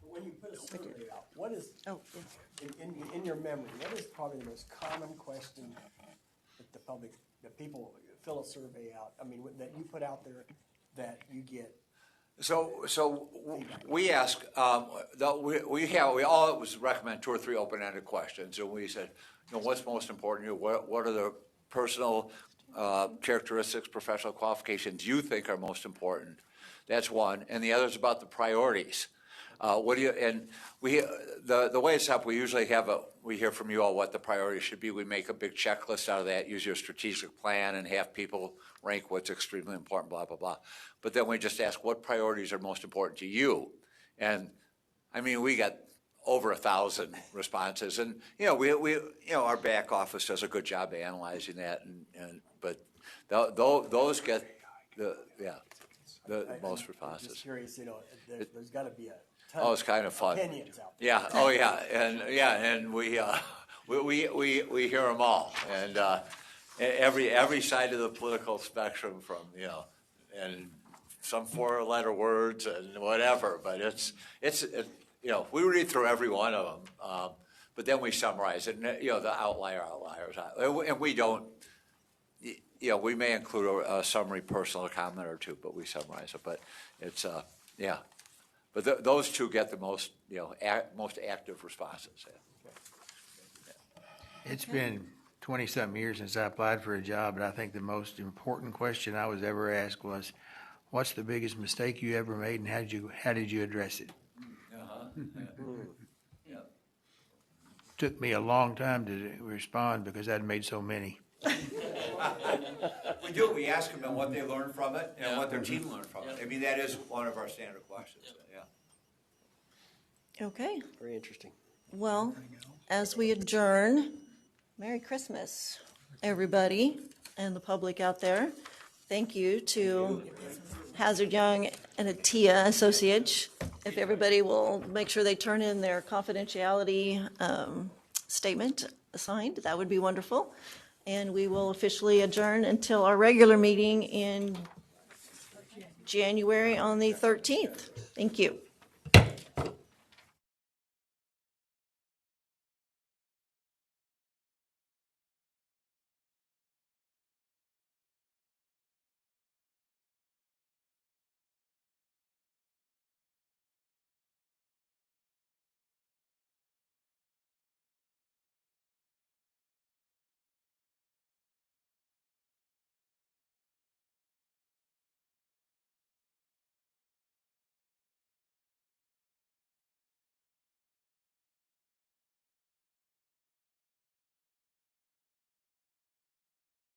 Speaker 13: when you put a survey out, what is,
Speaker 1: Oh, yeah.
Speaker 13: in your memory, what is probably the most common question that people fill a survey out, that you put out there that you get?
Speaker 2: So we ask, we always recommend 2 or 3 open-ended questions, and we said, what's most important to you? What are the personal characteristics, professional qualifications you think are most important? That's one, and the other is about the priorities. The way it's set up, we usually we hear from you all what the priorities should be. We make a big checklist out of that, use your strategic plan, and have people rank what's extremely important, blah, blah, blah. But then we just ask what priorities are most important to you. And we got over 1,000 responses, and our back office does a good job of analyzing that, but those get the most responses.
Speaker 13: I'm just curious, there's got to be a ton
Speaker 2: Oh, it's kind of fun.
Speaker 13: opinions out there.
Speaker 2: Yeah. Oh, yeah. And we hear them all, and every side of the political spectrum, from and some 4-letter words and whatever. But we read through every one of them, but then we summarize it. And, the outliers, and we don't. We may include a summary personal comment or two, but we summarize it. But it's yeah. But those 2 get the most, most active responses.
Speaker 6: It's been 20-something years since I applied for a job, and I think the most important question I was ever asked was, what's the biggest mistake you ever made, and how did you address it?
Speaker 2: Yeah.
Speaker 6: Took me a long time to respond because I'd made so many.
Speaker 2: We do. We ask them what they learned from it and what their team learned from it. That is one of our standard questions. Yeah.
Speaker 1: Okay,
Speaker 14: Very interesting.
Speaker 1: well, as we adjourn, Merry Christmas. everybody and the public out there. Thank you to Hazard Young and Atia Associates. If everybody will make sure they turn in their confidentiality statement signed, that would be wonderful. And we will officially adjourn until our regular meeting in January on the 13th. Thank you.